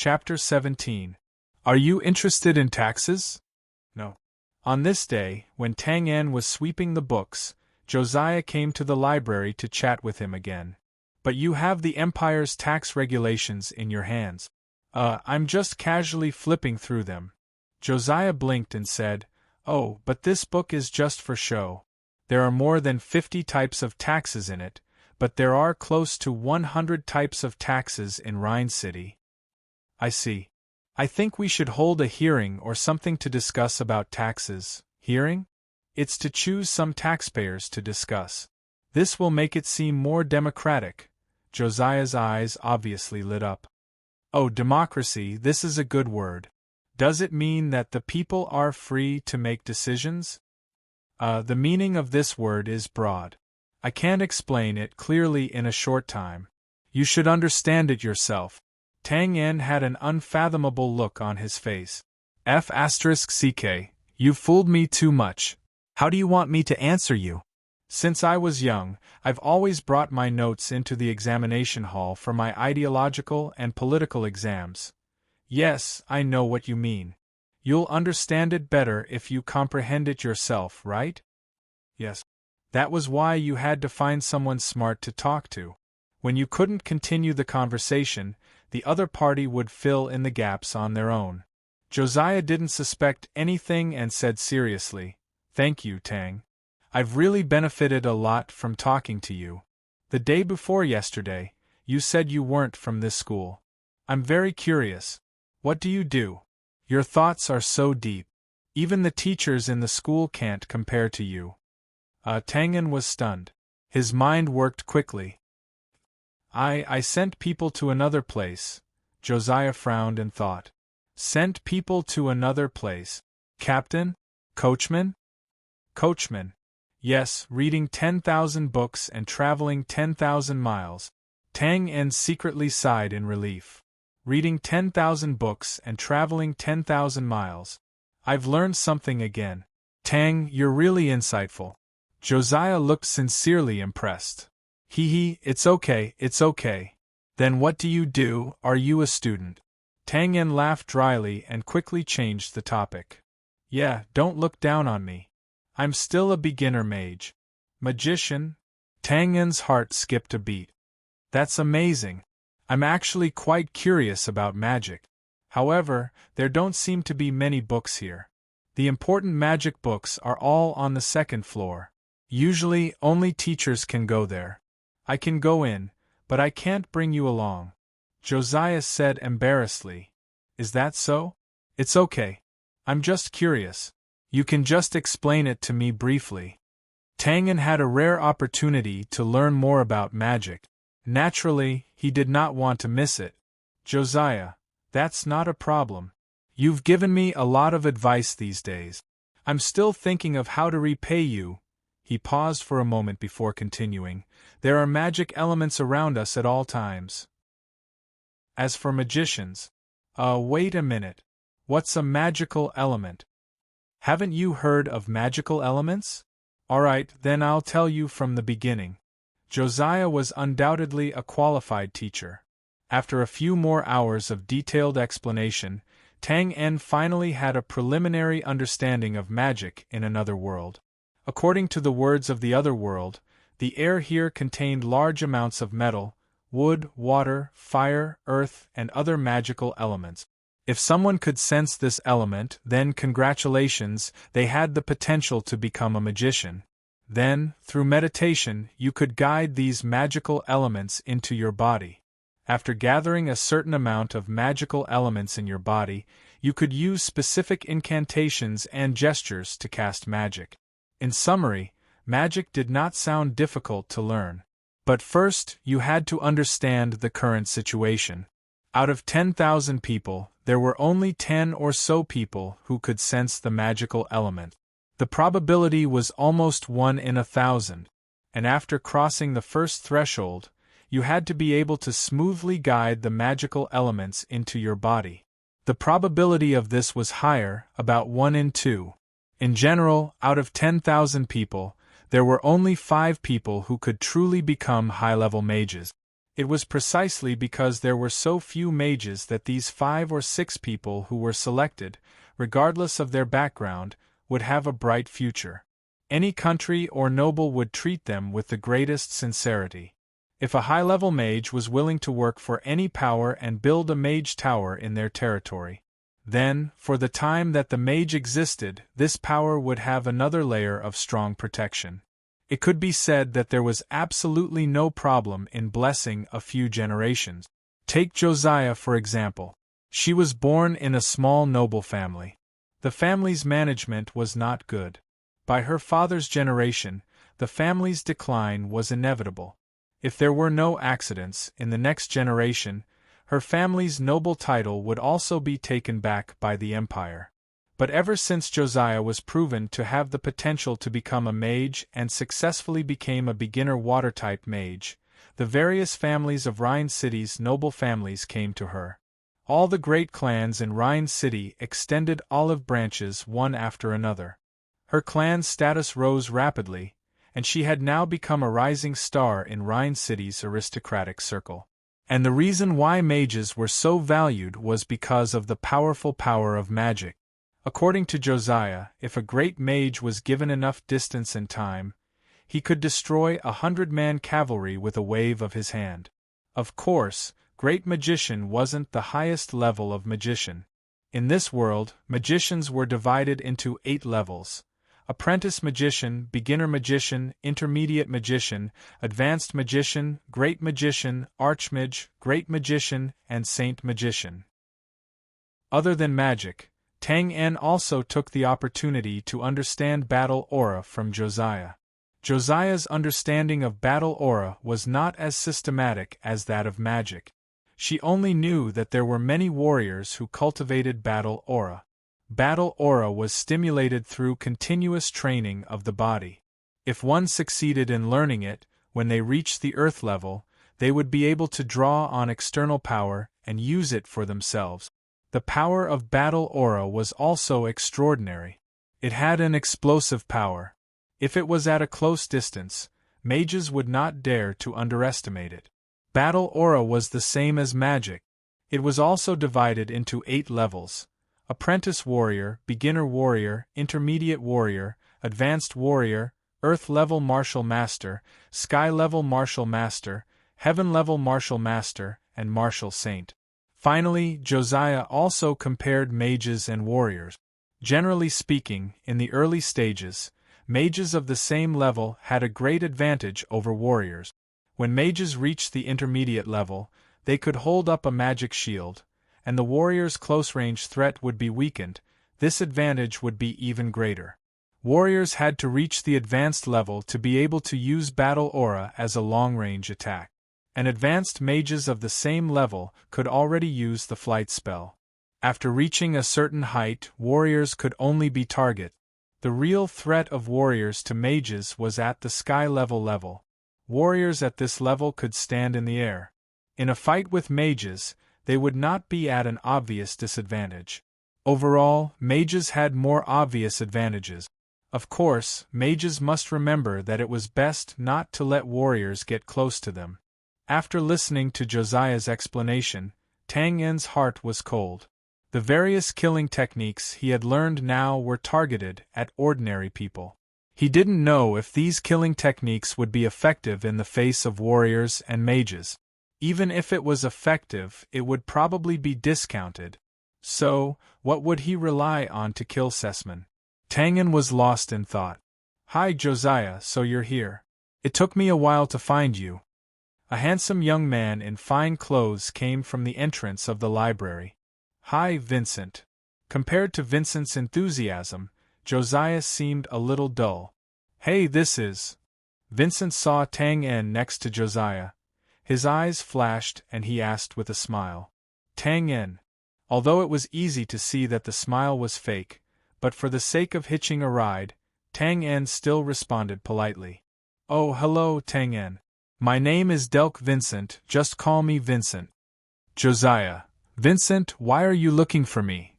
Chapter 17. Are you interested in taxes? No. On this day, when Tang En was sweeping the books, Josiah came to the library to chat with him again. But you have the Empire's tax regulations in your hands. I'm just casually flipping through them. Josiah blinked and said, Oh, but this book is just for show. There are more than 50 types of taxes in it, but there are close to 100 types of taxes in Rhine City. I see. I think we should hold a hearing or something to discuss about taxes. Hearing? It's to choose some taxpayers to discuss. This will make it seem more democratic. Josiah's eyes obviously lit up. Oh, democracy, this is a good word. Does it mean that the people are free to make decisions? The meaning of this word is broad. I can't explain it clearly in a short time. You should understand it yourself. Tang En had an unfathomable look on his face. F***ck, you've fooled me too much. How do you want me to answer you? Since I was young, I've always brought my notes into the examination hall for my ideological and political exams. Yes, I know what you mean. You'll understand it better if you comprehend it yourself, right? Yes. That was why you had to find someone smart to talk to. When you couldn't continue the conversation, the other party would fill in the gaps on their own. Josiah didn't suspect anything and said seriously, Thank you, Tang. I've really benefited a lot from talking to you. The day before yesterday, you said you weren't from this school. I'm very curious. What do you do? Your thoughts are so deep. Even the teachers in the school can't compare to you. Tang En was stunned. His mind worked quickly. I sent people to another place. Josiah frowned and thought. Sent people to another place. Captain? Coachman? Coachman. Yes, reading 10,000 books and traveling 10,000 miles. Tang En secretly sighed in relief. Reading 10,000 books and traveling 10,000 miles. I've learned something again. Tang, you're really insightful. Josiah looked sincerely impressed. It's okay, it's okay. Then what do you do? Are you a student? Tang En laughed dryly and quickly changed the topic. Yeah, don't look down on me. I'm still a beginner mage. Magician? Tang En's heart skipped a beat. That's amazing. I'm actually quite curious about magic. However, there don't seem to be many books here. The important magic books are all on the second floor. Usually, only teachers can go there. I can go in, but I can't bring you along. Josiah said embarrassedly. Is that so? It's okay. I'm just curious. You can just explain it to me briefly. Tang En had a rare opportunity to learn more about magic. Naturally, he did not want to miss it. Josiah, that's not a problem. You've given me a lot of advice these days. I'm still thinking of how to repay you. He paused for a moment before continuing. There are magic elements around us at all times. As for magicians, wait a minute. What's a magical element? Haven't you heard of magical elements? Alright, then I'll tell you from the beginning. Josiah was undoubtedly a qualified teacher. After a few more hours of detailed explanation, Tang En finally had a preliminary understanding of magic in another world. According to the words of the other world, the air here contained large amounts of metal, wood, water, fire, earth, and other magical elements. If someone could sense this element, then congratulations, they had the potential to become a magician. Then, through meditation, you could guide these magical elements into your body. After gathering a certain amount of magical elements in your body, you could use specific incantations and gestures to cast magic. In summary, magic did not sound difficult to learn. But first, you had to understand the current situation. Out of 10,000 people, there were only 10 or so people who could sense the magical element. The probability was almost 1 in 1,000, and after crossing the first threshold, you had to be able to smoothly guide the magical elements into your body. The probability of this was higher, about 1 in 2. In general, out of 10,000 people, there were only 5 people who could truly become high-level mages. It was precisely because there were so few mages that these 5 or 6 people who were selected, regardless of their background, would have a bright future. Any country or noble would treat them with the greatest sincerity. If a high-level mage was willing to work for any power and build a mage tower in their territory, then, for the time that the mage existed, this power would have another layer of strong protection. It could be said that there was absolutely no problem in blessing a few generations. Take Josiah for example. She was born in a small noble family. The family's management was not good. By her father's generation, the family's decline was inevitable. If there were no accidents, in the next generation, her family's noble title would also be taken back by the empire. But ever since Josiah was proven to have the potential to become a mage and successfully became a beginner water-type mage, the various families of Rhine City's noble families came to her. All the great clans in Rhine City extended olive branches one after another. Her clan's status rose rapidly, and she had now become a rising star in Rhine City's aristocratic circle. And the reason why mages were so valued was because of the powerful power of magic. According to Josiah, if a great mage was given enough distance and time, he could destroy 100-man cavalry with a wave of his hand. Of course, great magician wasn't the highest level of magician. In this world, magicians were divided into 8 levels: apprentice magician, beginner magician, intermediate magician, advanced magician, great magician, archmage, great magician, and saint magician. Other than magic, Tang En also took the opportunity to understand battle aura from Josiah. Josiah's understanding of battle aura was not as systematic as that of magic. She only knew that there were many warriors who cultivated battle aura. Battle aura was stimulated through continuous training of the body. If one succeeded in learning it, when they reached the earth level, they would be able to draw on external power and use it for themselves. The power of battle aura was also extraordinary. It had an explosive power. If it was at a close distance, mages would not dare to underestimate it. Battle aura was the same as magic. It was also divided into 8 levels: apprentice warrior, beginner warrior, intermediate warrior, advanced warrior, earth-level martial master, sky-level martial master, heaven-level martial master, and martial saint. Finally, Josiah also compared mages and warriors. Generally speaking, in the early stages, mages of the same level had a great advantage over warriors. When mages reached the intermediate level, they could hold up a magic shield, and the warrior's close-range threat would be weakened. This advantage would be even greater. Warriors had to reach the advanced level to be able to use battle aura as a long-range attack. And advanced mages of the same level could already use the flight spell. After reaching a certain height, warriors could only be target. The real threat of warriors to mages was at the sky level. Warriors at this level could stand in the air. In a fight with mages, they would not be at an obvious disadvantage. Overall, mages had more obvious advantages. Of course, mages must remember that it was best not to let warriors get close to them. After listening to Josiah's explanation, Tang En's heart was cold. The various killing techniques he had learned now were targeted at ordinary people. He didn't know if these killing techniques would be effective in the face of warriors and mages. Even if it was effective, it would probably be discounted. So, what would he rely on to kill Sessman? Tang En was lost in thought. "Hi Josiah, so you're here. It took me a while to find you." A handsome young man in fine clothes came from the entrance of the library. "Hi, Vincent." Compared to Vincent's enthusiasm, Josiah seemed a little dull. "Hey, this is..." Vincent saw Tang En next to Josiah. His eyes flashed and he asked with a smile. "Tang En." Although it was easy to see that the smile was fake, but for the sake of hitching a ride, Tang En still responded politely. "Oh, hello, Tang En. My name is Delk Vincent, just call me Vincent." "Josiah." "Vincent, why are you looking for me?"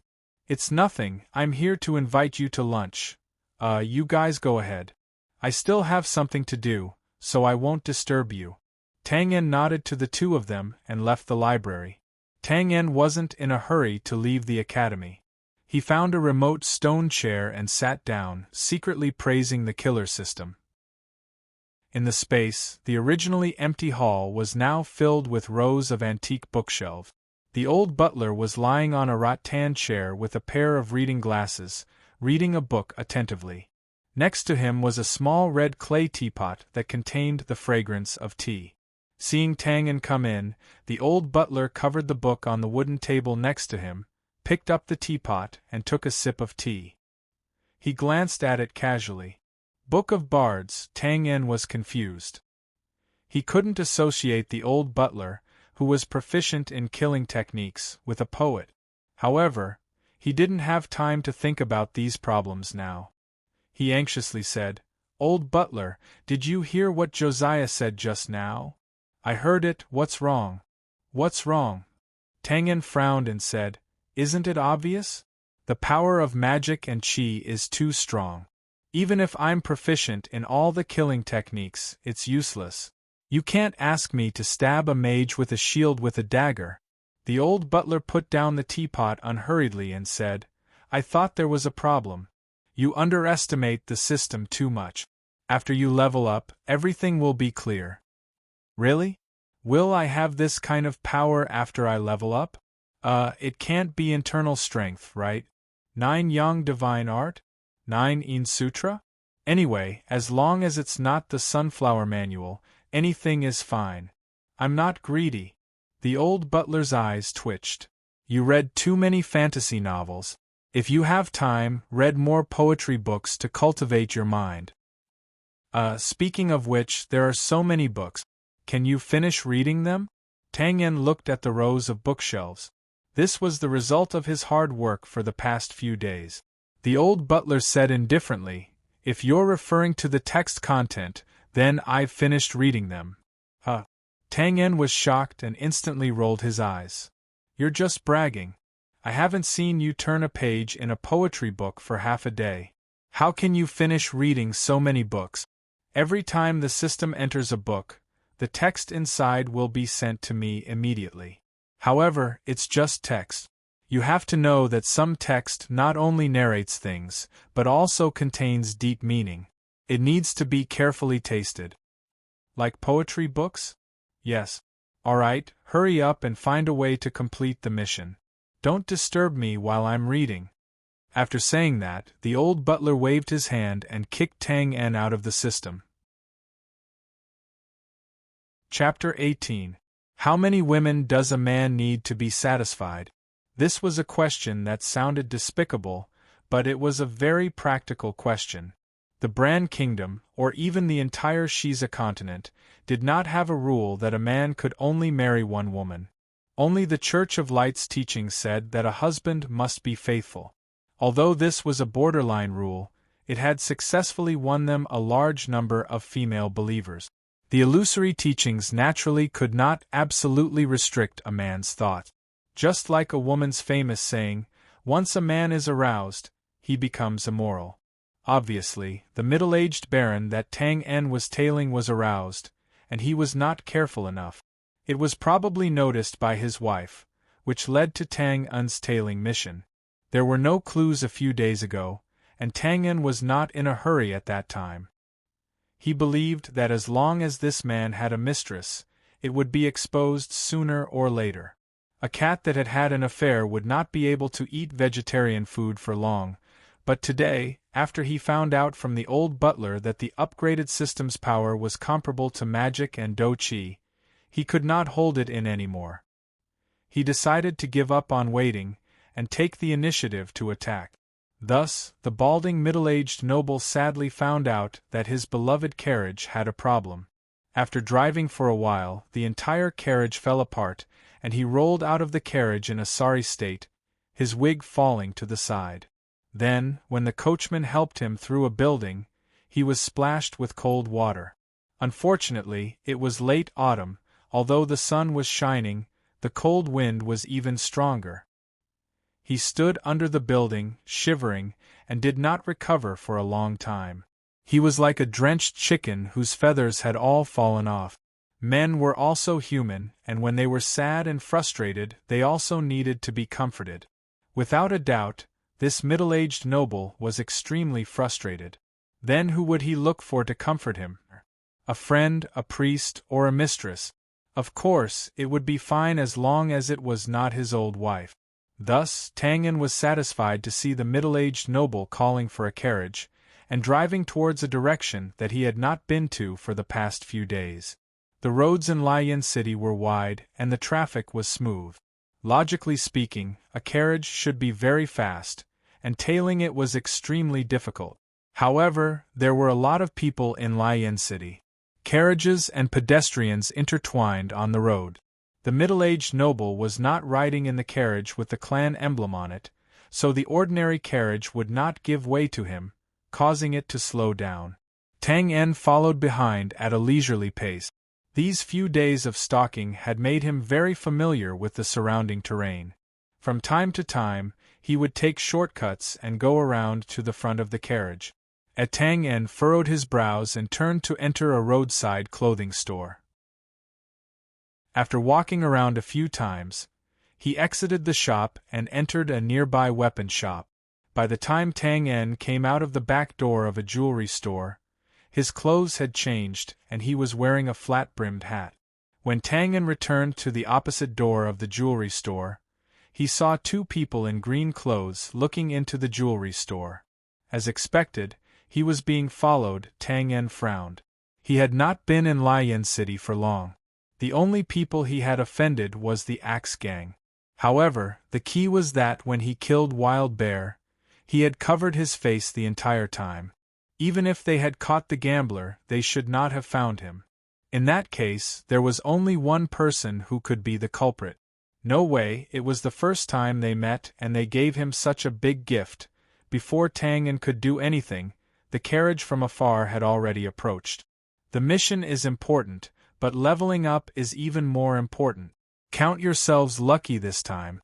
"It's nothing, I'm here to invite you to lunch." You guys go ahead. I still have something to do, so I won't disturb you." Tang En nodded to the two of them and left the library. Tang En wasn't in a hurry to leave the academy. He found a remote stone chair and sat down, secretly praising the killer system. In the space, the originally empty hall was now filled with rows of antique bookshelves. The old butler was lying on a rattan chair with a pair of reading glasses, reading a book attentively. Next to him was a small red clay teapot that contained the fragrance of tea. Seeing Tang En come in, the old butler covered the book on the wooden table next to him, picked up the teapot, and took a sip of tea. He glanced at it casually. Book of Bards. Tang En was confused. He couldn't associate the old butler, who was proficient in killing techniques, with a poet. However, he didn't have time to think about these problems now. He anxiously said, "Old butler, did you hear what Josiah said just now?" "I heard it. What's wrong?" "What's wrong?" Tang En frowned and said, "Isn't it obvious? The power of magic and qi is too strong. Even if I'm proficient in all the killing techniques, it's useless. You can't ask me to stab a mage with a shield with a dagger." The old butler put down the teapot unhurriedly and said, "I thought there was a problem. You underestimate the system too much. After you level up, everything will be clear." "Really? Will I have this kind of power after I level up? It can't be internal strength, right? 9 Yang Divine Art? 9 In Sutra? Anyway, as long as it's not the Sunflower Manual, anything is fine. I'm not greedy." The old butler's eyes twitched. "You read too many fantasy novels. If you have time, read more poetry books to cultivate your mind." Speaking of which, there are so many books. Can you finish reading them?" Tang En looked at the rows of bookshelves. This was the result of his hard work for the past few days. The old butler said indifferently, "If you're referring to the text content, then I've finished reading them." Tang En was shocked and instantly rolled his eyes. "You're just bragging. I haven't seen you turn a page in a poetry book for half a day. How can you finish reading so many books? Every time the system enters a book, the text inside will be sent to me immediately. However, it's just text. You have to know that some text not only narrates things, but also contains deep meaning. It needs to be carefully tasted." "Like poetry books?" "Yes." "Alright, hurry up and find a way to complete the mission. Don't disturb me while I'm reading." After saying that, the old butler waved his hand and kicked Tang En out of the system. Chapter 18. How many women does a man need to be satisfied? This was a question that sounded despicable, but it was a very practical question. The Brand Kingdom, or even the entire Shiza continent, did not have a rule that a man could only marry one woman. Only the Church of Light's teachings said that a husband must be faithful. Although this was a borderline rule, it had successfully won them a large number of female believers. The illusory teachings naturally could not absolutely restrict a man's thought. Just like a woman's famous saying, "Once a man is aroused, he becomes immoral." Obviously, the middle-aged baron that Tang En was tailing was aroused, and he was not careful enough. It was probably noticed by his wife, which led to Tang En's tailing mission. There were no clues a few days ago, and Tang En was not in a hurry at that time. He believed that as long as this man had a mistress, it would be exposed sooner or later. A cat that had had an affair would not be able to eat vegetarian food for long, but today, after he found out from the old butler that the upgraded system's power was comparable to magic and do qi, he could not hold it in anymore. He decided to give up on waiting, and take the initiative to attack. Thus, the balding middle-aged noble sadly found out that his beloved carriage had a problem. After driving for a while, the entire carriage fell apart, and he rolled out of the carriage in a sorry state, his wig falling to the side. Then, when the coachman helped him through a building, he was splashed with cold water. Unfortunately, it was late autumn. Although the sun was shining, the cold wind was even stronger. He stood under the building, shivering, and did not recover for a long time. He was like a drenched chicken whose feathers had all fallen off. Men were also human, and when they were sad and frustrated, they also needed to be comforted. Without a doubt, this middle-aged noble was extremely frustrated. Then who would he look for to comfort him? A friend, a priest, or a mistress? Of course, it would be fine as long as it was not his old wife. Thus, Tang En was satisfied to see the middle-aged noble calling for a carriage, and driving towards a direction that he had not been to for the past few days. The roads in Lian City were wide, and the traffic was smooth. Logically speaking, a carriage should be very fast, and tailing it was extremely difficult. However, there were a lot of people in Lian City. Carriages and pedestrians intertwined on the road. The middle-aged noble was not riding in the carriage with the clan emblem on it, so the ordinary carriage would not give way to him, causing it to slow down. Tang En followed behind at a leisurely pace. These few days of stalking had made him very familiar with the surrounding terrain. From time to time, he would take shortcuts and go around to the front of the carriage. Tang En furrowed his brows and turned to enter a roadside clothing store. After walking around a few times, he exited the shop and entered a nearby weapon shop. By the time Tang En came out of the back door of a jewelry store, his clothes had changed and he was wearing a flat-brimmed hat. When Tang En returned to the opposite door of the jewelry store, he saw two people in green clothes looking into the jewelry store. As expected, he was being followed. Tang En frowned. He had not been in Lian City for long. The only people he had offended was the Axe Gang. However, the key was that when he killed Wild Bear, he had covered his face the entire time. Even if they had caught the gambler, they should not have found him. In that case, there was only one person who could be the culprit. No way, it was the first time they met and they gave him such a big gift. Before Tang En could do anything, the carriage from afar had already approached. The mission is important, but leveling up is even more important. Count yourselves lucky this time.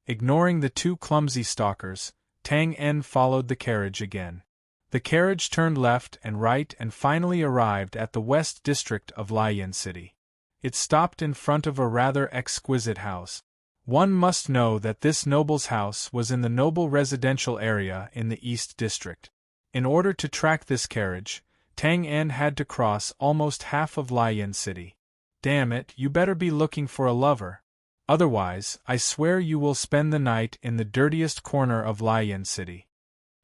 Ignoring the two clumsy stalkers, Tang En followed the carriage again. The carriage turned left and right and finally arrived at the West District of Lian City. It stopped in front of a rather exquisite house. One must know that this noble's house was in the noble residential area in the East District. In order to track this carriage, Tang En had to cross almost half of Lian City. Damn it, you better be looking for a lover. Otherwise, I swear you will spend the night in the dirtiest corner of Lian City.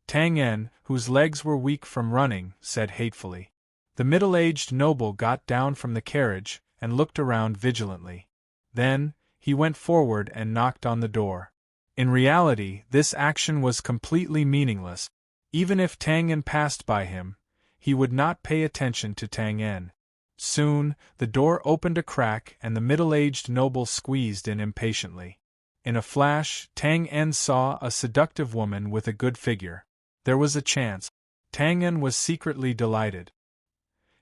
Tang En, whose legs were weak from running, said hatefully. The middle-aged noble got down from the carriage and looked around vigilantly. Then, he went forward and knocked on the door. In reality, this action was completely meaningless. Even if Tang En passed by him, he would not pay attention to Tang En. Soon, the door opened a crack and the middle-aged noble squeezed in impatiently. In a flash, Tang En saw a seductive woman with a good figure. There was a chance. Tang En was secretly delighted.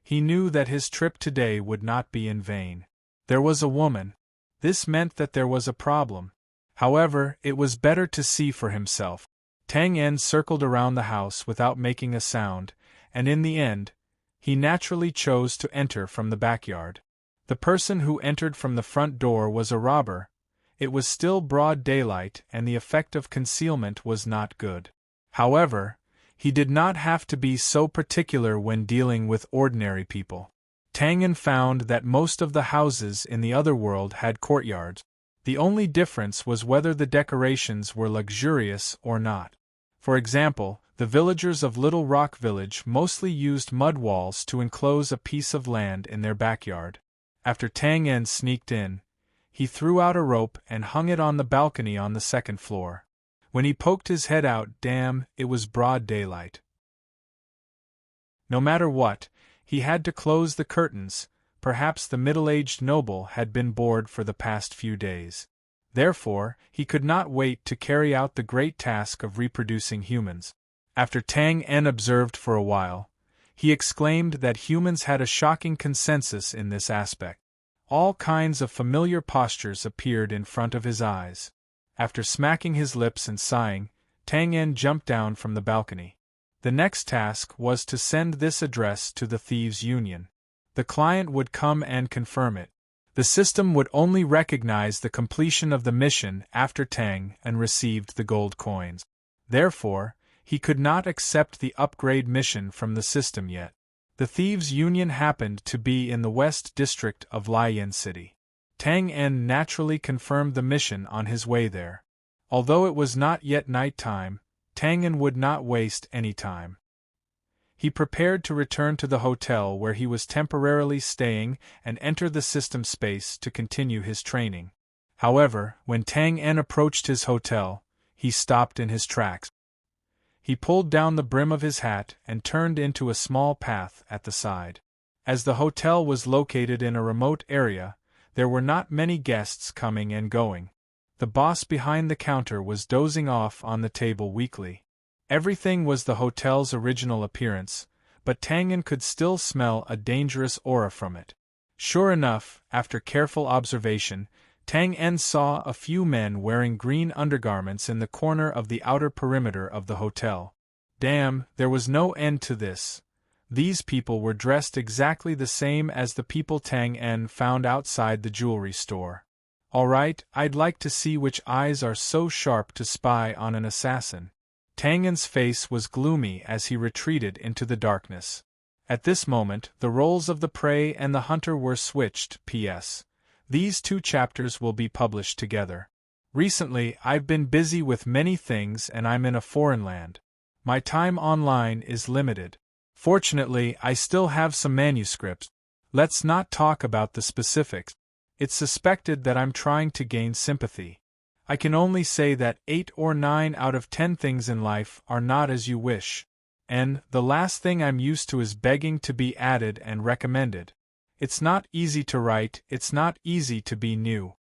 He knew that his trip today would not be in vain. There was a woman. This meant that there was a problem. However, it was better to see for himself. Tang En circled around the house without making a sound, and in the end, he naturally chose to enter from the backyard. The person who entered from the front door was a robber. It was still broad daylight and the effect of concealment was not good. However, he did not have to be so particular when dealing with ordinary people. Tang En found that most of the houses in the other world had courtyards. The only difference was whether the decorations were luxurious or not. For example, the villagers of Little Rock Village mostly used mud walls to enclose a piece of land in their backyard. After Tang En sneaked in, he threw out a rope and hung it on the balcony on the second floor. When he poked his head out, damn, it was broad daylight. No matter what, he had to close the curtains. Perhaps the middle-aged noble had been bored for the past few days. Therefore, he could not wait to carry out the great task of reproducing humans. After Tang En observed for a while, he exclaimed that humans had a shocking consensus in this aspect. All kinds of familiar postures appeared in front of his eyes. After smacking his lips and sighing, Tang En jumped down from the balcony. The next task was to send this address to the Thieves' Union. The client would come and confirm it. The system would only recognize the completion of the mission after Tang An received the gold coins. Therefore, he could not accept the upgrade mission from the system yet. The Thieves' Union happened to be in the West District of Liyan City. Tang An naturally confirmed the mission on his way there. Although it was not yet night time, Tang An would not waste any time. He prepared to return to the hotel where he was temporarily staying and enter the system space to continue his training. However, when Tang An approached his hotel, he stopped in his tracks. He pulled down the brim of his hat and turned into a small path at the side. As the hotel was located in a remote area, there were not many guests coming and going. The boss behind the counter was dozing off on the table weakly. Everything was the hotel's original appearance, but Tang An could still smell a dangerous aura from it. Sure enough, after careful observation, Tang An saw a few men wearing green undergarments in the corner of the outer perimeter of the hotel. Damn, there was no end to this. These people were dressed exactly the same as the people Tang An found outside the jewelry store. Alright, I'd like to see which eyes are so sharp to spy on an assassin. Tang An's face was gloomy as he retreated into the darkness. At this moment, the roles of the prey and the hunter were switched. P.S. These two chapters will be published together. Recently, I've been busy with many things and I'm in a foreign land. My time online is limited. Fortunately, I still have some manuscripts. Let's not talk about the specifics. It's suspected that I'm trying to gain sympathy. I can only say that 8 or 9 out of 10 things in life are not as you wish. And the last thing I'm used to is begging to be added and recommended. It's not easy to write, it's not easy to be new.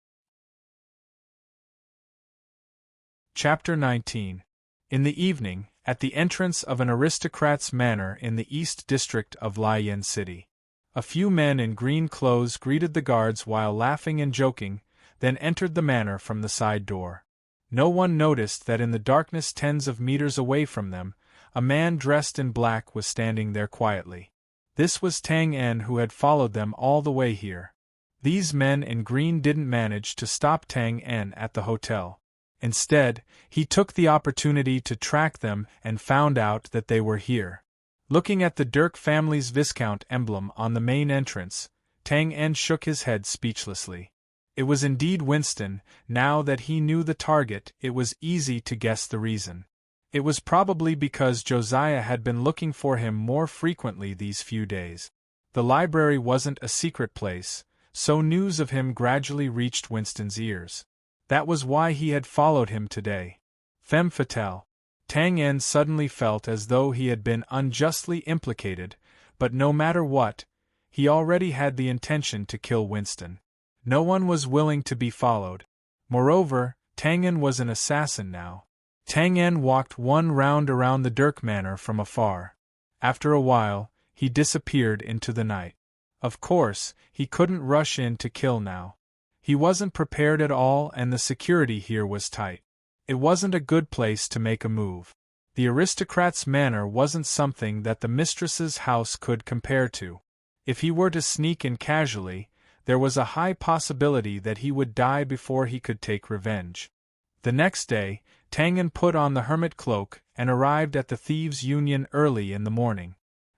Chapter 19. In the evening, at the entrance of an aristocrat's manor in the East District of Liyan City, a few men in green clothes greeted the guards while laughing and joking, then entered the manor from the side door. No one noticed that in the darkness tens of meters away from them, a man dressed in black was standing there quietly. This was Tang An, who had followed them all the way here. These men in green didn't manage to stop Tang An at the hotel. Instead, he took the opportunity to track them and found out that they were here. Looking at the Dirk family's Viscount emblem on the main entrance, Tang An shook his head speechlessly. It was indeed Winston. Now that he knew the target, it was easy to guess the reason. It was probably because Josiah had been looking for him more frequently these few days. The library wasn't a secret place, so news of him gradually reached Winston's ears. That was why he had followed him today. Femme fatale. Tang An suddenly felt as though he had been unjustly implicated, but no matter what, he already had the intention to kill Winston. No one was willing to be followed. Moreover, Tang An was an assassin now. Tang An walked one round around the Dirk Manor from afar. After a while, he disappeared into the night. Of course, he couldn't rush in to kill now. He wasn't prepared at all and the security here was tight. It wasn't a good place to make a move. The aristocrat's manor wasn't something that the mistress's house could compare to. If he were to sneak in casually, there was a high possibility that he would die before he could take revenge. The next day, Tang An put on the hermit cloak and arrived at the Thieves' Union early in the morning.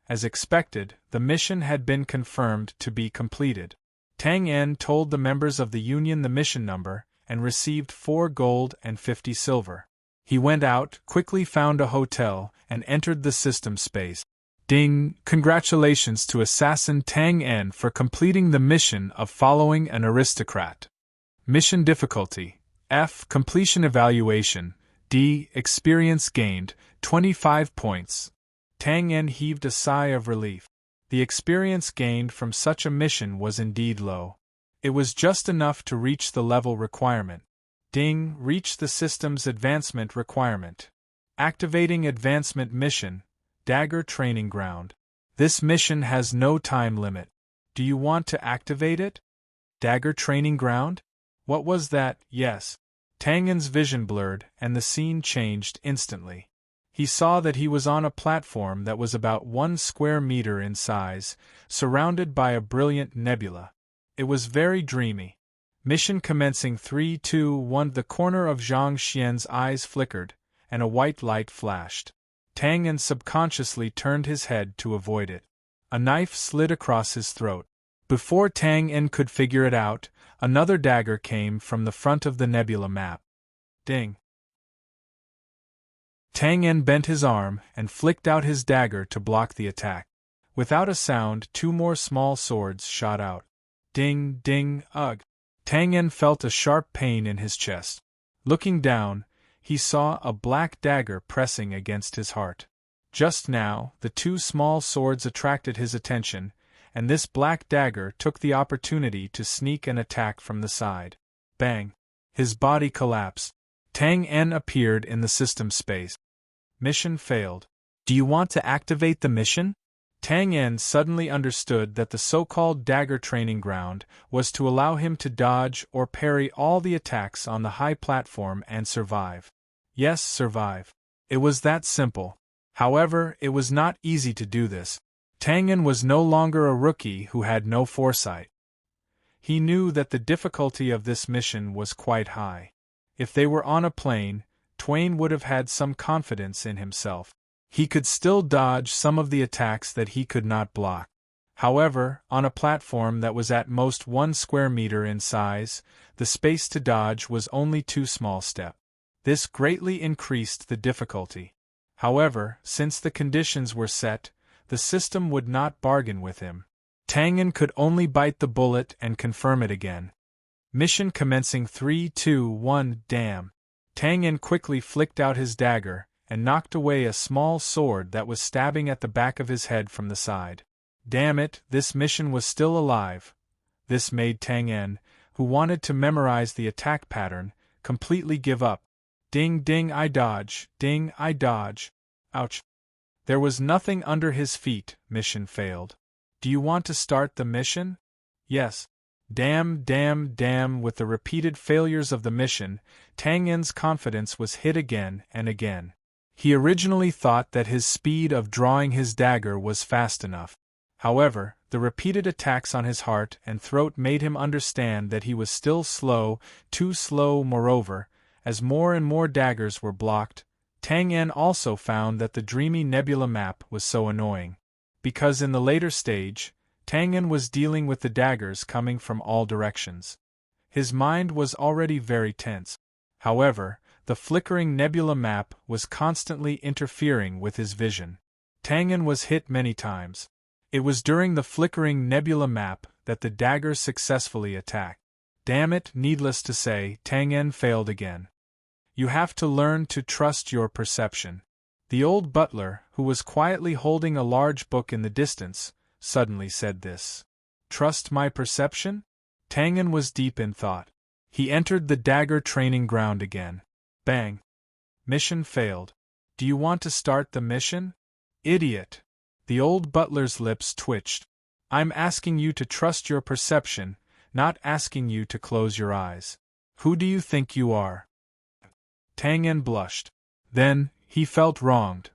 As expected, the mission had been confirmed to be completed. Tang An told the members of the Union the mission number and received 4 gold and 50 silver. He went out, quickly found a hotel, and entered the system space. Ding! Congratulations to Assassin Tang An for completing the mission of following an aristocrat. Mission difficulty: F. Completion evaluation. D. Experience gained, 25 points. Tang An heaved a sigh of relief. The experience gained from such a mission was indeed low. It was just enough to reach the level requirement. Ding! Reach the system's advancement requirement. Activating advancement mission. Dagger Training Ground. This mission has no time limit. Do you want to activate it? Dagger Training Ground? What was that? Yes. Tang An's vision blurred, and the scene changed instantly. He saw that he was on a platform that was about 1 square meter in size, surrounded by a brilliant nebula. It was very dreamy. Mission commencing 3, 2, 1. The corner of Zhang Xian's eyes flickered, and a white light flashed. Tang En subconsciously turned his head to avoid it. A knife slid across his throat. Before Tang En could figure it out, another dagger came from the front of the nebula map. Ding! Tang En bent his arm and flicked out his dagger to block the attack. Without a sound, 2 more small swords shot out. Ding, ding, ugh! Tang En felt a sharp pain in his chest. Looking down, he saw a black dagger pressing against his heart. Just now, the 2 small swords attracted his attention, and this black dagger took the opportunity to sneak an attack from the side. Bang! His body collapsed. Tang En appeared in the system space. Mission failed. Do you want to activate the mission? Tang En suddenly understood that the so-called dagger training ground was to allow him to dodge or parry all the attacks on the high platform and survive. Yes, survive. It was that simple. However, it was not easy to do this. Tang En was no longer a rookie who had no foresight. He knew that the difficulty of this mission was quite high. If they were on a plane, Twain would have had some confidence in himself. He could still dodge some of the attacks that he could not block. However, on a platform that was at most 1 square meter in size, the space to dodge was only 2 small steps. This greatly increased the difficulty. However, since the conditions were set, the system would not bargain with him. Tang En could only bite the bullet and confirm it again. Mission commencing 3, 2, 1. Damn! Tang En quickly flicked out his dagger and knocked away a small sword that was stabbing at the back of his head from the side. Damn it, this mission was still alive. This made Tang En, who wanted to memorize the attack pattern, completely give up. Ding, ding, I dodge. Ding, I dodge. Ouch. There was nothing under his feet. Mission failed. Do you want to start the mission? Yes. Damn, damn, damn. With the repeated failures of the mission, Tang En's confidence was hit again and again. He originally thought that his speed of drawing his dagger was fast enough. However, the repeated attacks on his heart and throat made him understand that he was still slow, too slow. Moreover, as more and more daggers were blocked, Tang En also found that the dreamy nebula map was so annoying. Because in the later stage, Tang En was dealing with the daggers coming from all directions. His mind was already very tense. However, the flickering nebula map was constantly interfering with his vision. Tang En was hit many times. It was during the flickering nebula map that the daggers successfully attacked. Damn it, needless to say, Tang En failed again. You have to learn to trust your perception. The old butler, who was quietly holding a large book in the distance, suddenly said this. Trust my perception? Tang En was deep in thought. He entered the dagger training ground again. Bang! Mission failed. Do you want to start the mission? Idiot! The old butler's lips twitched. I'm asking you to trust your perception, not asking you to close your eyes. Who do you think you are? Tang En blushed. Then, he felt wronged.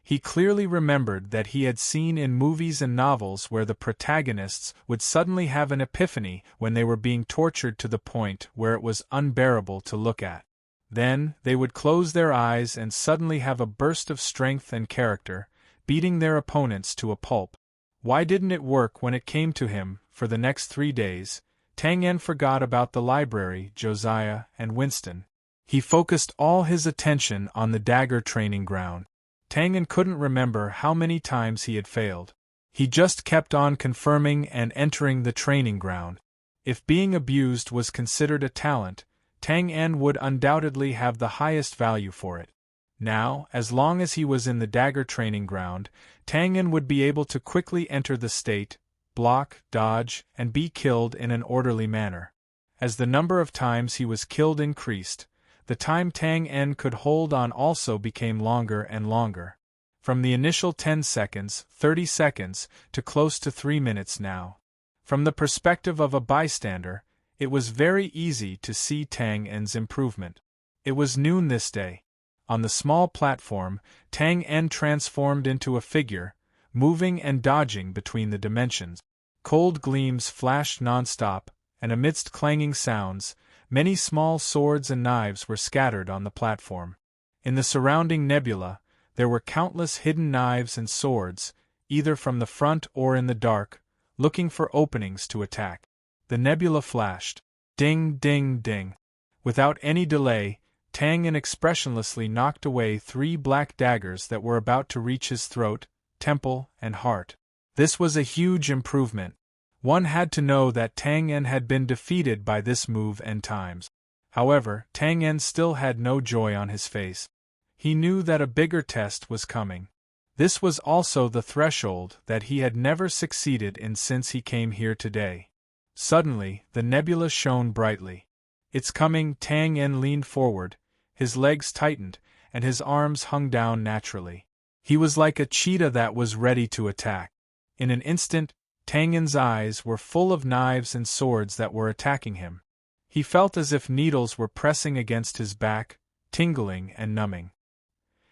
He clearly remembered that he had seen in movies and novels where the protagonists would suddenly have an epiphany when they were being tortured to the point where it was unbearable to look at. Then, they would close their eyes and suddenly have a burst of strength and character, beating their opponents to a pulp. Why didn't it work when it came to him? For the next 3 days, Tang En forgot about the library, Josiah, and Winston. He focused all his attention on the dagger training ground. Tang En couldn't remember how many times he had failed. He just kept on confirming and entering the training ground. If being abused was considered a talent, Tang En would undoubtedly have the highest value for it. Now, as long as he was in the dagger training ground, Tang En would be able to quickly enter the state, block, dodge, and be killed in an orderly manner. As the number of times he was killed increased, the time Tang En could hold on also became longer and longer. From the initial 10 seconds, 30 seconds, to close to 3 minutes now. From the perspective of a bystander, it was very easy to see Tang En's improvement. It was noon this day. On the small platform, Tang En transformed into a figure, moving and dodging between the dimensions. Cold gleams flashed non-stop, and amidst clanging sounds, many small swords and knives were scattered on the platform. In the surrounding nebula, there were countless hidden knives and swords, either from the front or in the dark, looking for openings to attack. The nebula flashed. Ding, ding, ding. Without any delay, Tang En expressionlessly knocked away 3 black daggers that were about to reach his throat, temple, and heart. This was a huge improvement. One had to know that Tang En had been defeated by this move n times. However, Tang En still had no joy on his face. He knew that a bigger test was coming. This was also the threshold that he had never succeeded in since he came here today. Suddenly, the nebula shone brightly. "It's coming." Tang En leaned forward, his legs tightened, and his arms hung down naturally. He was like a cheetah that was ready to attack. In an instant, Tang En's eyes were full of knives and swords that were attacking him. He felt as if needles were pressing against his back, tingling and numbing.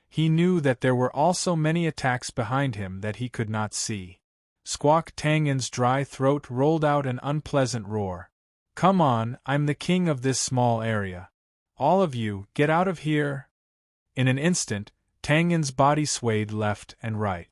He knew that there were also many attacks behind him that he could not see. Squawk! Tang En's dry throat rolled out an unpleasant roar. "Come on, I'm the king of this small area. All of you, get out of here!" In an instant, Tang En's body swayed left and right.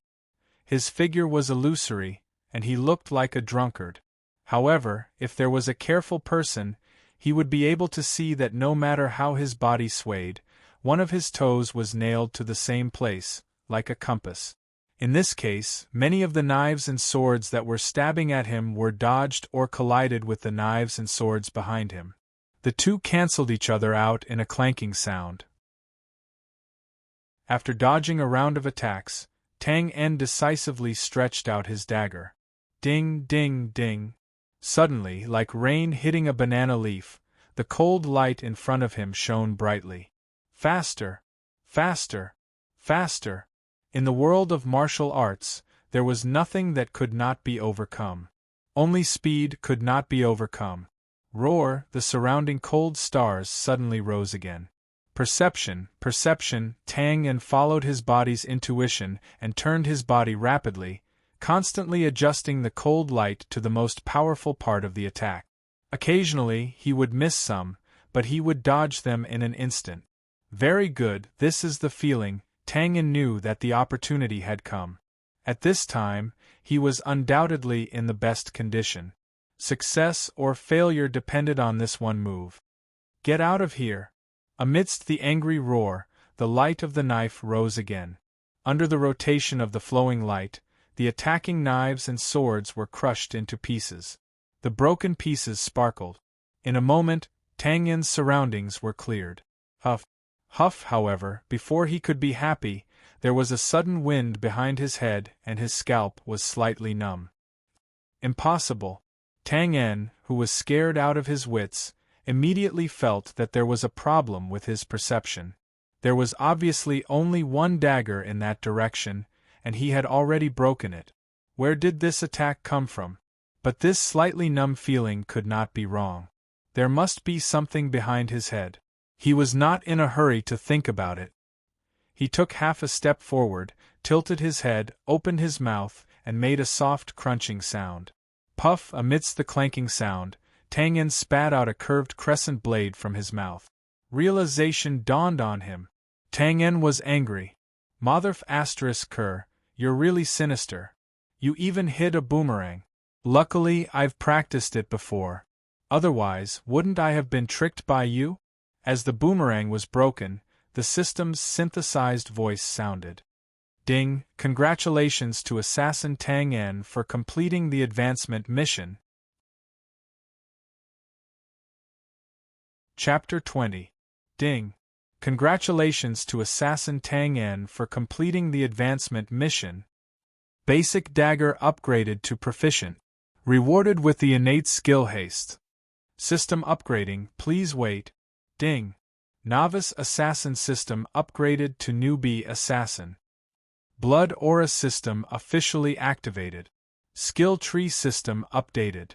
His figure was illusory, and he looked like a drunkard. However, if there was a careful person, he would be able to see that no matter how his body swayed, one of his toes was nailed to the same place, like a compass. In this case, many of the knives and swords that were stabbing at him were dodged or collided with the knives and swords behind him. The two cancelled each other out in a clanking sound. After dodging a round of attacks, Tang En decisively stretched out his dagger. Ding, ding, ding. Suddenly, like rain hitting a banana leaf, the cold light in front of him shone brightly. Faster! Faster! Faster! In the world of martial arts, there was nothing that could not be overcome. Only speed could not be overcome. Roar! The surrounding cold stars suddenly rose again. Perception, perception! Tang En followed his body's intuition and turned his body rapidly, constantly adjusting the cold light to the most powerful part of the attack. Occasionally, he would miss some, but he would dodge them in an instant. Very good, this is the feeling. Tang En knew that the opportunity had come. At this time, he was undoubtedly in the best condition. Success or failure depended on this one move. Get out of here! Amidst the angry roar, the light of the knife rose again. Under the rotation of the flowing light, the attacking knives and swords were crushed into pieces. The broken pieces sparkled. In a moment, Tang En's surroundings were cleared. Huff! Huff! However, before he could be happy, there was a sudden wind behind his head and his scalp was slightly numb. Impossible! Tang En, who was scared out of his wits, immediately felt that there was a problem with his perception. There was obviously only one dagger in that direction, and he had already broken it. Where did this attack come from? But this slightly numb feeling could not be wrong. There must be something behind his head. He was not in a hurry to think about it. He took half a step forward, tilted his head, opened his mouth, and made a soft crunching sound. Puff! Amidst the clanking sound, Tang En spat out a curved crescent blade from his mouth. Realization dawned on him. Tang En was angry. Motherf ***, you're really sinister. You even hid a boomerang. Luckily, I've practiced it before. Otherwise, wouldn't I have been tricked by you? As the boomerang was broken, the system's synthesized voice sounded. Ding! Congratulations to Assassin Tang En for completing the advancement mission. Chapter 20. Ding! Congratulations to Assassin Tang En for completing the advancement mission. Basic dagger upgraded to proficient. Rewarded with the innate skill haste. System upgrading, please wait. Ding! Novice Assassin system upgraded to Newbie Assassin. Blood Aura system officially activated. Skill tree system updated.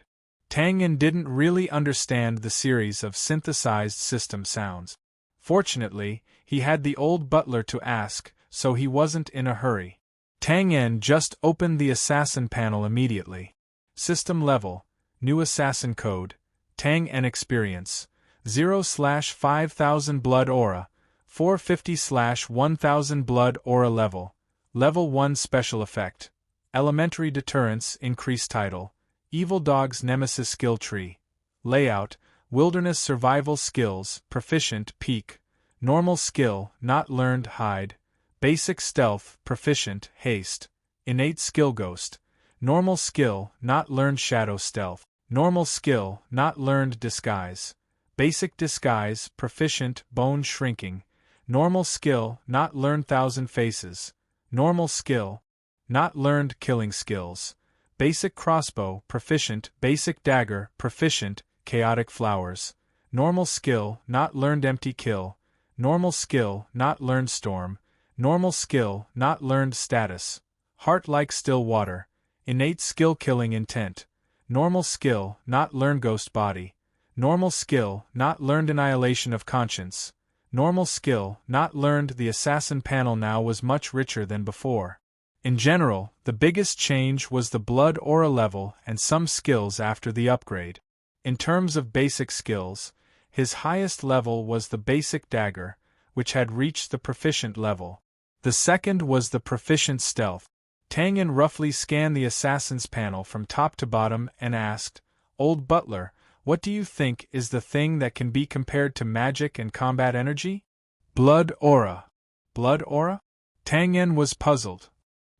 Tang En didn't really understand the series of synthesized system sounds. Fortunately, he had the old butler to ask, so he wasn't in a hurry. Tang En just opened the assassin panel immediately. System level, new assassin code, Tang En experience, 0/5000 blood aura, 450/1000 blood aura level, level 1 special effect, elementary deterrence increase title, evil dog's nemesis skill tree, layout, wilderness survival skills, proficient peak, normal skill, not learned hide, basic stealth, proficient haste, innate skill ghost, normal skill, not learned shadow stealth, normal skill, not learned disguise, basic disguise, proficient bone shrinking, normal skill, not learned thousand faces, normal skill, not learned killing skills, basic crossbow, proficient, basic dagger, proficient, chaotic flowers, normal skill, not learned empty kill, normal skill, not learned storm, normal skill, not learned status, heart like still water, innate skill killing intent, normal skill, not learned ghost body, normal skill, not learned annihilation of conscience, normal skill, not learned. The assassin panel now was much richer than before. In general, the biggest change was the blood aura level and some skills after the upgrade. In terms of basic skills, his highest level was the basic dagger, which had reached the proficient level. The second was the proficient stealth. Tang En roughly scanned the assassin's panel from top to bottom and asked, "Old butler, what do you think is the thing that can be compared to magic and combat energy?" "Blood aura." "Blood aura?" Tang En was puzzled.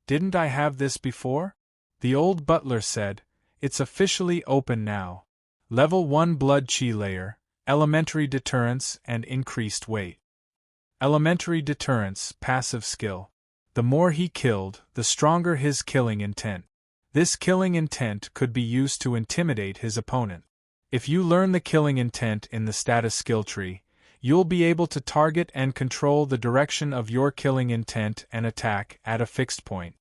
"Didn't I have this before?" The old butler said, "It's officially open now. Level 1 blood chi layer, elementary deterrence and increased weight. Elementary deterrence, passive skill. The more he killed, the stronger his killing intent. This killing intent could be used to intimidate his opponent. If you learn the killing intent in the status skill tree, you'll be able to target and control the direction of your killing intent and attack at a fixed point.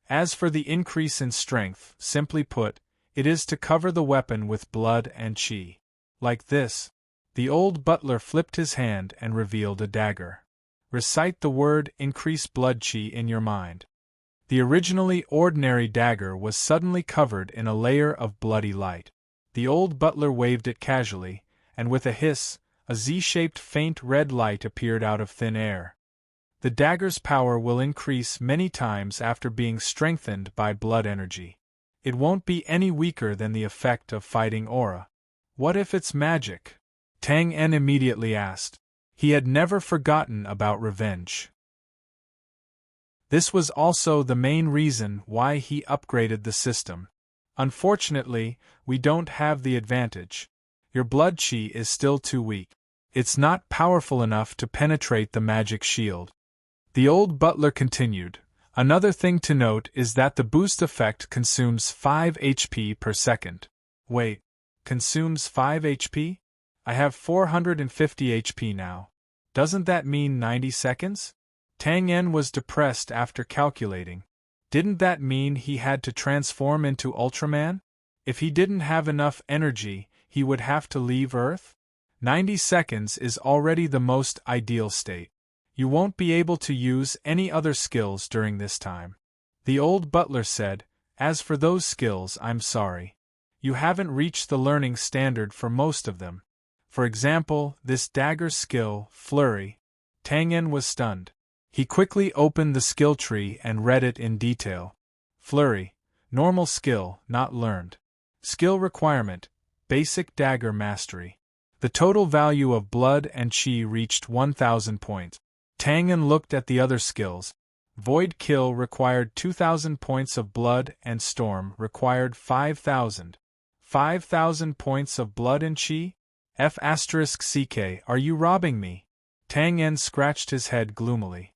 As for the increase in strength, simply put, it is to cover the weapon with blood and chi. Like this." The old butler flipped his hand and revealed a dagger. Recite the word increase blood chi in your mind. The originally ordinary dagger was suddenly covered in a layer of bloody light. The old butler waved it casually, and with a hiss, a Z-shaped faint red light appeared out of thin air. The dagger's power will increase many times after being strengthened by blood energy. It won't be any weaker than the effect of fighting aura. "What if it's magic?" Tang En immediately asked. He had never forgotten about revenge. This was also the main reason why he upgraded the system. "Unfortunately, we don't have the advantage. Your blood chi is still too weak. It's not powerful enough to penetrate the magic shield." The old butler continued, "Another thing to note is that the boost effect consumes 5 HP per second. Wait, consumes 5 HP? I have 450 HP now. Doesn't that mean 90 seconds? Tang En was depressed after calculating. Didn't that mean he had to transform into Ultraman? If he didn't have enough energy, he would have to leave Earth? 90 seconds is already the most ideal state. You won't be able to use any other skills during this time." The old butler said, "As for those skills, I'm sorry. You haven't reached the learning standard for most of them. For example, this dagger skill, Flurry." Tang En was stunned. He quickly opened the skill tree and read it in detail. Flurry, normal skill, not learned. Skill requirement, basic dagger mastery. The total value of blood and chi reached 1,000 points. Tang En looked at the other skills. Void Kill required 2,000 points of blood and Storm required 5,000. 5,000 points of blood and chi? F*CK, are you robbing me? Tang En scratched his head gloomily.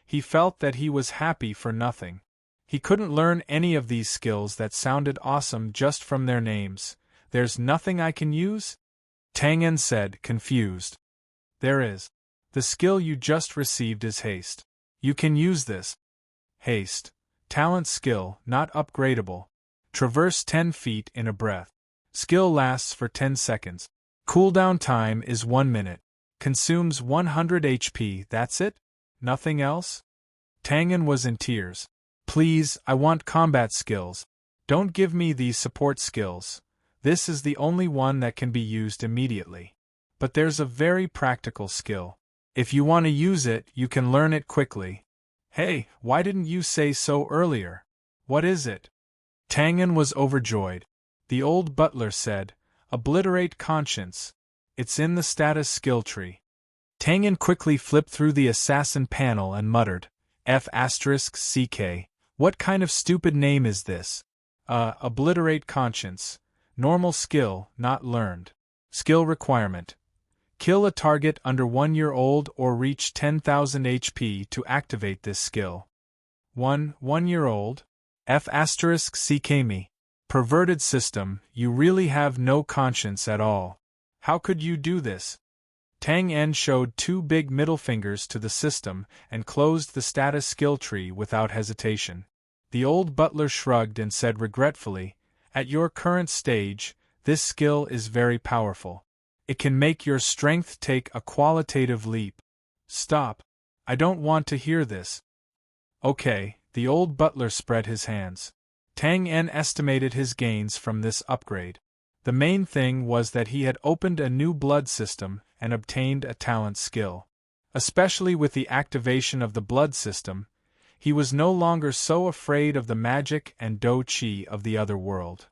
He felt that he was happy for nothing. He couldn't learn any of these skills that sounded awesome just from their names. "There's nothing I can use?" Tang En said, confused. "There is. The skill you just received is Haste. You can use this. Haste. Talent skill, not upgradable. Traverse 10 feet in a breath. Skill lasts for 10 seconds. Cooldown time is 1 minute. Consumes 100 HP, that's it? Nothing else? Tang En was in tears. Please, I want combat skills. Don't give me these support skills. This is the only one that can be used immediately. But there's a very practical skill. If you want to use it, you can learn it quickly. Hey, why didn't you say so earlier? What is it? Tang En was overjoyed. The old butler said, Obliterate conscience. It's in the status skill tree. Tang En quickly flipped through the assassin panel and muttered, F***CK. What kind of stupid name is this? Obliterate conscience. Normal skill, not learned. Skill requirement. Kill a target under 1 year old or reach 10,000 HP to activate this skill. 1 year old? F***CK me. Perverted system, you really have no conscience at all. How could you do this? Tang En showed 2 big middle fingers to the system and closed the status skill tree without hesitation. The old butler shrugged and said regretfully, At your current stage, this skill is very powerful. It can make your strength take a qualitative leap. Stop. I don't want to hear this. Okay, the old butler spread his hands. Tang En estimated his gains from this upgrade. The main thing was that he had opened a new blood system and obtained a talent skill. Especially with the activation of the blood system, he was no longer so afraid of the magic and do-chi of the other world.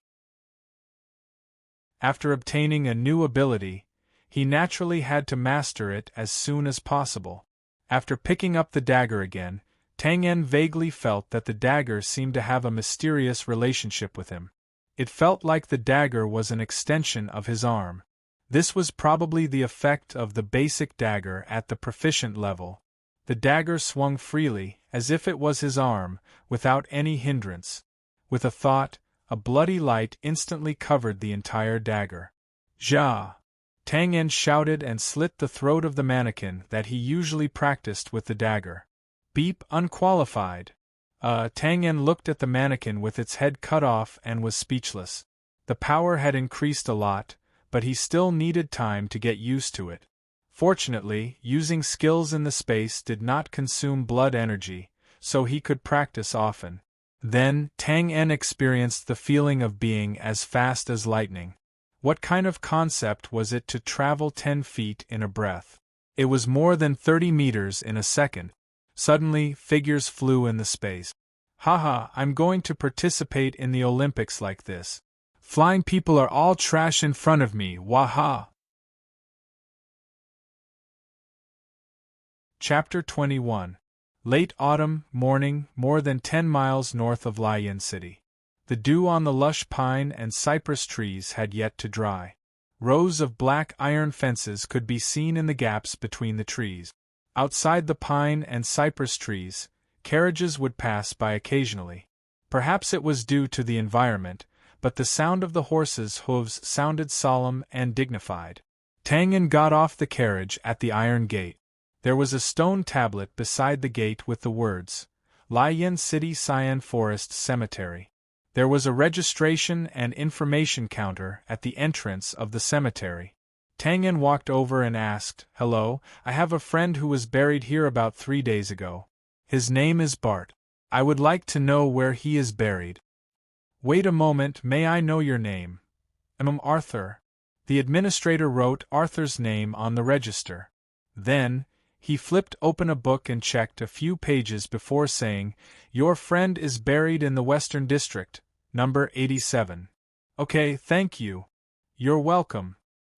After obtaining a new ability, he naturally had to master it as soon as possible. After picking up the dagger again, Tang En vaguely felt that the dagger seemed to have a mysterious relationship with him. It felt like the dagger was an extension of his arm. This was probably the effect of the basic dagger at the proficient level. The dagger swung freely, as if it was his arm, without any hindrance. With a thought, a bloody light instantly covered the entire dagger. Ja! Tang En shouted and slit the throat of the mannequin that he usually practiced with the dagger. Beep, unqualified. Tang En looked at the mannequin with its head cut off and was speechless. The power had increased a lot, but he still needed time to get used to it. Fortunately, using skills in the space did not consume blood energy, so he could practice often. Then, Tang En experienced the feeling of being as fast as lightning. What kind of concept was it to travel 10 feet in a breath? It was more than 30 meters in a second. Suddenly, figures flew in the space. Haha, I'm going to participate in the Olympics like this. Flying people are all trash in front of me, waha! Chapter 21. Late autumn, morning, more than 10 miles north of Liyan City. The dew on the lush pine and cypress trees had yet to dry. Rows of black iron fences could be seen in the gaps between the trees. Outside the pine and cypress trees, carriages would pass by occasionally. Perhaps it was due to the environment, but the sound of the horses' hooves sounded solemn and dignified. Tang En got off the carriage at the iron gate. There was a stone tablet beside the gate with the words, Liyan City Cyan Forest Cemetery. There was a registration and information counter at the entrance of the cemetery. Tang En walked over and asked, Hello, I have a friend who was buried here about 3 days ago. His name is Bart. I would like to know where he is buried. Wait a moment, may I know your name? Arthur. The administrator wrote Arthur's name on the register. Then, he flipped open a book and checked a few pages before saying, Your friend is buried in the Western District, number 87. Okay, thank you. You're welcome.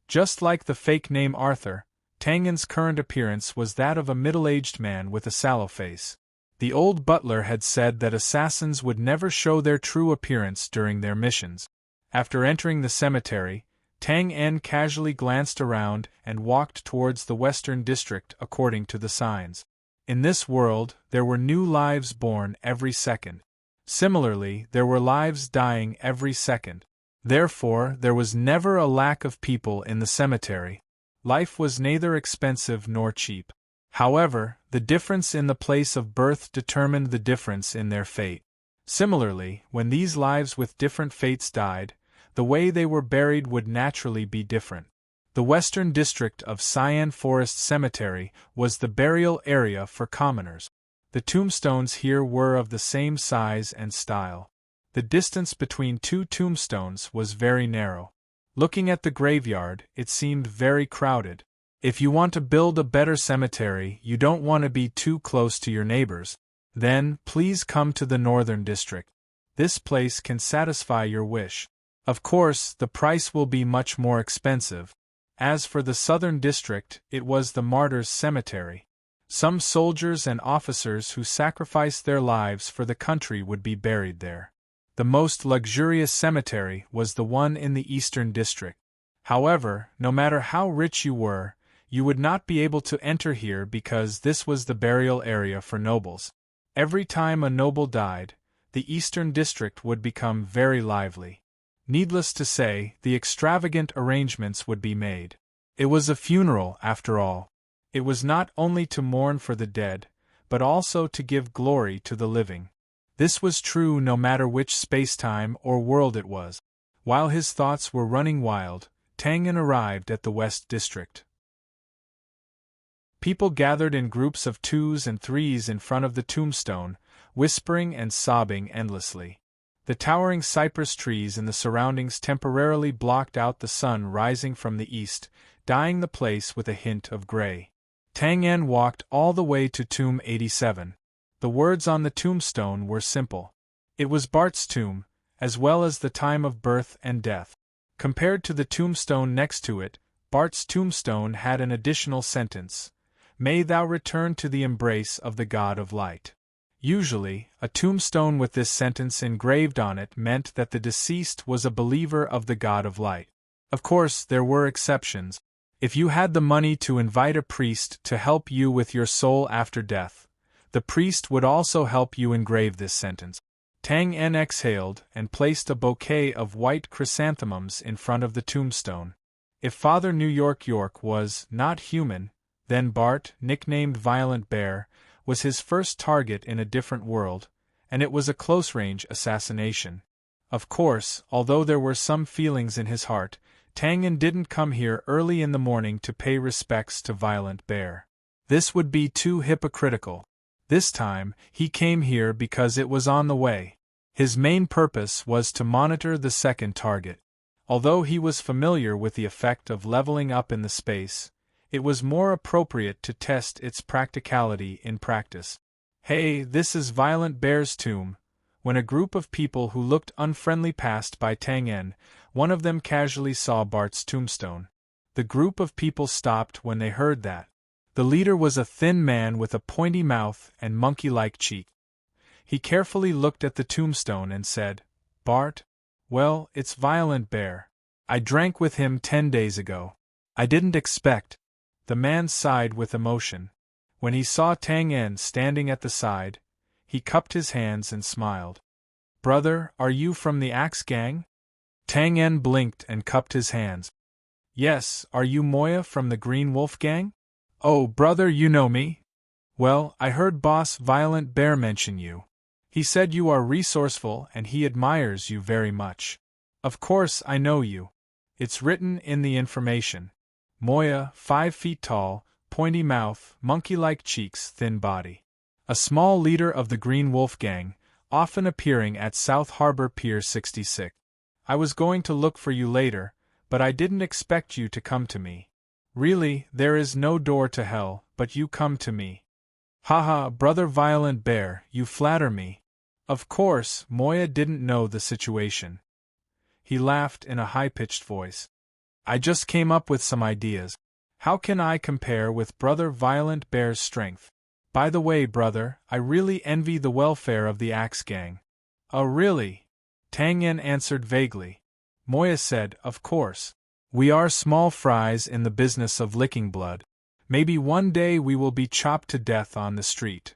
Just like the fake name Arthur, Tang En's current appearance was that of a middle-aged man with a sallow face. The old butler had said that assassins would never show their true appearance during their missions. After entering the cemetery, Tang En casually glanced around and walked towards the Western District according to the signs. In this world, there were new lives born every second. Similarly, there were lives dying every second. Therefore, there was never a lack of people in the cemetery. Life was neither expensive nor cheap. However, the difference in the place of birth determined the difference in their fate. Similarly, when these lives with different fates died, the way they were buried would naturally be different. The western district of Cyan Forest Cemetery was the burial area for commoners. The tombstones here were of the same size and style. The distance between two tombstones was very narrow. Looking at the graveyard, it seemed very crowded. If you want to build a better cemetery, you don't want to be too close to your neighbors. Then, please come to the northern district. This place can satisfy your wish. Of course, the price will be much more expensive. As for the southern district, it was the martyrs' cemetery. Some soldiers and officers who sacrificed their lives for the country would be buried there. The most luxurious cemetery was the one in the eastern district. However, no matter how rich you were, you would not be able to enter here because this was the burial area for nobles. Every time a noble died, the eastern district would become very lively. Needless to say, the extravagant arrangements would be made. It was a funeral, after all. It was not only to mourn for the dead, but also to give glory to the living. This was true no matter which space-time or world it was. While his thoughts were running wild, Tang En arrived at the West District. People gathered in groups of 2s and 3s in front of the tombstone, whispering and sobbing endlessly. The towering cypress trees in the surroundings temporarily blocked out the sun rising from the east, dyeing the place with a hint of gray. Tang En walked all the way to Tomb 87. The words on the tombstone were simple. It was Bart's tomb, as well as the time of birth and death. Compared to the tombstone next to it, Bart's tombstone had an additional sentence: "May thou return to the embrace of the God of Light." Usually, a tombstone with this sentence engraved on it meant that the deceased was a believer of the God of Light. Of course, there were exceptions. If you had the money to invite a priest to help you with your soul after death, the priest would also help you engrave this sentence. Tang En exhaled and placed a bouquet of white chrysanthemums in front of the tombstone. If Father New York was not human, then Bart, nicknamed Violent Bear, was his first target in a different world, and it was a close-range assassination. Of course, although there were some feelings in his heart, Tang En didn't come here early in the morning to pay respects to Violent Bear. This would be too hypocritical. This time, he came here because it was on the way. His main purpose was to monitor the second target. Although he was familiar with the effect of leveling up in the space, it was more appropriate to test its practicality in practice. "Hey, this is Violent Bear's tomb." When a group of people who looked unfriendly passed by Tang En, one of them casually saw Bart's tombstone. The group of people stopped when they heard that. The leader was a thin man with a pointy mouth and monkey-like cheek. He carefully looked at the tombstone and said, "Bart? Well, it's Violent Bear. I drank with him 10 days ago. I didn't expect." The man sighed with emotion. When he saw Tang En standing at the side, he cupped his hands and smiled. "Brother, are you from the Axe Gang?" Tang En blinked and cupped his hands. "Yes, are you Moya from the Green Wolf Gang?" "Oh, brother, you know me? Well, I heard Boss Violent Bear mention you. He said you are resourceful and he admires you very much." "Of course I know you. It's written in the information. Moya, 5 feet tall, pointy mouth, monkey-like cheeks, thin body. A small leader of the Green Wolf Gang, often appearing at South Harbor Pier 66. I was going to look for you later, but I didn't expect you to come to me. Really, there is no door to hell, but you come to me. Haha, Brother Violent Bear, you flatter me." Of course, Moya didn't know the situation. He laughed in a high-pitched voice. "I just came up with some ideas. How can I compare with Brother Violent Bear's strength? By the way, brother, I really envy the welfare of the Axe Gang." "Oh, really?" Tang En answered vaguely. Moya said, "Of course. We are small fries in the business of licking blood. Maybe one day we will be chopped to death on the street.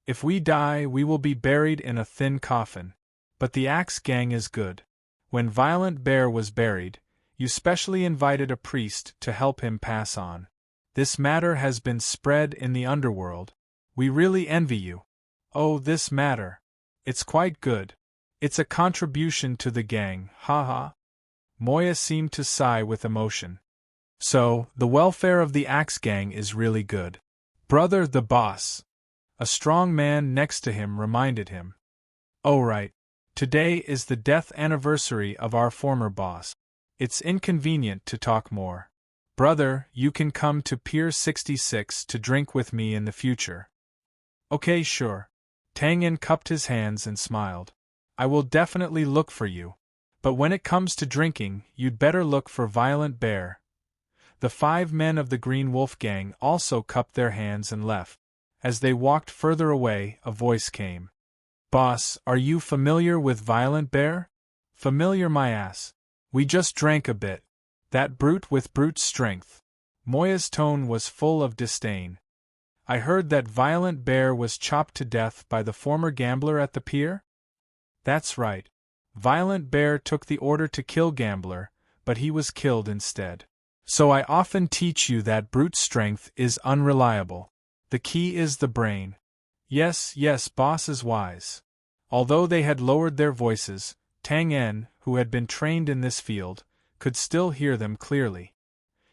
If we die, we will be buried in a thin coffin. But the Axe Gang is good. When Violent Bear was buried, you specially invited a priest to help him pass on. This matter has been spread in the underworld. We really envy you." "Oh, this matter. It's quite good. It's a contribution to the gang, haha." Moya seemed to sigh with emotion. So, the welfare of the Axe Gang is really good. Brother the boss. A strong man next to him reminded him. Oh right. Today is the death anniversary of our former boss. It's inconvenient to talk more. Brother, you can come to Pier 66 to drink with me in the future. Okay, sure. Tang Yen cupped his hands and smiled. I will definitely look for you. But when it comes to drinking, you'd better look for Violent Bear. The 5 men of the Green Wolf Gang also cupped their hands and left. As they walked further away, a voice came. Boss, are you familiar with Violent Bear? Familiar my ass. We just drank a bit. That brute with brute strength. Moya's tone was full of disdain. I heard that Violent Bear was chopped to death by the former gambler at the pier? That's right. Violent Bear took the order to kill Gambler, but he was killed instead. So I often teach you that brute strength is unreliable. The key is the brain. Yes, boss is wise. Although they had lowered their voices, Tang Yen, who had been trained in this field, could still hear them clearly.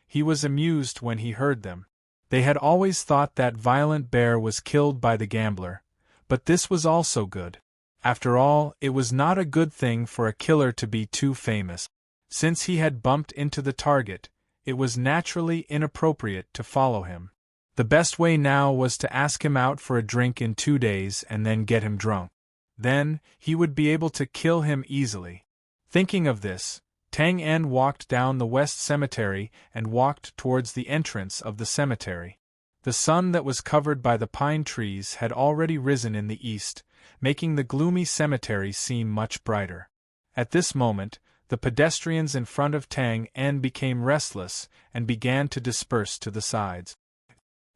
He was amused when he heard them. They had always thought that Violent Bear was killed by the gambler, but this was also good. After all, it was not a good thing for a killer to be too famous. Since he had bumped into the target, it was naturally inappropriate to follow him. The best way now was to ask him out for a drink in 2 days and then get him drunk. Then, he would be able to kill him easily. Thinking of this, Tang Yen walked down the west cemetery and walked towards the entrance of the cemetery. The sun that was covered by the pine trees had already risen in the east, making the gloomy cemetery seem much brighter. At this moment, the pedestrians in front of Tang Yen became restless and began to disperse to the sides.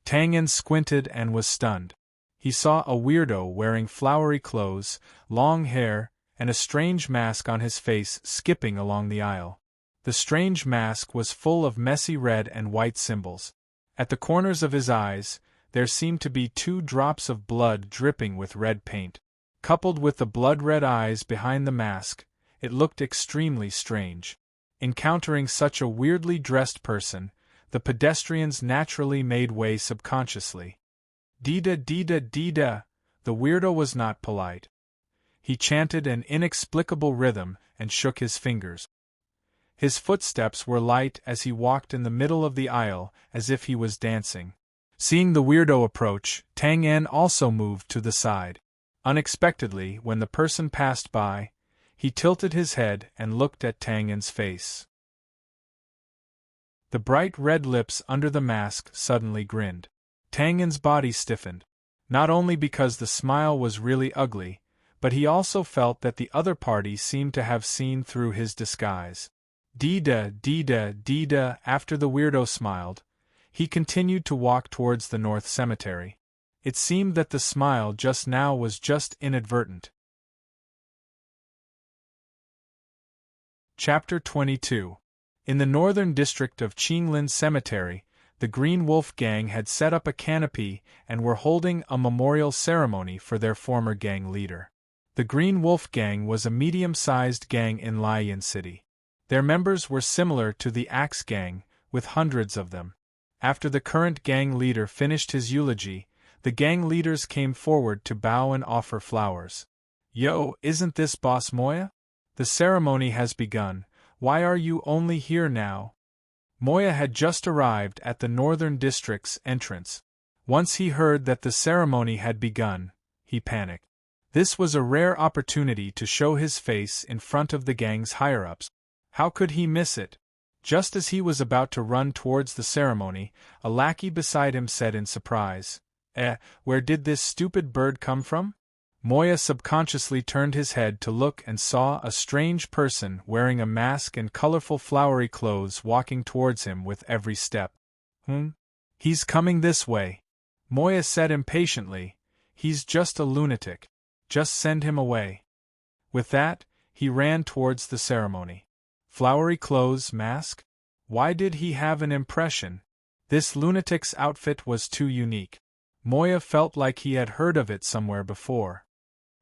Tang Yen squinted and was stunned. He saw a weirdo wearing flowery clothes, long hair, and a strange mask on his face skipping along the aisle. The strange mask was full of messy red and white symbols. At the corners of his eyes, there seemed to be 2 drops of blood dripping with red paint. Coupled with the blood-red eyes behind the mask, it looked extremely strange. Encountering such a weirdly dressed person, the pedestrians naturally made way subconsciously. Dida dida dida, the weirdo was not polite. He chanted an inexplicable rhythm and shook his fingers. His footsteps were light as he walked in the middle of the aisle as if he was dancing. Seeing the weirdo approach, Tang Yen also moved to the side. Unexpectedly, when the person passed by, he tilted his head and looked at Tang Yen's face. The bright red lips under the mask suddenly grinned. Tang Yen's body stiffened, not only because the smile was really ugly, but he also felt that the other party seemed to have seen through his disguise. Dida, dida, dida. After the weirdo smiled, he continued to walk towards the North Cemetery. It seemed that the smile just now was just inadvertent. Chapter 22. In the northern district of Qinglin Cemetery, the Green Wolf Gang had set up a canopy and were holding a memorial ceremony for their former gang leader. The Green Wolf Gang was a medium-sized gang in Liyan City. Their members were similar to the Axe Gang, with hundreds of them. After the current gang leader finished his eulogy, the gang leaders came forward to bow and offer flowers. Yo, isn't this Boss Moya? The ceremony has begun. Why are you only here now? Moya had just arrived at the Northern District's entrance. Once he heard that the ceremony had begun, he panicked. This was a rare opportunity to show his face in front of the gang's higher-ups. How could he miss it? Just as he was about to run towards the ceremony, a lackey beside him said in surprise, where did this stupid bird come from? Moya subconsciously turned his head to look and saw a strange person wearing a mask and colorful flowery clothes walking towards him with every step. He's coming this way. Moya said impatiently, he's just a lunatic. Just send him away. With that, he ran towards the ceremony. Flowery clothes, mask? Why did he have an impression? This lunatic's outfit was too unique. Moya felt like he had heard of it somewhere before.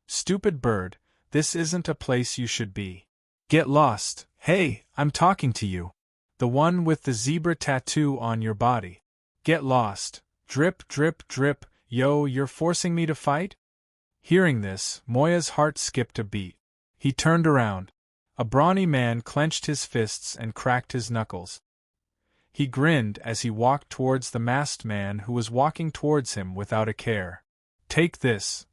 Stupid bird, this isn't a place you should be. Get lost. Hey, I'm talking to you. The one with the zebra tattoo on your body. Get lost. Drip, drip, drip. Yo, you're forcing me to fight? Hearing this, Moya's heart skipped a beat. He turned around. A brawny man clenched his fists and cracked his knuckles. He grinned as he walked towards the masked man who was walking towards him without a care. Take this.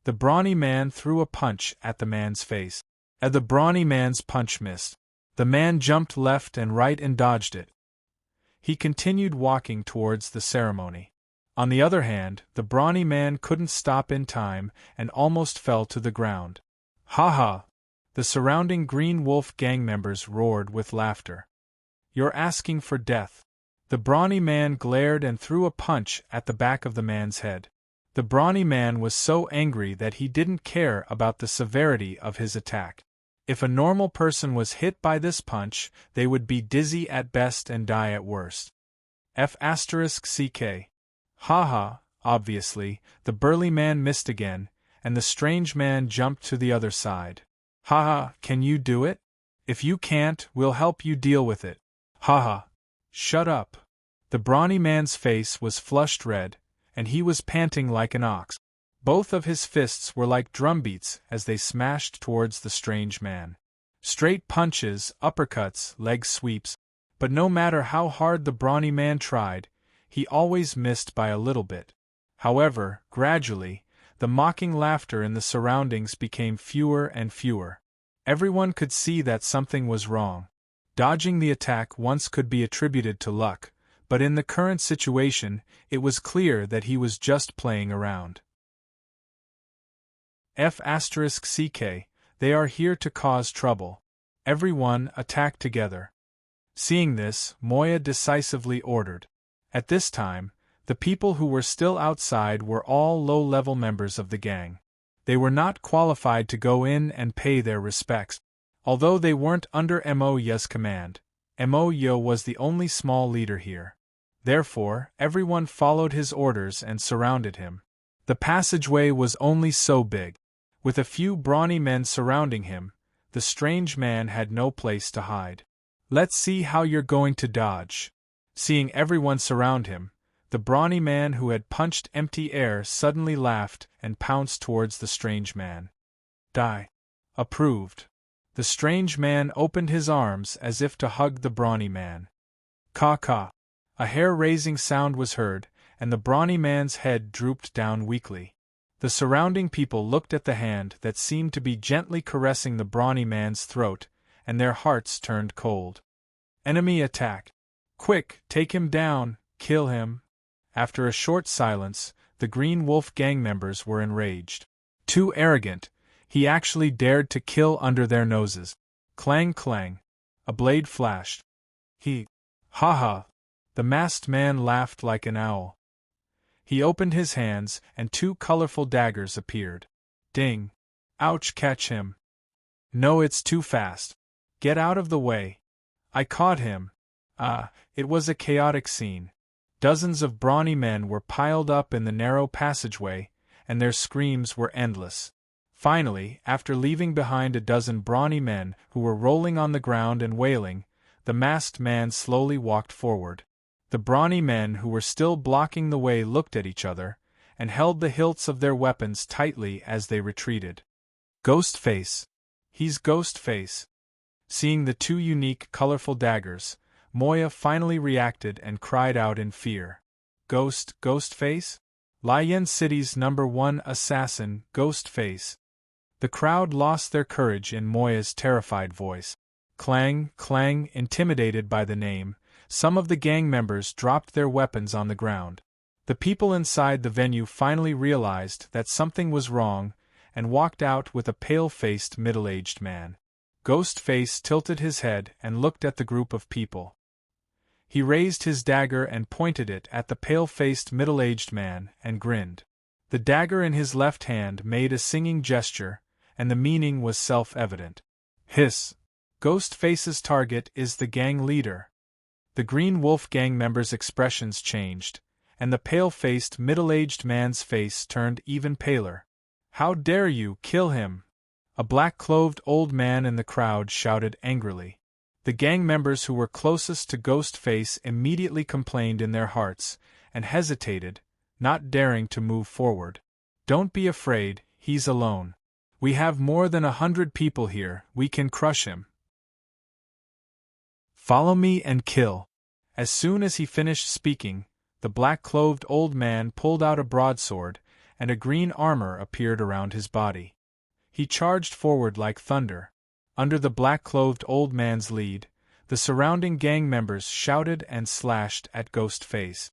The brawny man threw a punch at the man's face. The brawny man's punch missed. The man jumped left and right and dodged it. He continued walking towards the ceremony. On the other hand, the brawny man couldn't stop in time and almost fell to the ground. Ha ha! The surrounding Green Wolf gang members roared with laughter. You're asking for death. The brawny man glared and threw a punch at the back of the man's head. The brawny man was so angry that he didn't care about the severity of his attack. If a normal person was hit by this punch, they would be dizzy at best and die at worst. F***ck. Ha. Obviously, the burly man missed again, and the strange man jumped to the other side. Ha, can you do it? If you can't, we'll help you deal with it. Ha. Shut up. The brawny man's face was flushed red, and he was panting like an ox. Both of his fists were like drumbeats as they smashed towards the strange man. Straight punches, uppercuts, leg sweeps, but no matter how hard the brawny man tried, he always missed by a little bit. However, gradually, the mocking laughter in the surroundings became fewer and fewer. Everyone could see that something was wrong. Dodging the attack once could be attributed to luck, but in the current situation, it was clear that he was just playing around. F***ck, they are here to cause trouble. Everyone attack together. Seeing this, Moya decisively ordered. At this time, the people who were still outside were all low-level members of the gang. They were not qualified to go in and pay their respects. Although they weren't under Moya's command, Moya was the only small leader here. Therefore, everyone followed his orders and surrounded him. The passageway was only so big. With a few brawny men surrounding him, the strange man had no place to hide. Let's see how you're going to dodge. Seeing everyone surround him, the brawny man who had punched empty air suddenly laughed and pounced towards the strange man. Die. Approved. The strange man opened his arms as if to hug the brawny man. Caw. A hair-raising sound was heard, and the brawny man's head drooped down weakly. The surrounding people looked at the hand that seemed to be gently caressing the brawny man's throat, and their hearts turned cold. Enemy attack. Quick, take him down, kill him. After a short silence, the Green Wolf gang members were enraged. Too arrogant, he actually dared to kill under their noses. Clang clang. A blade flashed. Ha. The masked man laughed like an owl. He opened his hands, and two colorful daggers appeared. Ding. Ouch, catch him. No, it's too fast. Get out of the way. I caught him. It was a chaotic scene. Dozens of brawny men were piled up in the narrow passageway, and their screams were endless. Finally, after leaving behind a dozen brawny men who were rolling on the ground and wailing, the masked man slowly walked forward. The brawny men who were still blocking the way looked at each other, and held the hilts of their weapons tightly as they retreated. Ghostface. He's Ghostface. Seeing the two unique, colorful daggers, Moya finally reacted and cried out in fear. Ghostface? Lion City's #1 assassin, Ghostface. The crowd lost their courage in Moya's terrified voice. Clang, clang, intimidated by the name, some of the gang members dropped their weapons on the ground. The people inside the venue finally realized that something was wrong and walked out with a pale-faced middle-aged man. Ghostface tilted his head and looked at the group of people. He raised his dagger and pointed it at the pale-faced middle-aged man and grinned. The dagger in his left hand made a singing gesture, and the meaning was self-evident. Hiss! Ghostface's target is the gang leader. The Green Wolf gang members' expressions changed, and the pale-faced middle-aged man's face turned even paler. How dare you kill him? A black-clothed old man in the crowd shouted angrily. The gang members who were closest to Ghostface immediately complained in their hearts, and hesitated, not daring to move forward. "Don't be afraid, he's alone. We have more than 100 people here, we can crush him. Follow me and kill." As soon as he finished speaking, the black-clothed old man pulled out a broadsword, and a green armor appeared around his body. He charged forward like thunder. Under the black-clothed old man's lead, the surrounding gang members shouted and slashed at Ghostface.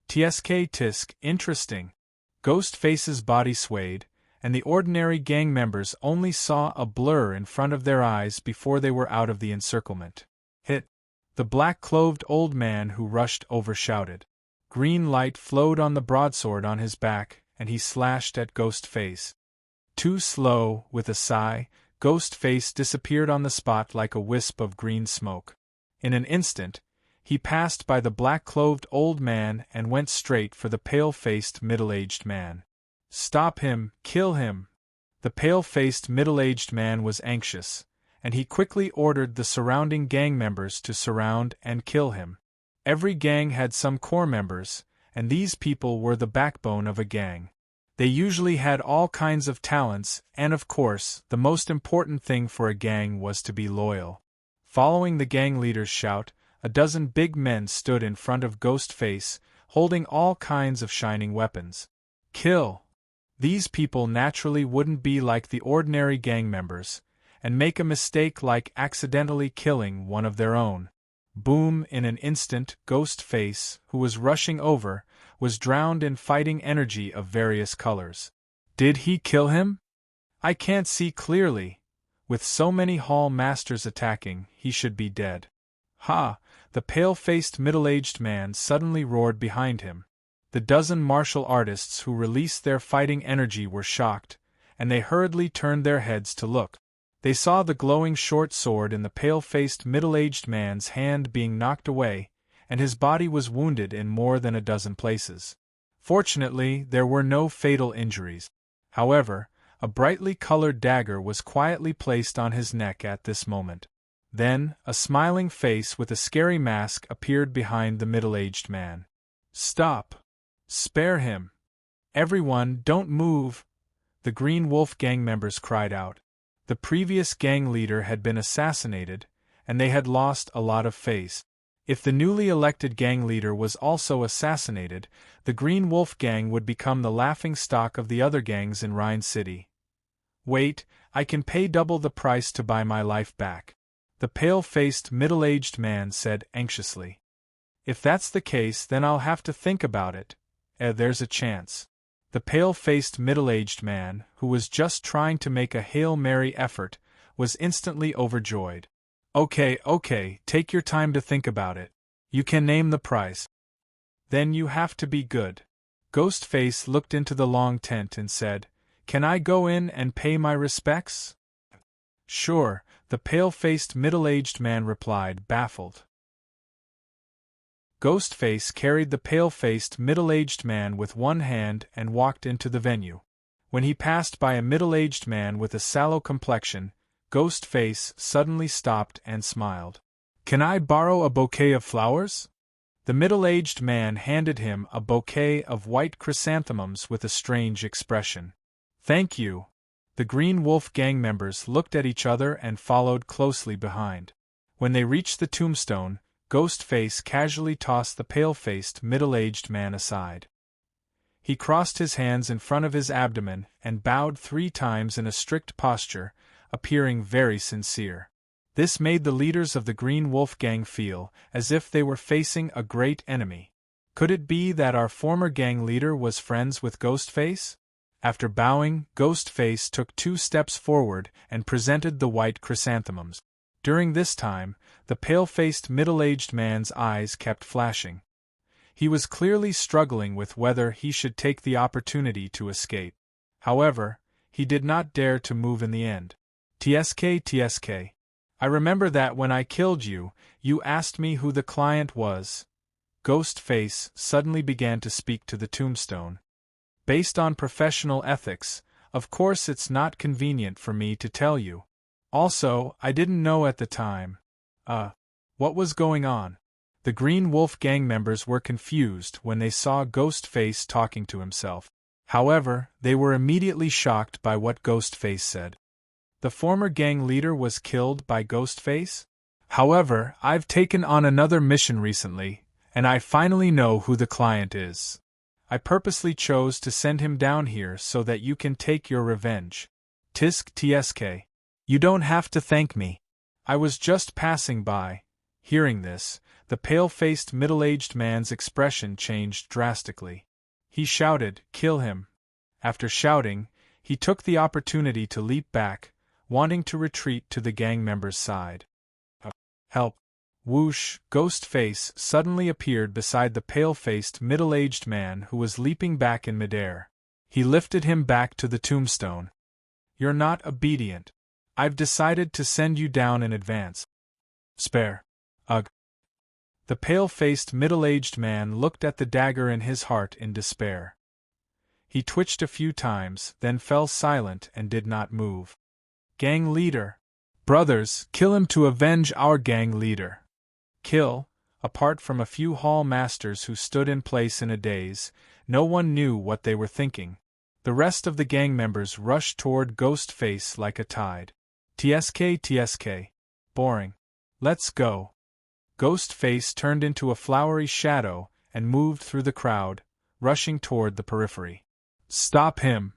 Tsk tisk, interesting. Ghostface's body swayed, and the ordinary gang members only saw a blur in front of their eyes before they were out of the encirclement. Hit! The black-clothed old man who rushed over shouted. Green light flowed on the broadsword on his back, and he slashed at Ghostface. Too slow, with a sigh, Ghostface disappeared on the spot like a wisp of green smoke. In an instant, he passed by the black-clothed old man and went straight for the pale-faced middle-aged man. "Stop him, kill him!" The pale-faced middle-aged man was anxious, and he quickly ordered the surrounding gang members to surround and kill him. Every gang had some core members, and these people were the backbone of a gang. They usually had all kinds of talents, and of course, the most important thing for a gang was to be loyal. Following the gang leader's shout, a dozen big men stood in front of Ghostface, holding all kinds of shining weapons. Kill! These people naturally wouldn't be like the ordinary gang members, and make a mistake like accidentally killing one of their own. Boom! In an instant, Ghostface, who was rushing over, was drowned in fighting energy of various colors. Did he kill him? I can't see clearly. With so many hall masters attacking, he should be dead. Ha! The pale-faced middle-aged man suddenly roared behind him. The dozen martial artists who released their fighting energy were shocked, and they hurriedly turned their heads to look. They saw the glowing short sword in the pale-faced middle-aged man's hand being knocked away, and his body was wounded in more than a dozen places. Fortunately, there were no fatal injuries. However, a brightly colored dagger was quietly placed on his neck at this moment. Then, a smiling face with a scary mask appeared behind the middle-aged man. "Stop! Spare him! Everyone, don't move!" The Green Wolf gang members cried out. The previous gang leader had been assassinated, and they had lost a lot of face. If the newly elected gang leader was also assassinated, the Green Wolf gang would become the laughingstock of the other gangs in Rhine City. "Wait, I can pay double the price to buy my life back," the pale-faced middle-aged man said anxiously. "If that's the case, then I'll have to think about it. There's a chance." The pale-faced middle-aged man, who was just trying to make a Hail Mary effort, was instantly overjoyed. Okay, take your time to think about it. You can name the price. Then you have to be good." Ghostface looked into the long tent and said, "Can I go in and pay my respects?" "Sure," the pale-faced middle-aged man replied, baffled. Ghostface carried the pale-faced middle-aged man with one hand and walked into the venue. When he passed by a middle-aged man with a sallow complexion, Ghostface suddenly stopped and smiled. "Can I borrow a bouquet of flowers?" The middle-aged man handed him a bouquet of white chrysanthemums with a strange expression. "Thank you." The Green Wolf gang members looked at each other and followed closely behind. When they reached the tombstone, Ghostface casually tossed the pale-faced middle-aged man aside. He crossed his hands in front of his abdomen and bowed 3 times in a strict posture, appearing very sincere. This made the leaders of the Green Wolf gang feel as if they were facing a great enemy. Could it be that our former gang leader was friends with Ghostface? After bowing, Ghostface took 2 steps forward and presented the white chrysanthemums. During this time, the pale-faced middle-aged man's eyes kept flashing. He was clearly struggling with whether he should take the opportunity to escape. However, he did not dare to move in the end. Tsk. I remember that when I killed you, you asked me who the client was." Ghostface suddenly began to speak to the tombstone. "Based on professional ethics, Of course it's not convenient for me to tell you. Also, I didn't know at the time. What was going on? The Green Wolf gang members were confused when they saw Ghostface talking to himself. However, they were immediately shocked by what Ghostface said. The former gang leader was killed by Ghostface? However, I've taken on another mission recently, and I finally know who the client is. I purposely chose to send him down here so that you can take your revenge. Tisk tsk. You don't have to thank me. I was just passing by. Hearing this, the pale-faced middle-aged man's expression changed drastically. He shouted, "Kill him!" After shouting, he took the opportunity to leap back, wanting to retreat to the gang member's side. Help! Whoosh! Ghostface suddenly appeared beside the pale-faced middle-aged man who was leaping back in midair. He lifted him back to the tombstone. You're not obedient. I've decided to send you down in advance. Spare. Ugh. The pale-faced middle-aged man looked at the dagger in his heart in despair. He twitched a few times, then fell silent and did not move. Gang leader. Brothers, kill him to avenge our gang leader. Kill. Apart from a few hall masters who stood in place in a daze, no one knew what they were thinking. The rest of the gang members rushed toward Ghostface like a tide. Tsk. Boring. Let's go. Ghostface turned into a flowery shadow and moved through the crowd, rushing toward the periphery. Stop him!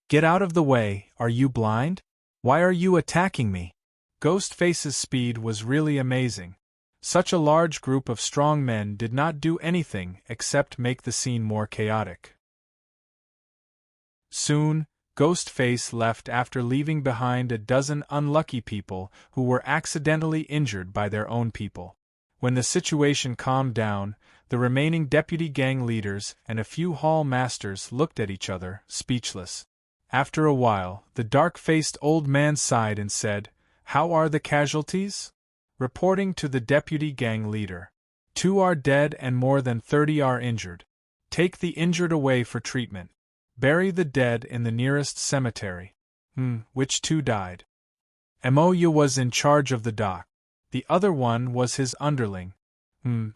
Get out of the way, are you blind? Why are you attacking me? Ghostface's speed was really amazing. Such a large group of strong men did not do anything except make the scene more chaotic. Soon, Ghostface left after leaving behind a dozen unlucky people who were accidentally injured by their own people. When the situation calmed down, the remaining deputy gang leaders and a few hall masters looked at each other, speechless. After a while, the dark-faced old man sighed and said, "How are the casualties?" Reporting to the deputy gang leader. 2 are dead and more than 30 are injured. Take the injured away for treatment. Bury the dead in the nearest cemetery. Which 2 died? Emoya was in charge of the dock. The other one was his underling.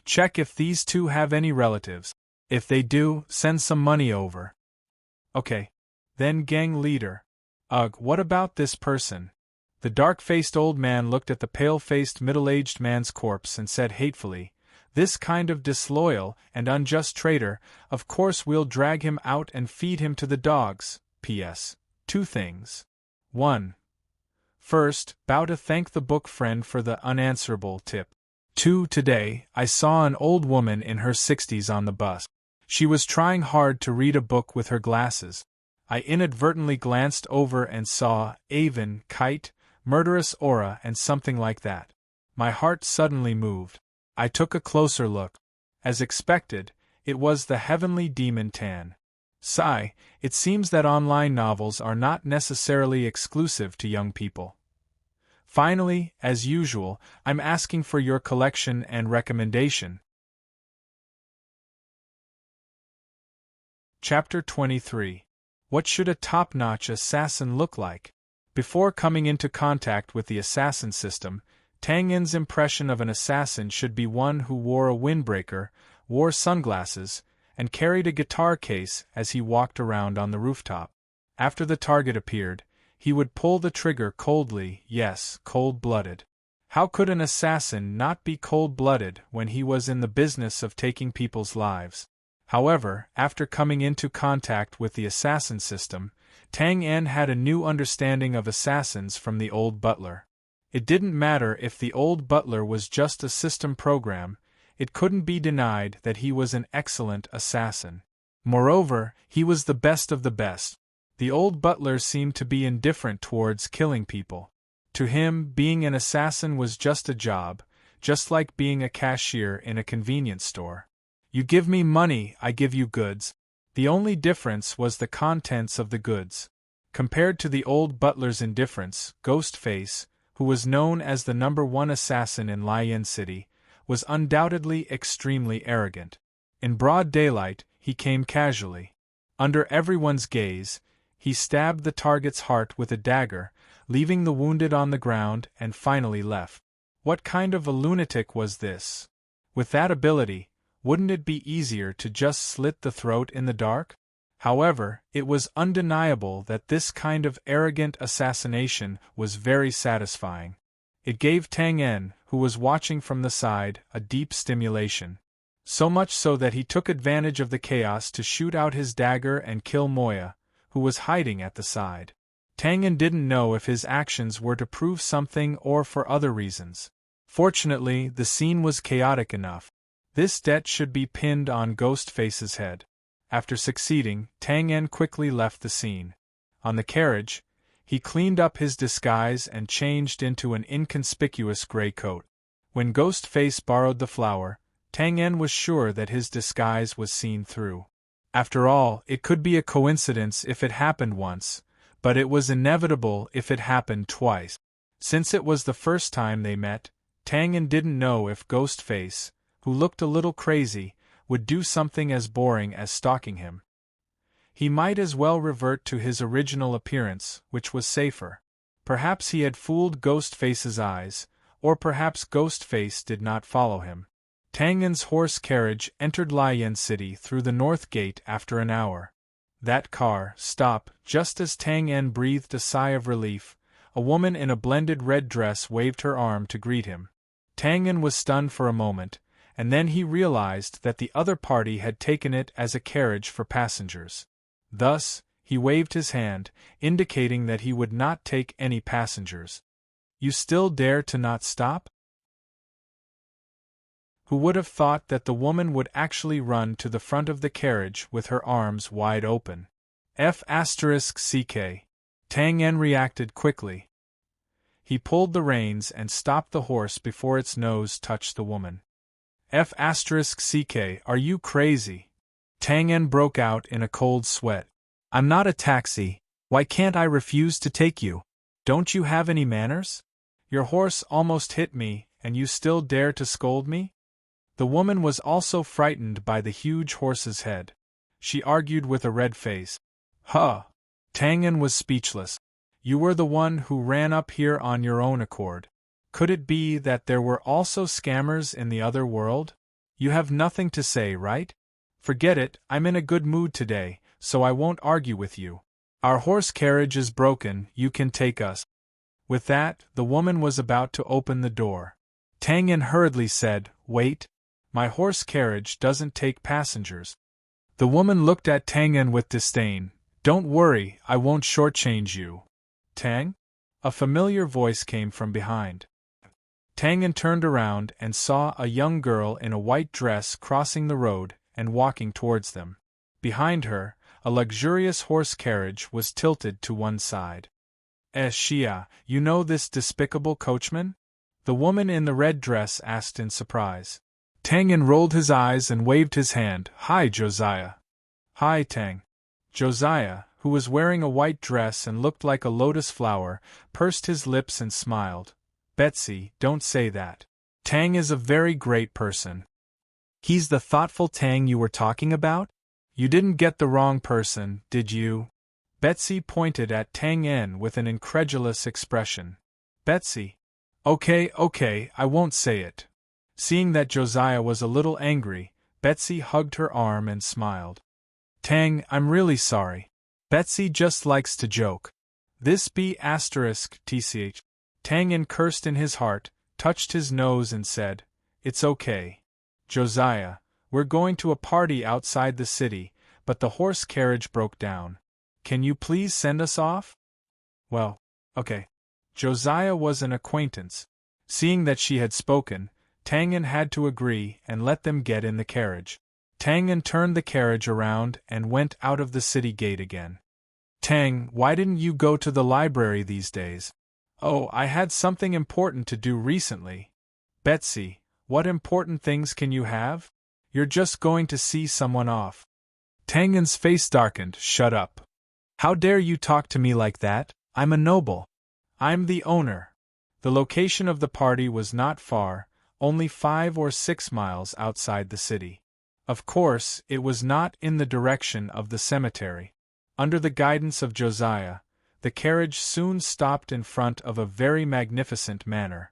Check if these 2 have any relatives. If they do, send some money over. Okay. Then gang leader. Ugh, what about this person? The dark-faced old man looked at the pale-faced middle-aged man's corpse and said hatefully, "This kind of disloyal and unjust traitor, of course we'll drag him out and feed him to the dogs. P.S. 2 things. 1. First, bow to thank the book friend for the unanswerable tip. 2. Today, I saw an old woman in her 60s on the bus. She was trying hard to read a book with her glasses. I inadvertently glanced over and saw Avon, Kite, Murderous Aura and something like that. My heart suddenly moved. I took a closer look. As expected, it was the heavenly demon Tan. Sigh, it seems that online novels are not necessarily exclusive to young people. Finally, as usual, I'm asking for your collection and recommendation. Chapter 23. What should a top-notch assassin look like? Before coming into contact with the assassin system, Tang En's impression of an assassin should be one who wore a windbreaker, wore sunglasses, and carried a guitar case as he walked around on the rooftop. After the target appeared, he would pull the trigger coldly, yes, cold-blooded. How could an assassin not be cold-blooded when he was in the business of taking people's lives? However, after coming into contact with the assassin system, Tang En had a new understanding of assassins from the old butler. It didn't matter if the old butler was just a system program, it couldn't be denied that he was an excellent assassin. Moreover, he was the best of the best. The old butler seemed to be indifferent towards killing people. To him, being an assassin was just a job, just like being a cashier in a convenience store. You give me money, I give you goods. The only difference was the contents of the goods. Compared to the old butler's indifference, Ghostface, who was known as the #1 assassin in Lion City, was undoubtedly extremely arrogant. In broad daylight, he came casually. Under everyone's gaze, He stabbed the target's heart with a dagger, leaving the wounded on the ground, and finally left. What kind of a lunatic was this? With that ability, wouldn't it be easier to just slit the throat in the dark? However, it was undeniable that this kind of arrogant assassination was very satisfying. It gave Tang En, who was watching from the side, a deep stimulation. So much so that he took advantage of the chaos to shoot out his dagger and kill Moya, who was hiding at the side. Tang En didn't know if his actions were to prove something or for other reasons. Fortunately, the scene was chaotic enough. This debt should be pinned on Ghostface's head. After succeeding, Tang En quickly left the scene. On the carriage, he cleaned up his disguise and changed into an inconspicuous gray coat. When Ghostface borrowed the flower, Tang En was sure that his disguise was seen through. After all, it could be a coincidence if it happened once, but it was inevitable if it happened twice. Since it was the first time they met, Tang En didn't know if Ghostface, who looked a little crazy, would do something as boring as stalking him. He might as well revert to his original appearance, which was safer. Perhaps he had fooled Ghostface's eyes, or perhaps Ghostface did not follow him. Tang En's horse carriage entered Lian City through the north gate after an hour. That car stopped just as Tang En breathed a sigh of relief. A woman in a blended red dress waved her arm to greet him. Tang En was stunned for a moment, and then he realized that the other party had taken it as a carriage for passengers. Thus, he waved his hand, indicating that he would not take any passengers. "You still dare to not stop?" Who would have thought that the woman would actually run to the front of the carriage with her arms wide open? F***ck. Tang En reacted quickly. He pulled the reins and stopped the horse before its nose touched the woman. F***ck, are you crazy? Tang En broke out in a cold sweat. "I'm not a taxi. Why can't I refuse to take you? Don't you have any manners? Your horse almost hit me, and you still dare to scold me?" The woman was also frightened by the huge horse's head. She argued with a red face. "Huh!" Tang En was speechless. "You were the one who ran up here on your own accord. Could it be that there were also scammers in the other world? You have nothing to say, right? Forget it, I'm in a good mood today, so I won't argue with you. Our horse carriage is broken, you can take us." With that, the woman was about to open the door. Tang En hurriedly said, "Wait. My horse carriage doesn't take passengers." The woman looked at Tang En with disdain. "Don't worry, I won't shortchange you." "Tang?" A familiar voice came from behind. Tang En turned around and saw a young girl in a white dress crossing the road and walking towards them. Behind her, a luxurious horse carriage was tilted to one side. Shia, you know this despicable coachman?" the woman in the red dress asked in surprise. Tang En rolled his eyes and waved his hand. "Hi, Josiah." "Hi, Tang." Josiah, who was wearing a white dress and looked like a lotus flower, pursed his lips and smiled. "Betsy, don't say that. Tang is a very great person." "He's the thoughtful Tang you were talking about? You didn't get the wrong person, did you?" Betsy pointed at Tang En with an incredulous expression. "Betsy? Okay, I won't say it." Seeing that Josiah was a little angry, Betsy hugged her arm and smiled. "Tang, I'm really sorry. Betsy just likes to joke. This **tch. Tang En cursed in his heart, touched his nose and said, "It's okay. Josiah, we're going to a party outside the city, but the horse carriage broke down. Can you please send us off?" "Well, okay." Josiah was an acquaintance. Seeing that she had spoken, Tang En had to agree and let them get in the carriage. Tang En turned the carriage around and went out of the city gate again. "Tang, why didn't you go to the library these days?" "Oh, I had something important to do recently." "Betsy, what important things can you have? You're just going to see someone off." Tang En's face darkened. "Shut up. How dare you talk to me like that? I'm a noble. I'm the owner." The location of the party was not far, only 5 or 6 miles outside the city. Of course, it was not in the direction of the cemetery. Under the guidance of Josiah, the carriage soon stopped in front of a very magnificent manor.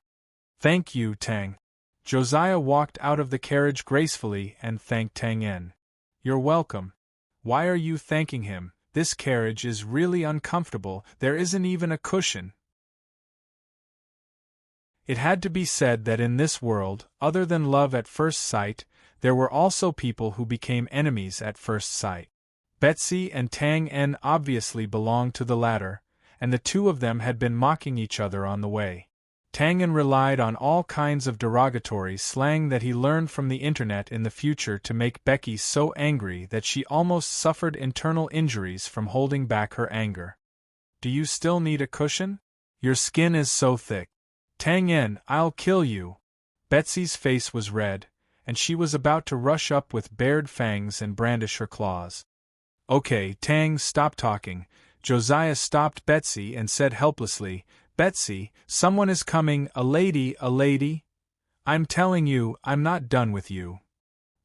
"Thank you, Tang." Josiah walked out of the carriage gracefully and thanked Tang En. "You're welcome." "Why are you thanking him? This carriage is really uncomfortable, there isn't even a cushion." It had to be said that in this world, other than love at first sight, there were also people who became enemies at first sight. Betsy and Tang En obviously belonged to the latter, and the two of them had been mocking each other on the way. Tang En relied on all kinds of derogatory slang that he learned from the internet in the future to make Becky so angry that she almost suffered internal injuries from holding back her anger. "Do you still need a cushion? Your skin is so thick." "Tang En, I'll kill you." Betsy's face was red, and she was about to rush up with bared fangs and brandish her claws. "Okay, Tang, stop talking." Josiah stopped Betsy and said helplessly, "Betsy, someone is coming, a lady, a lady." "I'm telling you, I'm not done with you."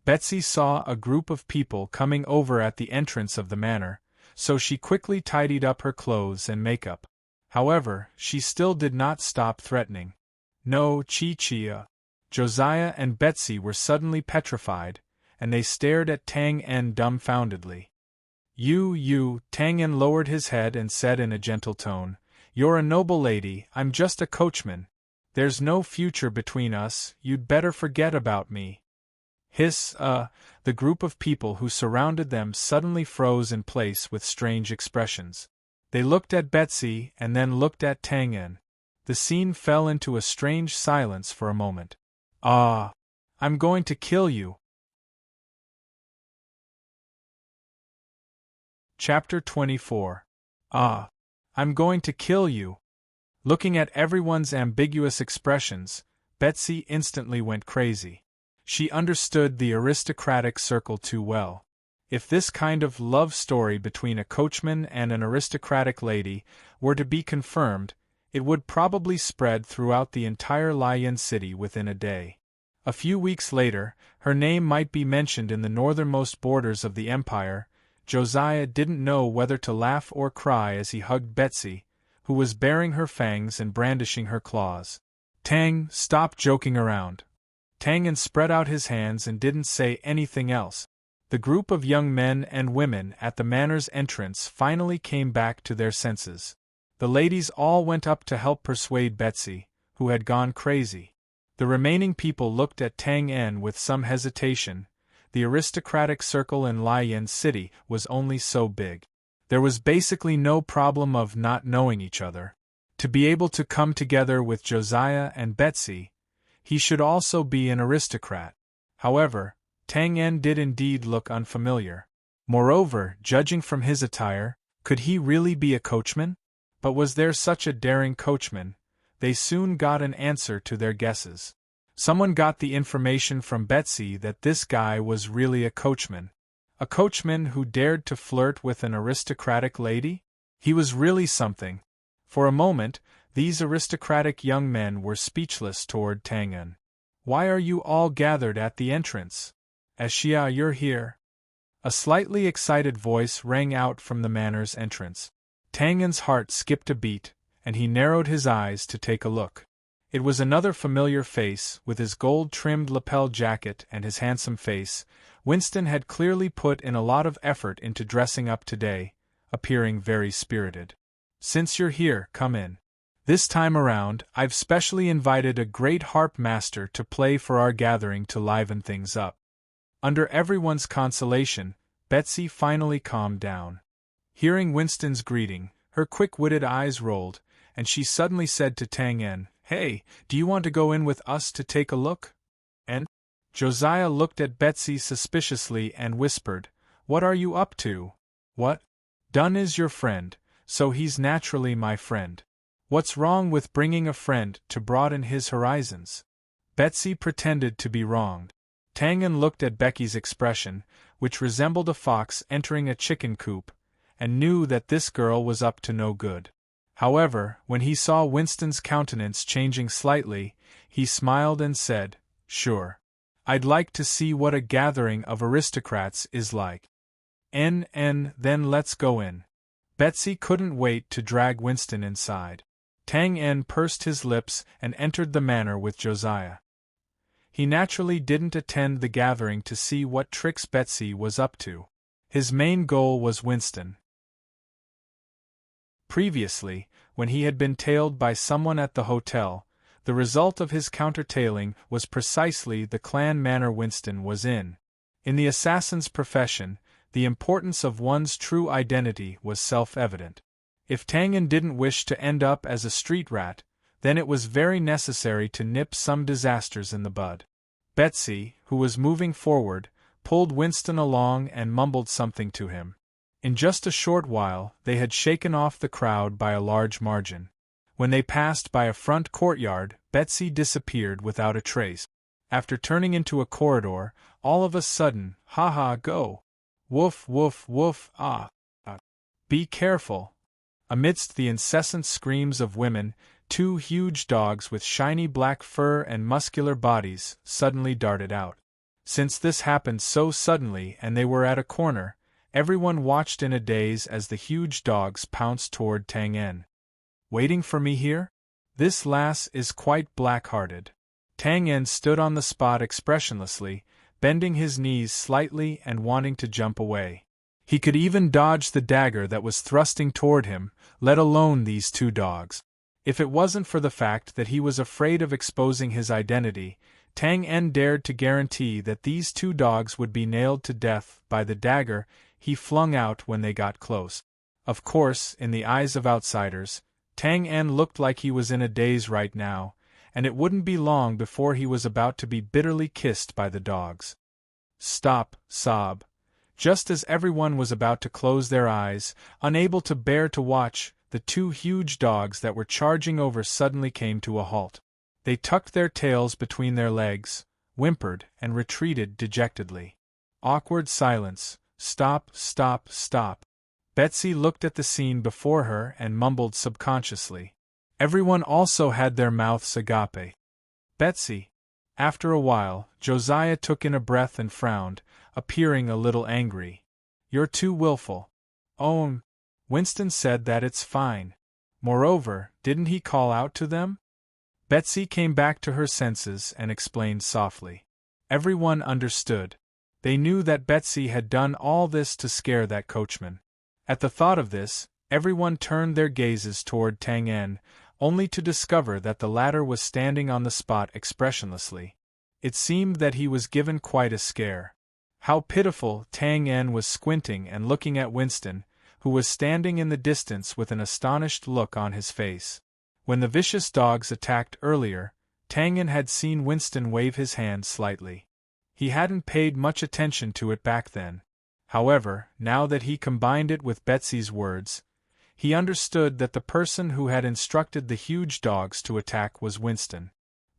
Betsy saw a group of people coming over at the entrance of the manor, so she quickly tidied up her clothes and makeup. However, she still did not stop threatening. "No, Chi-Chia." Josiah and Betsy were suddenly petrified, and they stared at Tang En dumbfoundedly. You, Tang En lowered his head and said in a gentle tone, "You're a noble lady, I'm just a coachman. There's no future between us, you'd better forget about me." Hiss, the group of people who surrounded them suddenly froze in place with strange expressions. They looked at Betsy and then looked at Tang En. The scene fell into a strange silence for a moment. "Ah! I'm going to kill you." Chapter 24. "Ah! I'm going to kill you." Looking at everyone's ambiguous expressions, Betsy instantly went crazy. She understood the aristocratic circle too well. If this kind of love story between a coachman and an aristocratic lady were to be confirmed, it would probably spread throughout the entire Lion city within a day. A few weeks later, her name might be mentioned in the northernmost borders of the empire. Josiah didn't know whether to laugh or cry as he hugged Betsy, who was baring her fangs and brandishing her claws. "Tang, stop joking around." Tang En spread out his hands and didn't say anything else. The group of young men and women at the manor's entrance finally came back to their senses. The ladies all went up to help persuade Betsy, who had gone crazy. The remaining people looked at Tang En with some hesitation. The aristocratic circle in Lion City was only so big. There was basically no problem of not knowing each other. To be able to come together with Josiah and Betsy, he should also be an aristocrat. However, Tang En did indeed look unfamiliar. Moreover, judging from his attire, could he really be a coachman? But was there such a daring coachman? They soon got an answer to their guesses. Someone got the information from Betsy that this guy was really a coachman. A coachman who dared to flirt with an aristocratic lady? He was really something. For a moment, these aristocratic young men were speechless toward Tang En. "Why are you all gathered at the entrance? Ashia, you're here." A slightly excited voice rang out from the manor's entrance. Tang En's heart skipped a beat, and he narrowed his eyes to take a look. It was another familiar face, with his gold-trimmed lapel jacket and his handsome face. Winston had clearly put in a lot of effort into dressing up today, appearing very spirited. "Since you're here, come in. This time around, I've specially invited a great harp master to play for our gathering to liven things up." Under everyone's consolation, Betsy finally calmed down. Hearing Winston's greeting, her quick-witted eyes rolled, and she suddenly said to Tang En, "Hey, do you want to go in with us to take a look?" And Josiah looked at Betsy suspiciously and whispered, "What are you up to?" "What? Dunn is your friend, so he's naturally my friend. What's wrong with bringing a friend to broaden his horizons?" Betsy pretended to be wronged. Tang En looked at Becky's expression, which resembled a fox entering a chicken coop, and knew that this girl was up to no good. However, when he saw Winston's countenance changing slightly, he smiled and said, "Sure. I'd like to see what a gathering of aristocrats is like. Then let's go in." Betsy couldn't wait to drag Winston inside. Tang En pursed his lips and entered the manor with Josiah. He naturally didn't attend the gathering to see what tricks Betsy was up to. His main goal was Winston. Previously, when he had been tailed by someone at the hotel, the result of his countertailing was precisely the clan manor Winston was in. In the assassin's profession, the importance of one's true identity was self-evident. If Tang En didn't wish to end up as a street rat, then it was very necessary to nip some disasters in the bud. Betsy, who was moving forward, pulled Winston along and mumbled something to him. In just a short while, they had shaken off the crowd by a large margin. When they passed by a front courtyard, Betsy disappeared without a trace. After turning into a corridor, all of a sudden, "Ha ha, go! Woof woof woof, ah! Be careful!" Amidst the incessant screams of women, two huge dogs with shiny black fur and muscular bodies suddenly darted out. Since this happened so suddenly and they were at a corner, everyone watched in a daze as the huge dogs pounced toward Tang En. "Waiting for me here? This lass is quite black-hearted." Tang En stood on the spot expressionlessly, bending his knees slightly and wanting to jump away. He could even dodge the dagger that was thrusting toward him, let alone these two dogs. If it wasn't for the fact that he was afraid of exposing his identity, Tang En dared to guarantee that these two dogs would be nailed to death by the dagger he flung out when they got close. Of course, in the eyes of outsiders, Tang En looked like he was in a daze right now, and it wouldn't be long before he was about to be bitterly kissed by the dogs. "Stop, sob." Just as everyone was about to close their eyes, unable to bear to watch, the two huge dogs that were charging over suddenly came to a halt. They tucked their tails between their legs, whimpered, and retreated dejectedly. Awkward silence. "Stop, stop, stop." Betsy looked at the scene before her and mumbled subconsciously. Everyone also had their mouths agape. "Betsy." After a while, Josiah took in a breath and frowned, appearing a little angry. "You're too willful." "Oh, Winston said that it's fine. Moreover, didn't he call out to them?" Betsy came back to her senses and explained softly. Everyone understood. They knew that Betsy had done all this to scare that coachman. At the thought of this, everyone turned their gazes toward Tang En, only to discover that the latter was standing on the spot expressionlessly. It seemed that he was given quite a scare. How pitiful! Tang En was squinting and looking at Winston, who was standing in the distance with an astonished look on his face. When the vicious dogs attacked earlier, Tang En had seen Winston wave his hand slightly. He hadn't paid much attention to it back then. However, now that he combined it with Betsy's words, he understood that the person who had instructed the huge dogs to attack was Winston.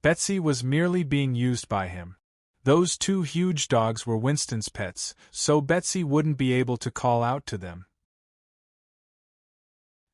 Betsy was merely being used by him. Those two huge dogs were Winston's pets, so Betsy wouldn't be able to call out to them.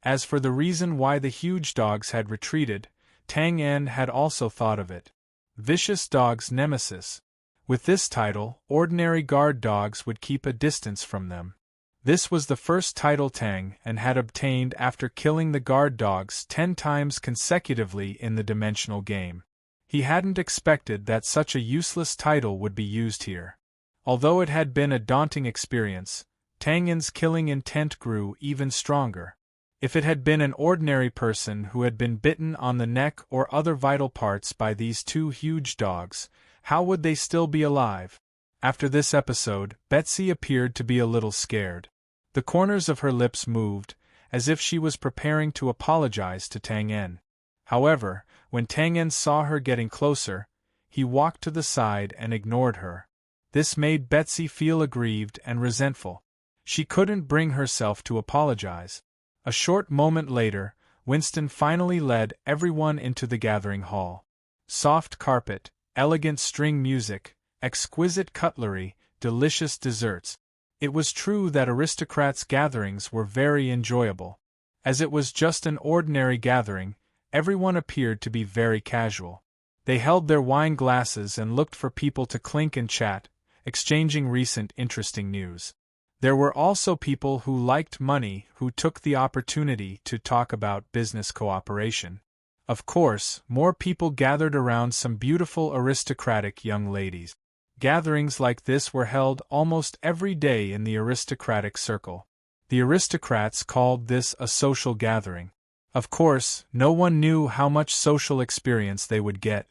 As for the reason why the huge dogs had retreated, Tang En had also thought of it. Vicious Dog's Nemesis. With this title, ordinary guard dogs would keep a distance from them. This was the first title Tang En had obtained after killing the guard dogs 10 times consecutively in the dimensional game. He hadn't expected that such a useless title would be used here. Although it had been a daunting experience, Tang En's killing intent grew even stronger. If it had been an ordinary person who had been bitten on the neck or other vital parts by these two huge dogs, how would they still be alive? After this episode, Betsy appeared to be a little scared. The corners of her lips moved, as if she was preparing to apologize to Tang En. However, when Tang En saw her getting closer, he walked to the side and ignored her. This made Betsy feel aggrieved and resentful. She couldn't bring herself to apologize. A short moment later, Winston finally led everyone into the gathering hall. Soft carpet, elegant string music, exquisite cutlery, delicious desserts. It was true that aristocrats' gatherings were very enjoyable. As it was just an ordinary gathering, everyone appeared to be very casual. They held their wine glasses and looked for people to clink and chat, exchanging recent interesting news. There were also people who liked money who took the opportunity to talk about business cooperation. Of course, more people gathered around some beautiful aristocratic young ladies. Gatherings like this were held almost every day in the aristocratic circle. The aristocrats called this a social gathering. Of course, no one knew how much social experience they would get.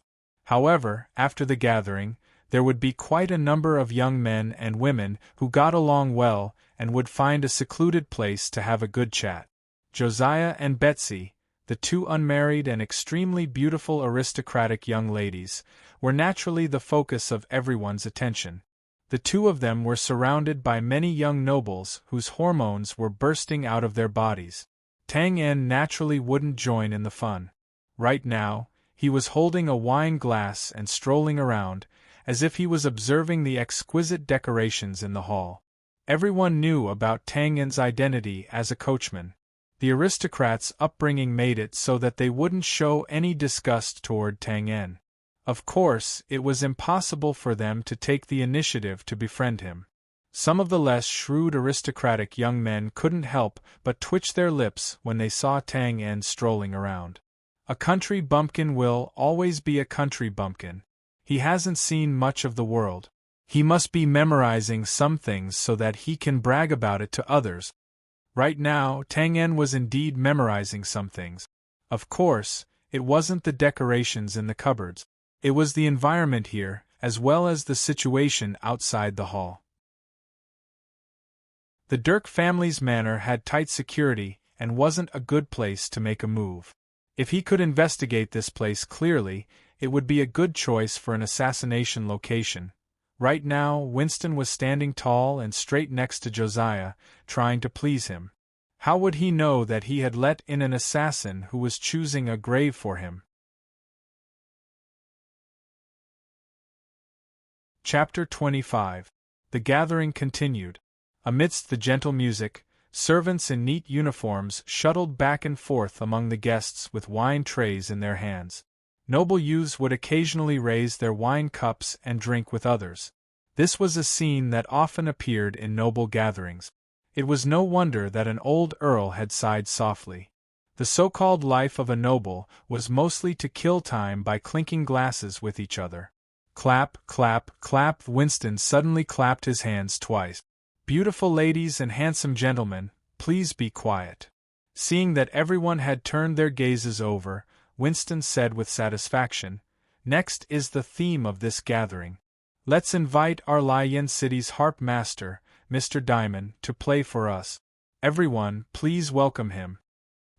However, after the gathering, there would be quite a number of young men and women who got along well and would find a secluded place to have a good chat. Josiah and Betsy, the two unmarried and extremely beautiful aristocratic young ladies, were naturally the focus of everyone's attention. The two of them were surrounded by many young nobles whose hormones were bursting out of their bodies. Tang En naturally wouldn't join in the fun. Right now, he was holding a wine glass and strolling around, as if he was observing the exquisite decorations in the hall. Everyone knew about Tang En's identity as a coachman. The aristocrats' upbringing made it so that they wouldn't show any disgust toward Tang En. Of course, it was impossible for them to take the initiative to befriend him. Some of the less shrewd aristocratic young men couldn't help but twitch their lips when they saw Tang En strolling around. A country bumpkin will always be a country bumpkin. He hasn't seen much of the world. He must be memorizing some things so that he can brag about it to others. Right now, Tang En was indeed memorizing some things. Of course, it wasn't the decorations in the cupboards. It was the environment here, as well as the situation outside the hall. The Dirk family's manor had tight security and wasn't a good place to make a move. If he could investigate this place clearly, it would be a good choice for an assassination location. Right now, Winston was standing tall and straight next to Josiah, trying to please him. How would he know that he had let in an assassin who was choosing a grave for him? Chapter 25. The gathering continued. Amidst the gentle music, servants in neat uniforms shuttled back and forth among the guests with wine trays in their hands. Noble youths would occasionally raise their wine cups and drink with others. This was a scene that often appeared in noble gatherings. It was no wonder that an old earl had sighed softly. The so-called life of a noble was mostly to kill time by clinking glasses with each other. Clap, clap, clap. Winston suddenly clapped his hands twice. Beautiful ladies and handsome gentlemen, please be quiet. Seeing that everyone had turned their gazes over, Winston said with satisfaction, "Next is the theme of this gathering. Let's invite our Lion City's harp master, Mr. Diamond, to play for us. Everyone, please welcome him."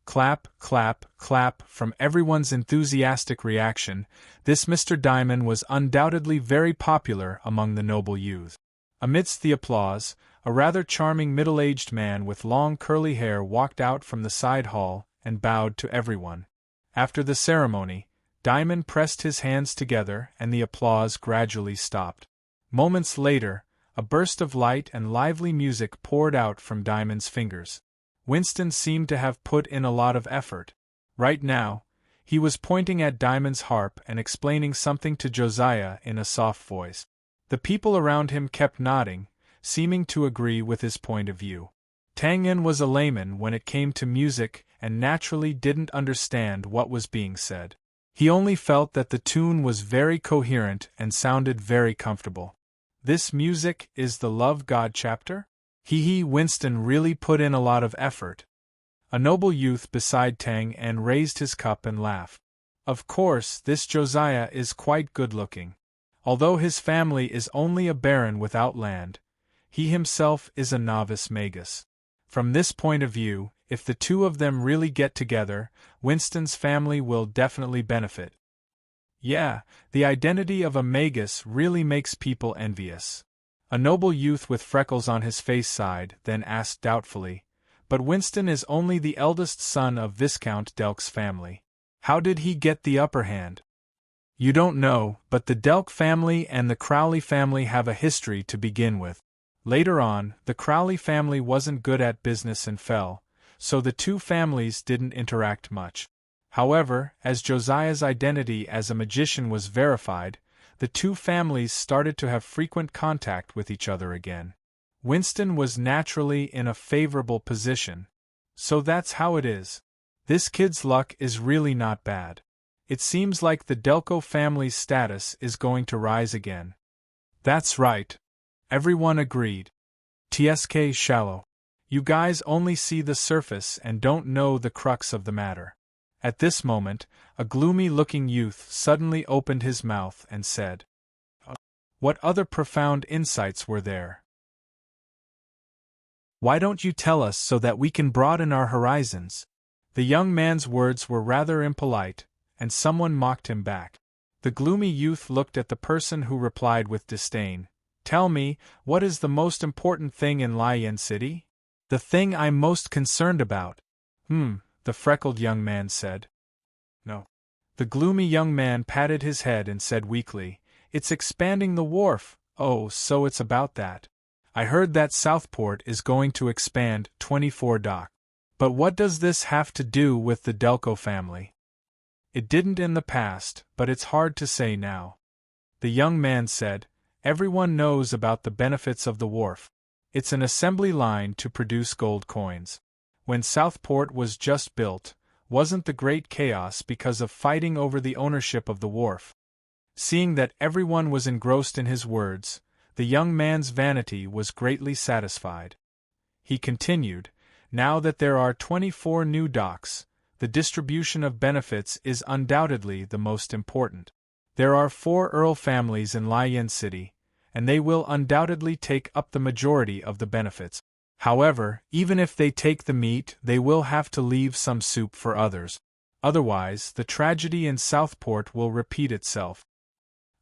Clap, clap, clap. From everyone's enthusiastic reaction, this Mr. Diamond was undoubtedly very popular among the noble youth. Amidst the applause, a rather charming middle-aged man with long curly hair walked out from the side hall and bowed to everyone. After the ceremony, Diamond pressed his hands together and the applause gradually stopped. Moments later, a burst of light and lively music poured out from Diamond's fingers. Winston seemed to have put in a lot of effort. Right now, he was pointing at Diamond's harp and explaining something to Josiah in a soft voice. The people around him kept nodding, seeming to agree with his point of view. Tang En was a layman when it came to music and naturally didn't understand what was being said. He only felt that the tune was very coherent and sounded very comfortable. This music is the Love God chapter? Winston really put in a lot of effort. A noble youth beside Tang En raised his cup and laughed. Of course, this Josiah is quite good-looking. Although his family is only a baron without land, he himself is a novice magus. From this point of view, if the two of them really get together, Winston's family will definitely benefit. Yeah, the identity of a magus really makes people envious. A noble youth with freckles on his face sighed, then asked doubtfully, "But Winston is only the eldest son of Viscount Delk's family. How did he get the upper hand?" "You don't know, but the Delk family and the Crowley family have a history to begin with. Later on, the Crowley family wasn't good at business and fell, so the two families didn't interact much. However, as Josiah's identity as a magician was verified, the two families started to have frequent contact with each other again. Winston was naturally in a favorable position. So that's how it is. This kid's luck is really not bad. It seems like the Delco family's status is going to rise again. That's right. Everyone agreed. TSK shallow. You guys only see the surface and don't know the crux of the matter. At this moment, a gloomy-looking youth suddenly opened his mouth and said, "What other profound insights were there? Why don't you tell us so that we can broaden our horizons?" The young man's words were rather impolite, and someone mocked him back. The gloomy youth looked at the person who replied with disdain, "Tell me, what is the most important thing in Lion City?" "The thing I'm most concerned about." The freckled young man said. "No." The gloomy young man patted his head and said weakly, "It's expanding the wharf." "Oh, so it's about that. I heard that Southport is going to expand 24 dock. But what does this have to do with the Delco family?" "It didn't in the past, but it's hard to say now." The young man said, "Everyone knows about the benefits of the wharf. It's an assembly line to produce gold coins. When Southport was just built, wasn't the great chaos because of fighting over the ownership of the wharf?" Seeing that everyone was engrossed in his words, the young man's vanity was greatly satisfied. He continued, "Now that there are 24 new docks, the distribution of benefits is undoubtedly the most important. There are 4 Earl families in Lion City, and they will undoubtedly take up the majority of the benefits. However, even if they take the meat, they will have to leave some soup for others. Otherwise, the tragedy in Southport will repeat itself.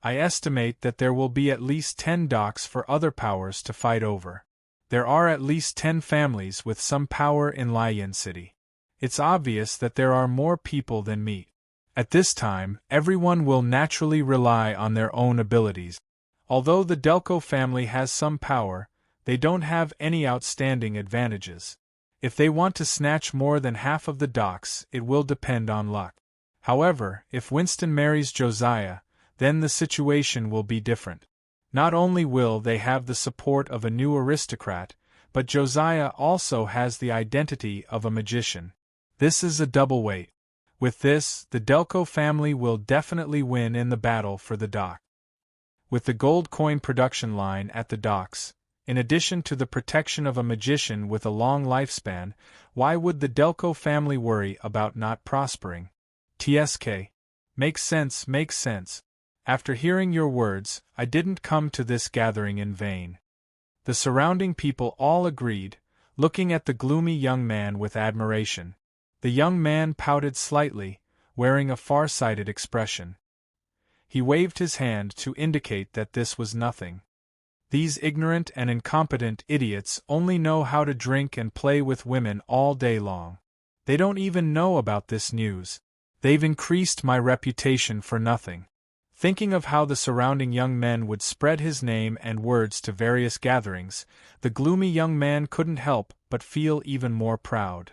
I estimate that there will be at least 10 docks for other powers to fight over. There are at least 10 families with some power in Lion City. It's obvious that there are more people than meat. At this time, everyone will naturally rely on their own abilities. Although the Delco family has some power, they don't have any outstanding advantages. If they want to snatch more than half of the docks, it will depend on luck. However, if Winston marries Josiah, then the situation will be different. Not only will they have the support of a new aristocrat, but Josiah also has the identity of a magician. This is a double weight. With this, the Delco family will definitely win in the battle for the dock. With the gold coin production line at the docks, in addition to the protection of a magician with a long lifespan, why would the Delco family worry about not prospering? TSK. Makes sense, makes sense. After hearing your words, I didn't come to this gathering in vain. The surrounding people all agreed, looking at the gloomy young man with admiration. The young man pouted slightly, wearing a far-sighted expression. He waved his hand to indicate that this was nothing. These ignorant and incompetent idiots only know how to drink and play with women all day long. They don't even know about this news. They've increased my reputation for nothing. Thinking of how the surrounding young men would spread his name and words to various gatherings, the gloomy young man couldn't help but feel even more proud.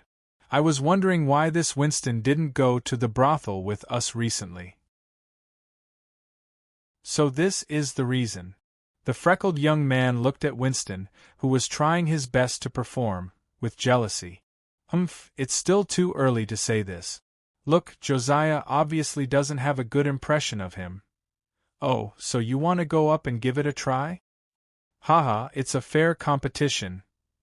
I was wondering why this Winston didn't go to the brothel with us recently. So this is the reason. The freckled young man looked at Winston, who was trying his best to perform, with jealousy. It's still too early to say this. Look, Josiah obviously doesn't have a good impression of him. Oh, so you want to go up and give it a try? Haha, it's a fair competition.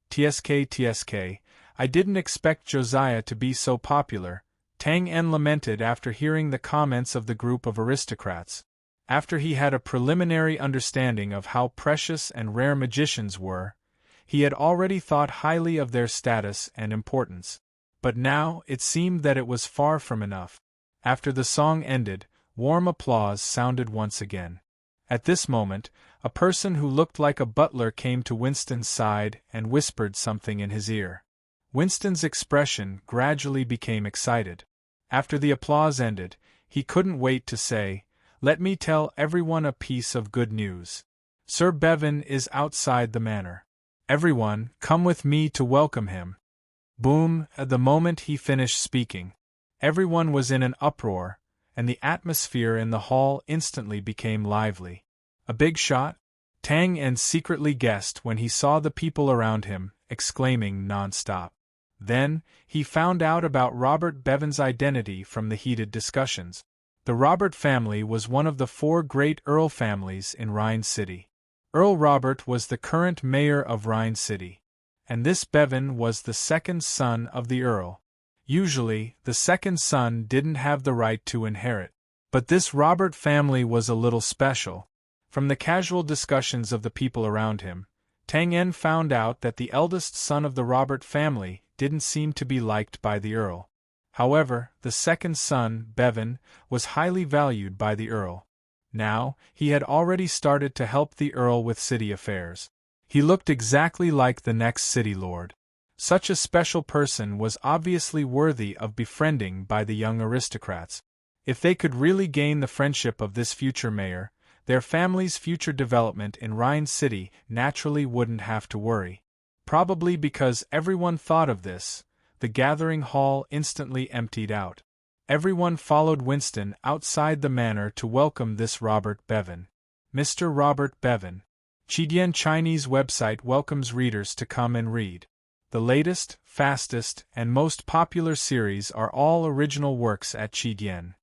TSK. I didn't expect Josiah to be so popular, Tang En lamented after hearing the comments of the group of aristocrats. After he had a preliminary understanding of how precious and rare magicians were, he had already thought highly of their status and importance. But now it seemed that it was far from enough. After the song ended, warm applause sounded once again. At this moment, a person who looked like a butler came to Winston's side and whispered something in his ear. Winston's expression gradually became excited. After the applause ended, he couldn't wait to say, "Let me tell everyone a piece of good news. Sir Bevan is outside the manor. Everyone, come with me to welcome him." Boom! At the moment he finished speaking, everyone was in an uproar, and the atmosphere in the hall instantly became lively. A big shot? Tang En secretly guessed when he saw the people around him, exclaiming non-stop. Then, he found out about Robert Bevan's identity from the heated discussions. The Robert family was one of the 4 great Earl families in Rhine City. Earl Robert was the current mayor of Rhine City, and this Bevan was the second son of the Earl. Usually, the second son didn't have the right to inherit. But this Robert family was a little special. From the casual discussions of the people around him, Tang En found out that the eldest son of the Robert family didn't seem to be liked by the Earl. However, the second son, Bevan, was highly valued by the Earl. Now, he had already started to help the Earl with city affairs. He looked exactly like the next city lord. Such a special person was obviously worthy of befriending by the young aristocrats. If they could really gain the friendship of this future mayor, their family's future development in Rhine City naturally wouldn't have to worry. Probably because everyone thought of this, the gathering hall instantly emptied out. Everyone followed Winston outside the manor to welcome this Robert Bevan. Mr. Robert Bevan. Chidian Chinese website welcomes readers to come and read. The latest, fastest, and most popular series are all original works at Chidian.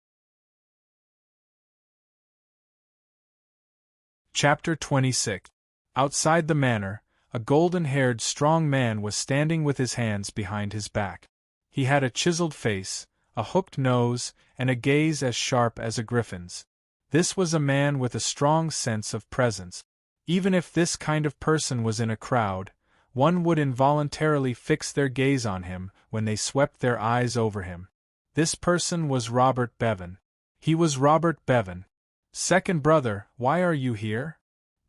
Chapter 26. Outside the manor, a golden-haired strong man was standing with his hands behind his back. He had a chiseled face, a hooked nose, and a gaze as sharp as a griffin's. This was a man with a strong sense of presence. Even if this kind of person was in a crowd, one would involuntarily fix their gaze on him when they swept their eyes over him. This person was Robert Bevan. He was Robert Bevan. "Second brother, why are you here?"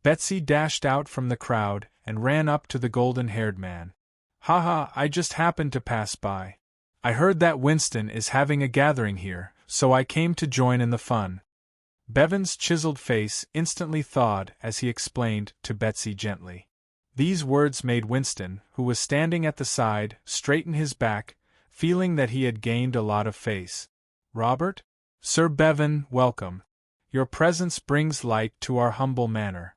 Betsy dashed out from the crowd and ran up to the golden-haired man. "Haha, I just happened to pass by. I heard that Winston is having a gathering here, so I came to join in the fun." Bevan's chiseled face instantly thawed as he explained to Betsy gently. These words made Winston, who was standing at the side, straighten his back, feeling that he had gained a lot of face. "Robert? Sir Bevan, welcome. Your presence brings light to our humble manor."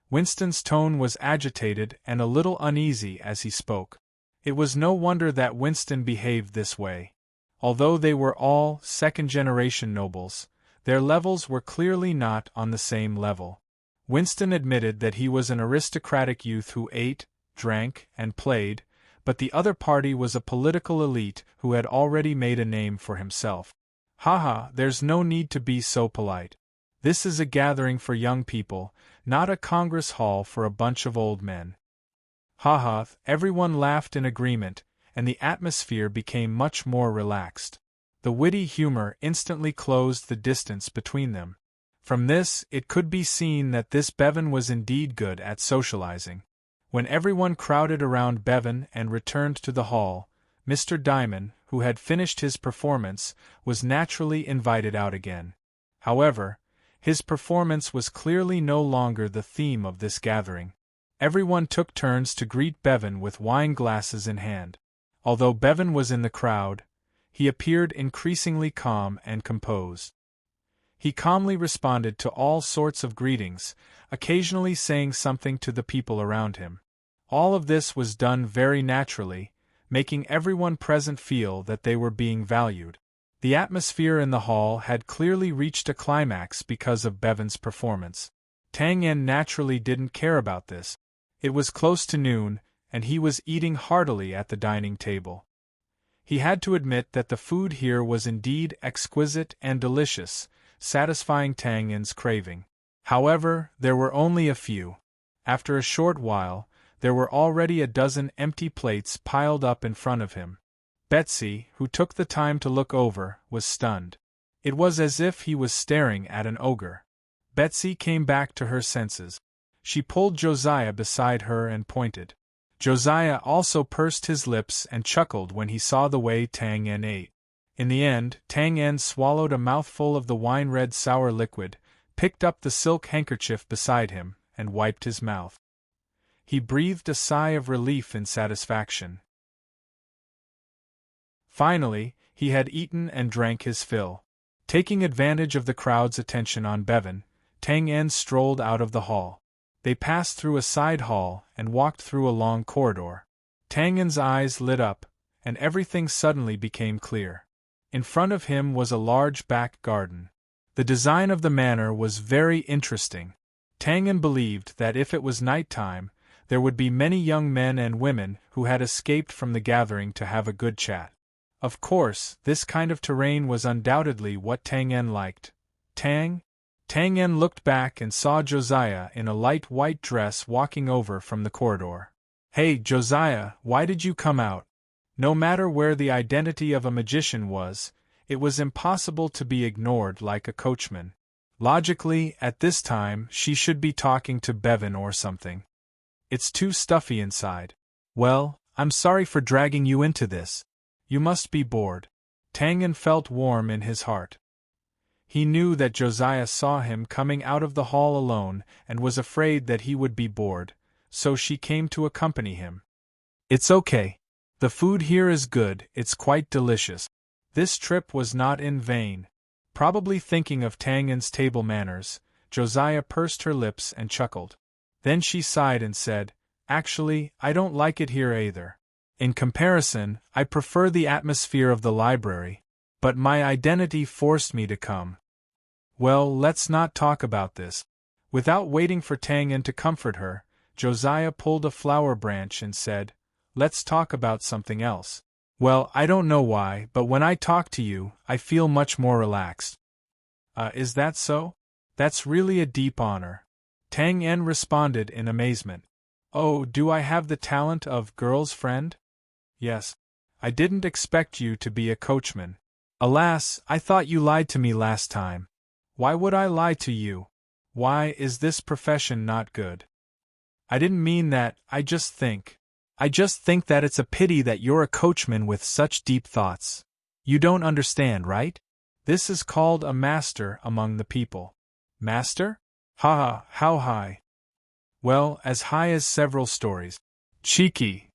Winston's tone was agitated and a little uneasy as he spoke. It was no wonder that Winston behaved this way. Although they were all second-generation nobles, their levels were clearly not on the same level. Winston admitted that he was an aristocratic youth who ate, drank, and played, but the other party was a political elite who had already made a name for himself. "Haha, there's no need to be so polite. This is a gathering for young people, not a congress hall for a bunch of old men." Haha, everyone laughed in agreement, and the atmosphere became much more relaxed. The witty humor instantly closed the distance between them. From this, it could be seen that this Bevan was indeed good at socializing. When everyone crowded around Bevan and returned to the hall, Mr. Diamond, who had finished his performance, was naturally invited out again. However, his performance was clearly no longer the theme of this gathering. Everyone took turns to greet Bevan with wine glasses in hand. Although Bevan was in the crowd, he appeared increasingly calm and composed. He calmly responded to all sorts of greetings, occasionally saying something to the people around him. All of this was done very naturally, making everyone present feel that they were being valued. The atmosphere in the hall had clearly reached a climax because of Bevan's performance. Tang En naturally didn't care about this. It was close to noon, and he was eating heartily at the dining table. He had to admit that the food here was indeed exquisite and delicious, satisfying Tang En's craving. However, there were only a few. After a short while, there were already a dozen empty plates piled up in front of him. Betsy, who took the time to look over, was stunned. It was as if he was staring at an ogre. Betsy came back to her senses. She pulled Josiah beside her and pointed. Josiah also pursed his lips and chuckled when he saw the way Tang En ate. In the end, Tang En swallowed a mouthful of the wine-red sour liquid, picked up the silk handkerchief beside him, and wiped his mouth. He breathed a sigh of relief in satisfaction. Finally, he had eaten and drank his fill. Taking advantage of the crowd's attention on Bevan, Tang En strolled out of the hall. They passed through a side hall and walked through a long corridor. Tang En's eyes lit up, and everything suddenly became clear. In front of him was a large back garden. The design of the manor was very interesting. Tang En believed that if it was night time, there would be many young men and women who had escaped from the gathering to have a good chat. Of course, this kind of terrain was undoubtedly what Tang En liked. Tang En looked back and saw Josiah in a light white dress walking over from the corridor. "Hey, Josiah, why did you come out?" No matter where the identity of a magician was, it was impossible to be ignored like a coachman. Logically, at this time, she should be talking to Bevan or something. "It's too stuffy inside." "Well, I'm sorry for dragging you into this. You must be bored." Tang En felt warm in his heart. He knew that Josiah saw him coming out of the hall alone and was afraid that he would be bored, so she came to accompany him. "It's okay. The food here is good, it's quite delicious." This trip was not in vain. Probably thinking of Tang En's table manners, Josiah pursed her lips and chuckled. Then she sighed and said, "Actually, I don't like it here either. In comparison, I prefer the atmosphere of the library, but my identity forced me to come." "Well, let's not talk about this." Without waiting for Tang En to comfort her, Josiah pulled a flower branch and said, "Let's talk about something else." "Well, I don't know why, but when I talk to you, I feel much more relaxed." Is that so? That's really a deep honor." Tang En responded in amazement. "Oh, do I have the talent of girl's friend?" "Yes. I didn't expect you to be a coachman. Alas, I thought you lied to me last time." "Why would I lie to you? Why, is this profession not good?" "I didn't mean that, I just think that it's a pity that you're a coachman with such deep thoughts. You don't understand, right? This is called a master among the people." "Master? Ha ha, how high?" "Well, as high as several stories." "Cheeky!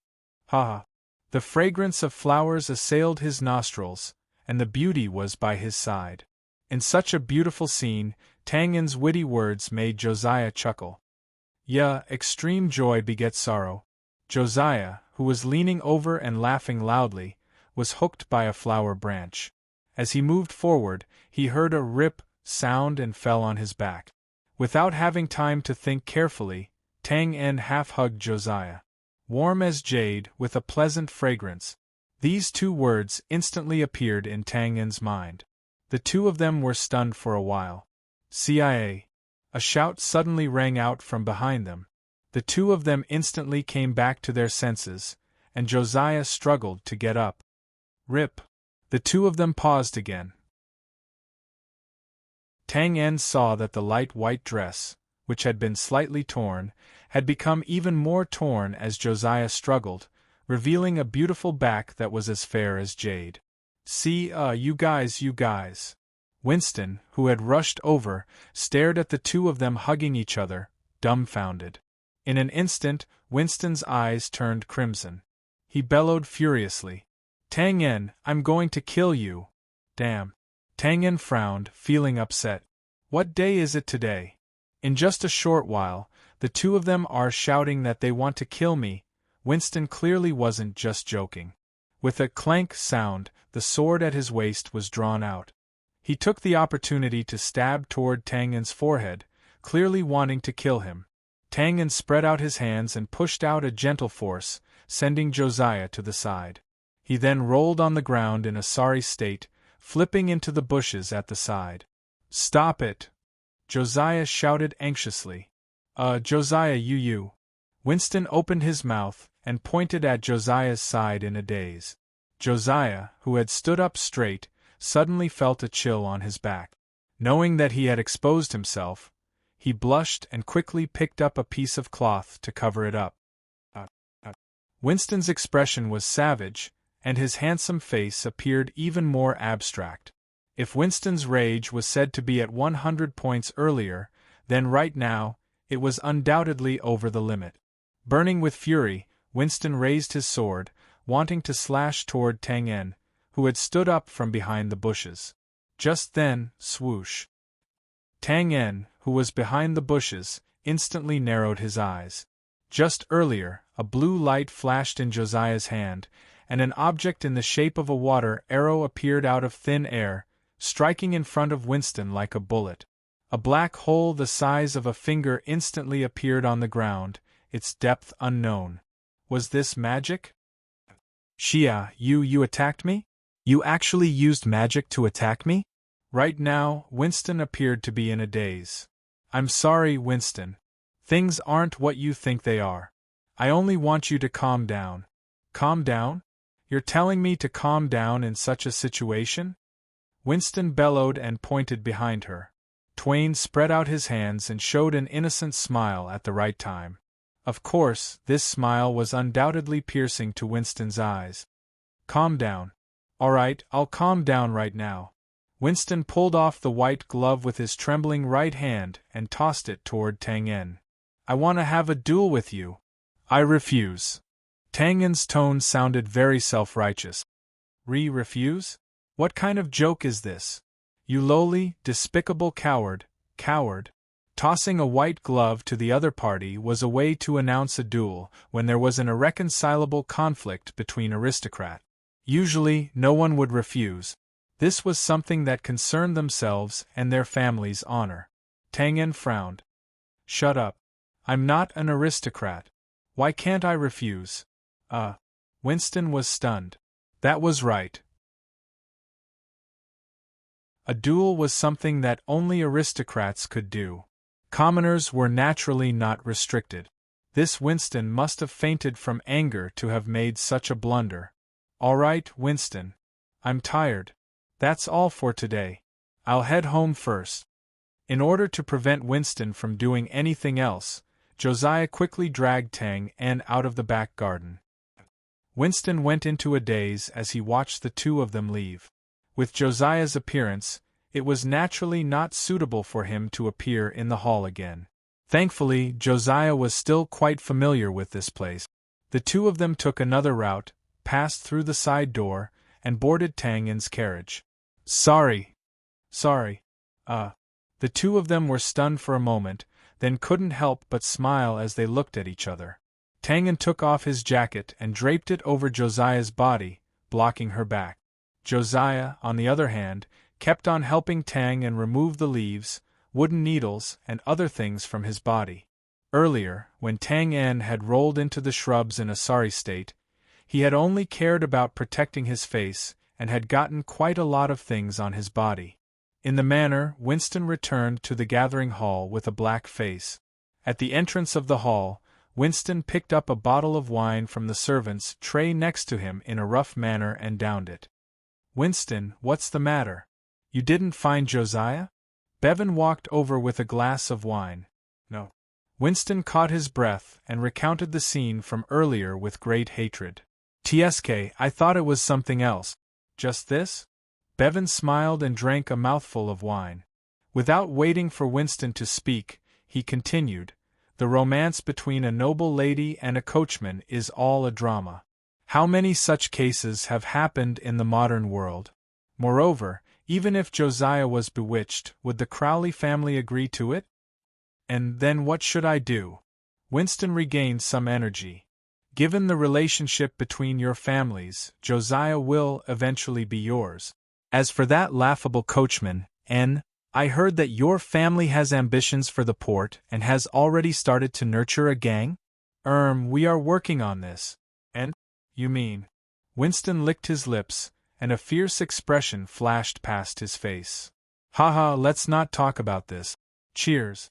Ha ha." The fragrance of flowers assailed his nostrils, and the beauty was by his side. In such a beautiful scene, Tang En's witty words made Josiah chuckle. Yeah, extreme joy begets sorrow. Josiah, who was leaning over and laughing loudly, was hooked by a flower branch. As he moved forward, he heard a rip sound and fell on his back. Without having time to think carefully, Tang En half-hugged Josiah. "Warm as jade, with a pleasant fragrance." These two words instantly appeared in Tang En's mind. The two of them were stunned for a while. CIA! A shout suddenly rang out from behind them. The two of them instantly came back to their senses, and Josiah struggled to get up. Rip! The two of them paused again. Tang En saw that the light white dress, which had been slightly torn, had become even more torn as Josiah struggled, revealing a beautiful back that was as fair as jade. "See, you guys. Winston, who had rushed over, stared at the two of them hugging each other, dumbfounded. In an instant, Winston's eyes turned crimson. He bellowed furiously, "Tang En, I'm going to kill you!" "Damn." Tang En frowned, feeling upset. "What day is it today? In just a short while, the two of them are shouting that they want to kill me." Winston clearly wasn't just joking. With a clank sound, the sword at his waist was drawn out. He took the opportunity to stab toward Tang En's forehead, clearly wanting to kill him. Tang En spread out his hands and pushed out a gentle force, sending Josiah to the side. He then rolled on the ground in a sorry state, flipping into the bushes at the side. "Stop it!" Josiah shouted anxiously. Josiah, you. Winston opened his mouth and pointed at Josiah's side in a daze. Josiah, who had stood up straight, suddenly felt a chill on his back. Knowing that he had exposed himself, he blushed and quickly picked up a piece of cloth to cover it up. Winston's expression was savage, and his handsome face appeared even more abstract. If Winston's rage was said to be at 100 points earlier, then right now, it was undoubtedly over the limit. Burning with fury, Winston raised his sword, wanting to slash toward Tang En, who had stood up from behind the bushes. Just then, swoosh! Tang En, who was behind the bushes, instantly narrowed his eyes. Just earlier, a blue light flashed in Josiah's hand, and an object in the shape of a water arrow appeared out of thin air, striking in front of Winston like a bullet. A black hole the size of a finger instantly appeared on the ground, its depth unknown. Was this magic? Shia, you attacked me? You actually used magic to attack me? Right now, Winston appeared to be in a daze. I'm sorry, Winston. Things aren't what you think they are. I only want you to calm down. Calm down? You're telling me to calm down in such a situation? Winston bellowed and pointed behind her. Twain spread out his hands and showed an innocent smile at the right time. Of course, this smile was undoubtedly piercing to Winston's eyes. Calm down. All right, I'll calm down right now. Winston pulled off the white glove with his trembling right hand and tossed it toward Tang En. I want to have a duel with you. I refuse. Tang En's tone sounded very self-righteous. Refuse? What kind of joke is this? You lowly, despicable coward. Tossing a white glove to the other party was a way to announce a duel when there was an irreconcilable conflict between aristocrats. Usually, no one would refuse. This was something that concerned themselves and their family's honor. Tang En frowned. Shut up. I'm not an aristocrat. Why can't I refuse? Winston was stunned. That was right. A duel was something that only aristocrats could do. Commoners were naturally not restricted. This Winston must have fainted from anger to have made such a blunder. All right, Winston. I'm tired. That's all for today. I'll head home first. In order to prevent Winston from doing anything else, Josiah quickly dragged Tang En out of the back garden. Winston went into a daze as he watched the two of them leave. With Josiah's appearance, it was naturally not suitable for him to appear in the hall again. Thankfully, Josiah was still quite familiar with this place. The two of them took another route, passed through the side door, and boarded Tang En's carriage. Sorry. The two of them were stunned for a moment, then couldn't help but smile as they looked at each other. Tang En took off his jacket and draped it over Josiah's body, blocking her back. Josiah, on the other hand, kept on helping Tang En remove the leaves, wooden needles, and other things from his body. Earlier, when Tang En had rolled into the shrubs in a sorry state, he had only cared about protecting his face and had gotten quite a lot of things on his body. In the manner, Winston returned to the gathering hall with a black face. At the entrance of the hall, Winston picked up a bottle of wine from the servant's tray next to him in a rough manner and downed it. Winston, what's the matter? You didn't find Josiah? Bevan walked over with a glass of wine. No. Winston caught his breath and recounted the scene from earlier with great hatred. TSK, I thought it was something else. Just this? Bevan smiled and drank a mouthful of wine. Without waiting for Winston to speak, he continued, the romance between a noble lady and a coachman is all a drama. How many such cases have happened in the modern world? Moreover, even if Josiah was bewitched, would the Crowley family agree to it? And then what should I do? Winston regained some energy. Given the relationship between your families, Josiah will eventually be yours. As for that laughable coachman, I heard that your family has ambitions for the port and has already started to nurture a gang? We are working on this. And? You mean? Winston licked his lips, and a fierce expression flashed past his face. Haha, let's not talk about this. Cheers.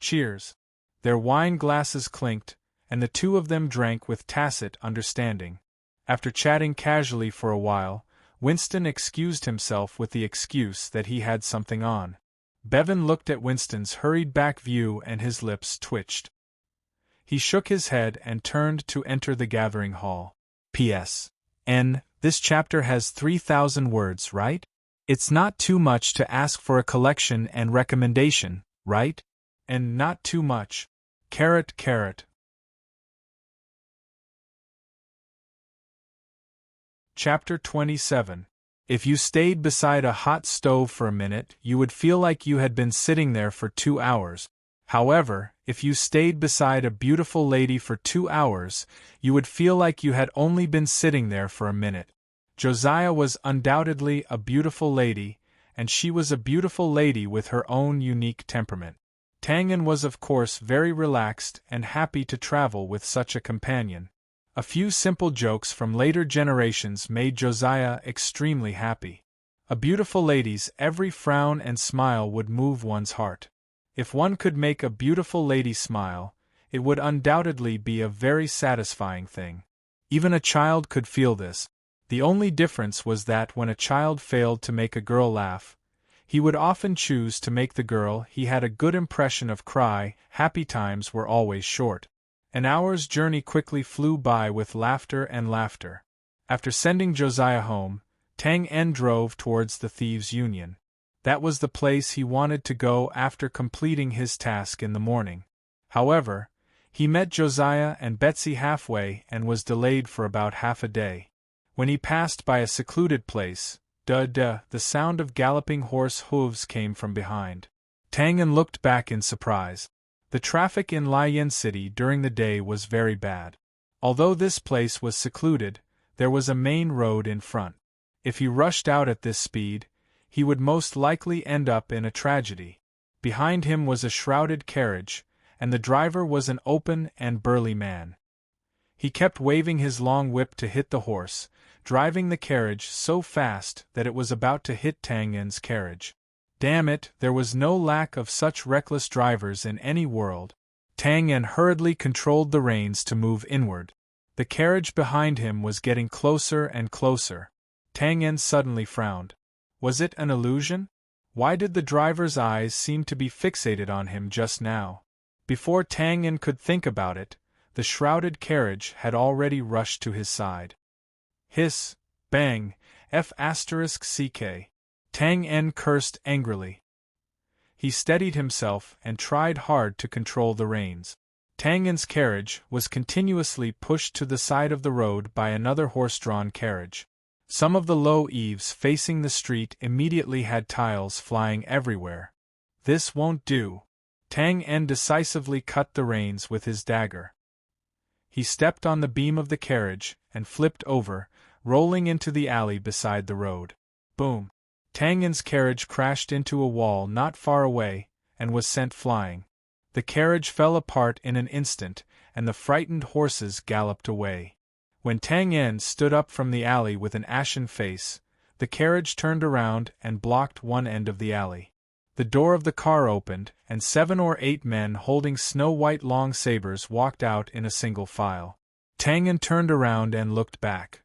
Cheers. Their wine glasses clinked, and the two of them drank with tacit understanding. After chatting casually for a while, Winston excused himself with the excuse that he had something on. Bevan looked at Winston's hurried back view and his lips twitched. He shook his head and turned to enter the gathering hall. P.S. This chapter has 3,000 words, right? It's not too much to ask for a collection and recommendation, right? And not too much. Carrot. Chapter 27. If you stayed beside a hot stove for a minute, you would feel like you had been sitting there for 2 hours. However, if you stayed beside a beautiful lady for 2 hours, you would feel like you had only been sitting there for a minute. Josiah was undoubtedly a beautiful lady, and she was a beautiful lady with her own unique temperament. Tang was of course very relaxed and happy to travel with such a companion. A few simple jokes from later generations made Josiah extremely happy. A beautiful lady's every frown and smile would move one's heart. If one could make a beautiful lady smile, it would undoubtedly be a very satisfying thing. Even a child could feel this. The only difference was that when a child failed to make a girl laugh, he would often choose to make the girl he had a good impression of cry. Happy times were always short. An hour's journey quickly flew by with laughter and laughter. After sending Josiah home, Tang drove towards the Thieves' Union. That was the place he wanted to go after completing his task in the morning. However, he met Josiah and Betsy halfway and was delayed for about half a day. When he passed by a secluded place, the sound of galloping horse hooves came from behind. Tang looked back in surprise. The traffic in Liyan City during the day was very bad. Although this place was secluded, there was a main road in front. If he rushed out at this speed, he would most likely end up in a tragedy. Behind him was a shrouded carriage, and the driver was an open and burly man. He kept waving his long whip to hit the horse, driving the carriage so fast that it was about to hit Tang carriage. Damn it, there was no lack of such reckless drivers in any world. Tang hurriedly controlled the reins to move inward. The carriage behind him was getting closer and closer. Tang suddenly frowned. Was it an illusion? Why did the driver's eyes seem to be fixated on him just now? Before Tang could think about it, the shrouded carriage had already rushed to his side. Hiss, bang, F***ck. Tang cursed angrily. He steadied himself and tried hard to control the reins. Tang's carriage was continuously pushed to the side of the road by another horse-drawn carriage. Some of the low eaves facing the street immediately had tiles flying everywhere. This won't do. Tang decisively cut the reins with his dagger. He stepped on the beam of the carriage and flipped over, rolling into the alley beside the road. Boom! Tang's carriage crashed into a wall not far away and was sent flying. The carriage fell apart in an instant, and the frightened horses galloped away. When Tang stood up from the alley with an ashen face, the carriage turned around and blocked one end of the alley. The door of the car opened, and 7 or 8 men holding snow-white long sabers walked out in a single file. Tang turned around and looked back.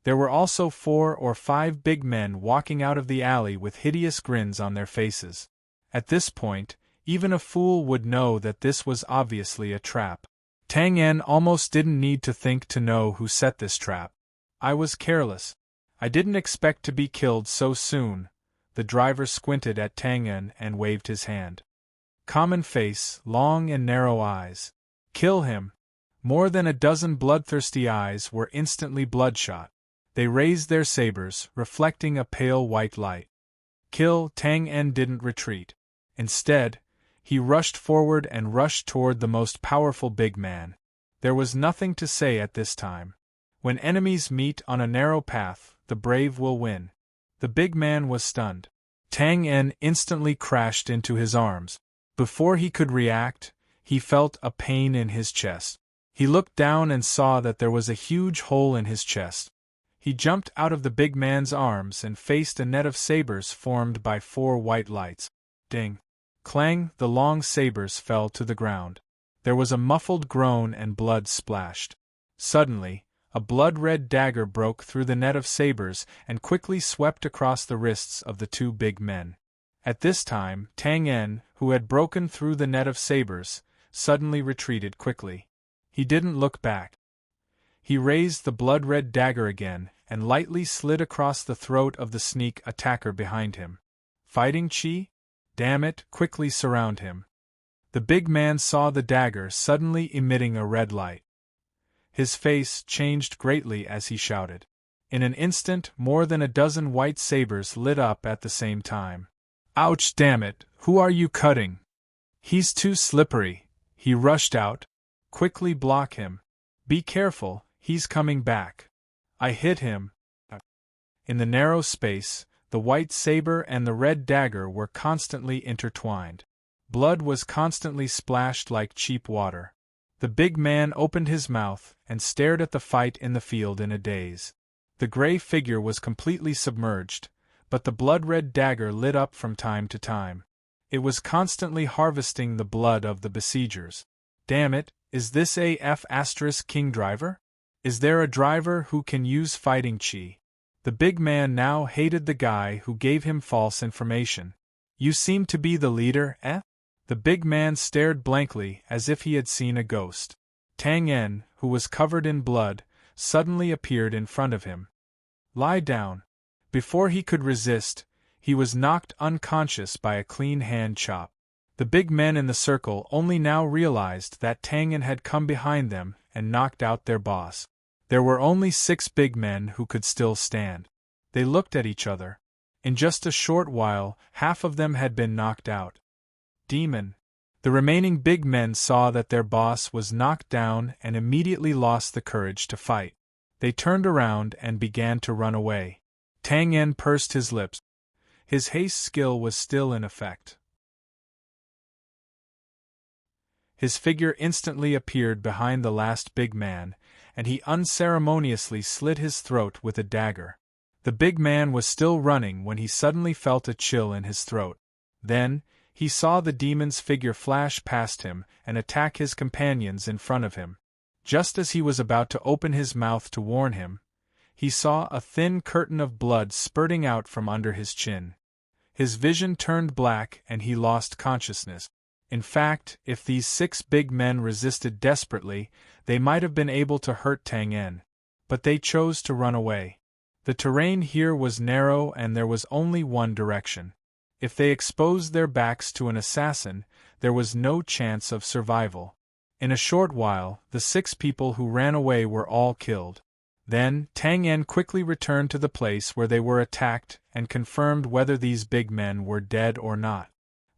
There were also 4 or 5 big men walking out of the alley with hideous grins on their faces. At this point, even a fool would know that this was obviously a trap. Tang almost didn't need to think to know who set this trap. I was careless. I didn't expect to be killed so soon. The driver squinted at Tang and waved his hand. Common face, long and narrow eyes. Kill him. More than a dozen bloodthirsty eyes were instantly bloodshot. They raised their sabers, reflecting a pale white light. Kill. Tang didn't retreat. Instead, he rushed forward and rushed toward the most powerful big man. There was nothing to say at this time. When enemies meet on a narrow path, the brave will win. The big man was stunned. Tang instantly crashed into his arms. Before he could react, he felt a pain in his chest. He looked down and saw that there was a huge hole in his chest. He jumped out of the big man's arms and faced a net of sabers formed by 4 white lights. Ding! Clang! The long sabers fell to the ground. There was a muffled groan and blood splashed. Suddenly, a blood-red dagger broke through the net of sabers and quickly swept across the wrists of the 2 big men. At this time, Tang who had broken through the net of sabers, suddenly retreated quickly. He didn't look back. He raised the blood-red dagger again and lightly slid across the throat of the sneak attacker behind him. Fighting Chi? Damn it, quickly surround him. The big man saw the dagger suddenly emitting a red light. His face changed greatly as he shouted. In an instant, more than a dozen white sabers lit up at the same time. Ouch, damn it, Who are you cutting? He's too slippery, he rushed out. Quickly block him. Be careful, he's coming back. I hit him. In the narrow space, the white saber and the red dagger were constantly intertwined. Blood was constantly splashed like cheap water. The big man opened his mouth and stared at the fight in the field in a daze. The gray figure was completely submerged, but the blood-red dagger lit up from time to time. It was constantly harvesting the blood of the besiegers. Damn it, is this a F***king driver? Is there a driver who can use fighting chi? The big man now hated the guy who gave him false information. You seem to be the leader, eh? The big man stared blankly as if he had seen a ghost. Tang En, who was covered in blood, suddenly appeared in front of him. Lie down. Before he could resist, he was knocked unconscious by a clean hand chop. The big men in the circle only now realized that Tang En had come behind them and knocked out their boss. There were only 6 big men who could still stand. They looked at each other. In just a short while, half of them had been knocked out. Demon. The remaining big men saw that their boss was knocked down and immediately lost the courage to fight. They turned around and began to run away. Tang En pursed his lips. His haste skill was still in effect. His figure instantly appeared behind the last big man, and he unceremoniously slit his throat with a dagger. The big man was still running when he suddenly felt a chill in his throat. Then, he saw the demon's figure flash past him and attack his companions in front of him. Just as he was about to open his mouth to warn him, he saw a thin curtain of blood spurting out from under his chin. His vision turned black and he lost consciousness. In fact, if these 6 big men resisted desperately, they might have been able to hurt Tang En. But they chose to run away. The terrain here was narrow and there was only one direction. If they exposed their backs to an assassin, there was no chance of survival. In a short while, the 6 people who ran away were all killed. Then, Tang En quickly returned to the place where they were attacked and confirmed whether these big men were dead or not.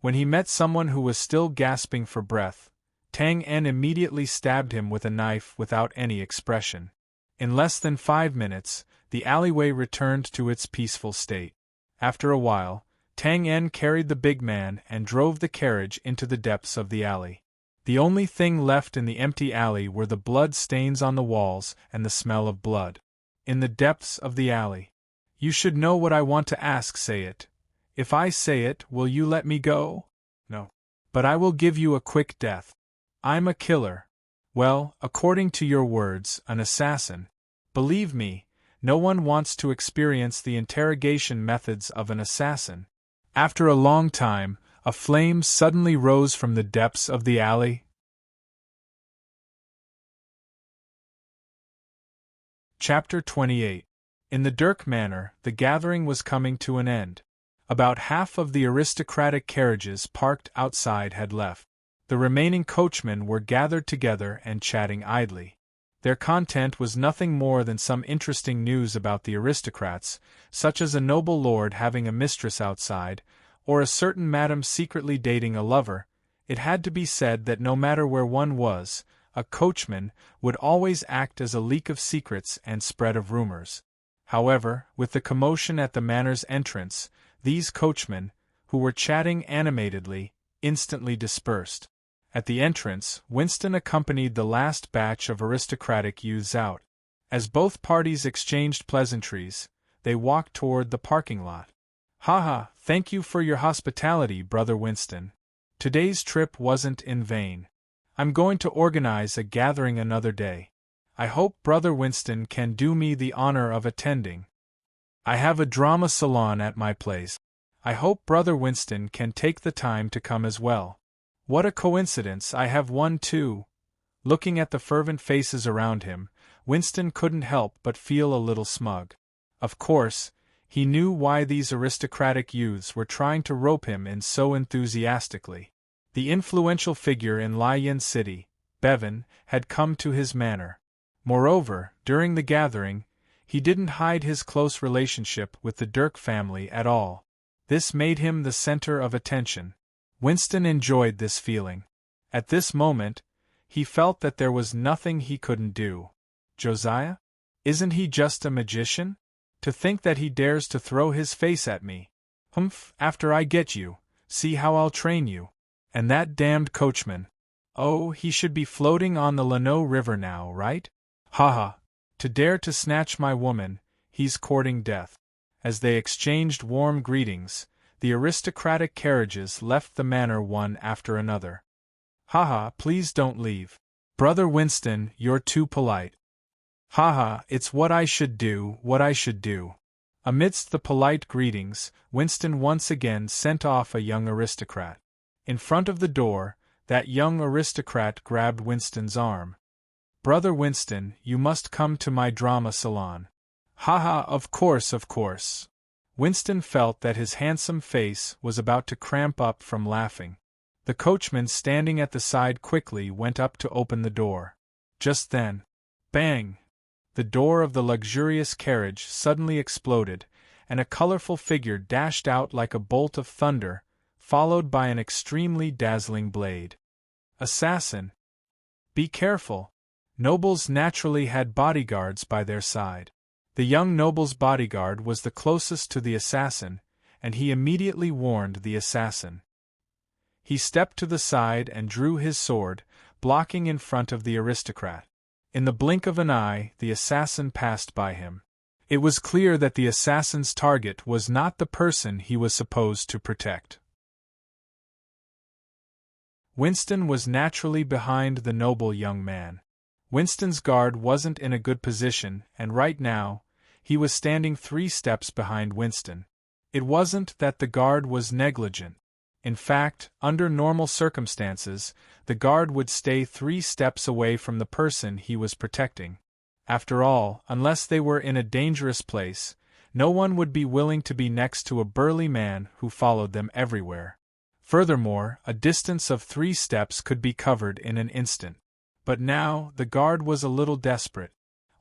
When he met someone who was still gasping for breath, Tang En immediately stabbed him with a knife without any expression. In less than 5 minutes, the alleyway returned to its peaceful state. After a while, Tang En carried the big man and drove the carriage into the depths of the alley. The only thing left in the empty alley were the blood stains on the walls and the smell of blood. In the depths of the alley. You should know what I want to ask, say it. If I say it, will you let me go? No. But I will give you a quick death. I'm a killer. Well, according to your words, an assassin. Believe me, no one wants to experience the interrogation methods of an assassin. After a long time, a flame suddenly rose from the depths of the alley. Chapter 28. In the Dirk Manor, the gathering was coming to an end. About half of the aristocratic carriages parked outside had left. The remaining coachmen were gathered together and chatting idly. Their content was nothing more than some interesting news about the aristocrats, such as a noble lord having a mistress outside, or a certain madam secretly dating a lover. It had to be said that no matter where one was, a coachman would always act as a leak of secrets and spread of rumors. However, with the commotion at the manor's entrance, these coachmen, who were chatting animatedly, instantly dispersed. At the entrance, Winston accompanied the last batch of aristocratic youths out. As both parties exchanged pleasantries, they walked toward the parking lot. "Haha, thank you for your hospitality, Brother Winston. Today's trip wasn't in vain. I'm going to organize a gathering another day. I hope Brother Winston can do me the honor of attending. I have a drama salon at my place. I hope Brother Winston can take the time to come as well. What a coincidence, I have one too." Looking at the fervent faces around him, Winston couldn't help but feel a little smug. Of course, he knew why these aristocratic youths were trying to rope him in so enthusiastically. The influential figure in Lion City, Bevan, had come to his manor. Moreover, during the gathering, he didn't hide his close relationship with the Dirk family at all. This made him the center of attention. Winston enjoyed this feeling. At this moment, he felt that there was nothing he couldn't do. Josiah? Isn't he just a magician? To think that he dares to throw his face at me. Humph, after I get you, see how I'll train you. And that damned coachman. Oh, he should be floating on the Llano River now, right? Ha ha. To dare to snatch my woman, he's courting death. As they exchanged warm greetings, the aristocratic carriages left the manor one after another. Ha ha, please don't leave. Brother Winston, you're too polite. Ha ha, it's what I should do, what I should do. Amidst the polite greetings, Winston once again sent off a young aristocrat. In front of the door, that young aristocrat grabbed Winston's arm. Brother Winston, you must come to my drama salon. Ha ha, of course, of course. Winston felt that his handsome face was about to cramp up from laughing. The coachman standing at the side quickly went up to open the door. Just then, bang! The door of the luxurious carriage suddenly exploded, and a colorful figure dashed out like a bolt of thunder, followed by an extremely dazzling blade. Assassin! Be careful! Nobles naturally had bodyguards by their side. The young noble's bodyguard was the closest to the assassin, and he immediately warned the assassin. He stepped to the side and drew his sword, blocking in front of the aristocrat. In the blink of an eye, the assassin passed by him. It was clear that the assassin's target was not the person he was supposed to protect. Winston was naturally behind the noble young man. Winston's guard wasn't in a good position, and right now, he was standing 3 steps behind Winston. It wasn't that the guard was negligent. In fact, under normal circumstances, the guard would stay 3 steps away from the person he was protecting. After all, unless they were in a dangerous place, no one would be willing to be next to a burly man who followed them everywhere. Furthermore, a distance of 3 steps could be covered in an instant. But now, the guard was a little desperate.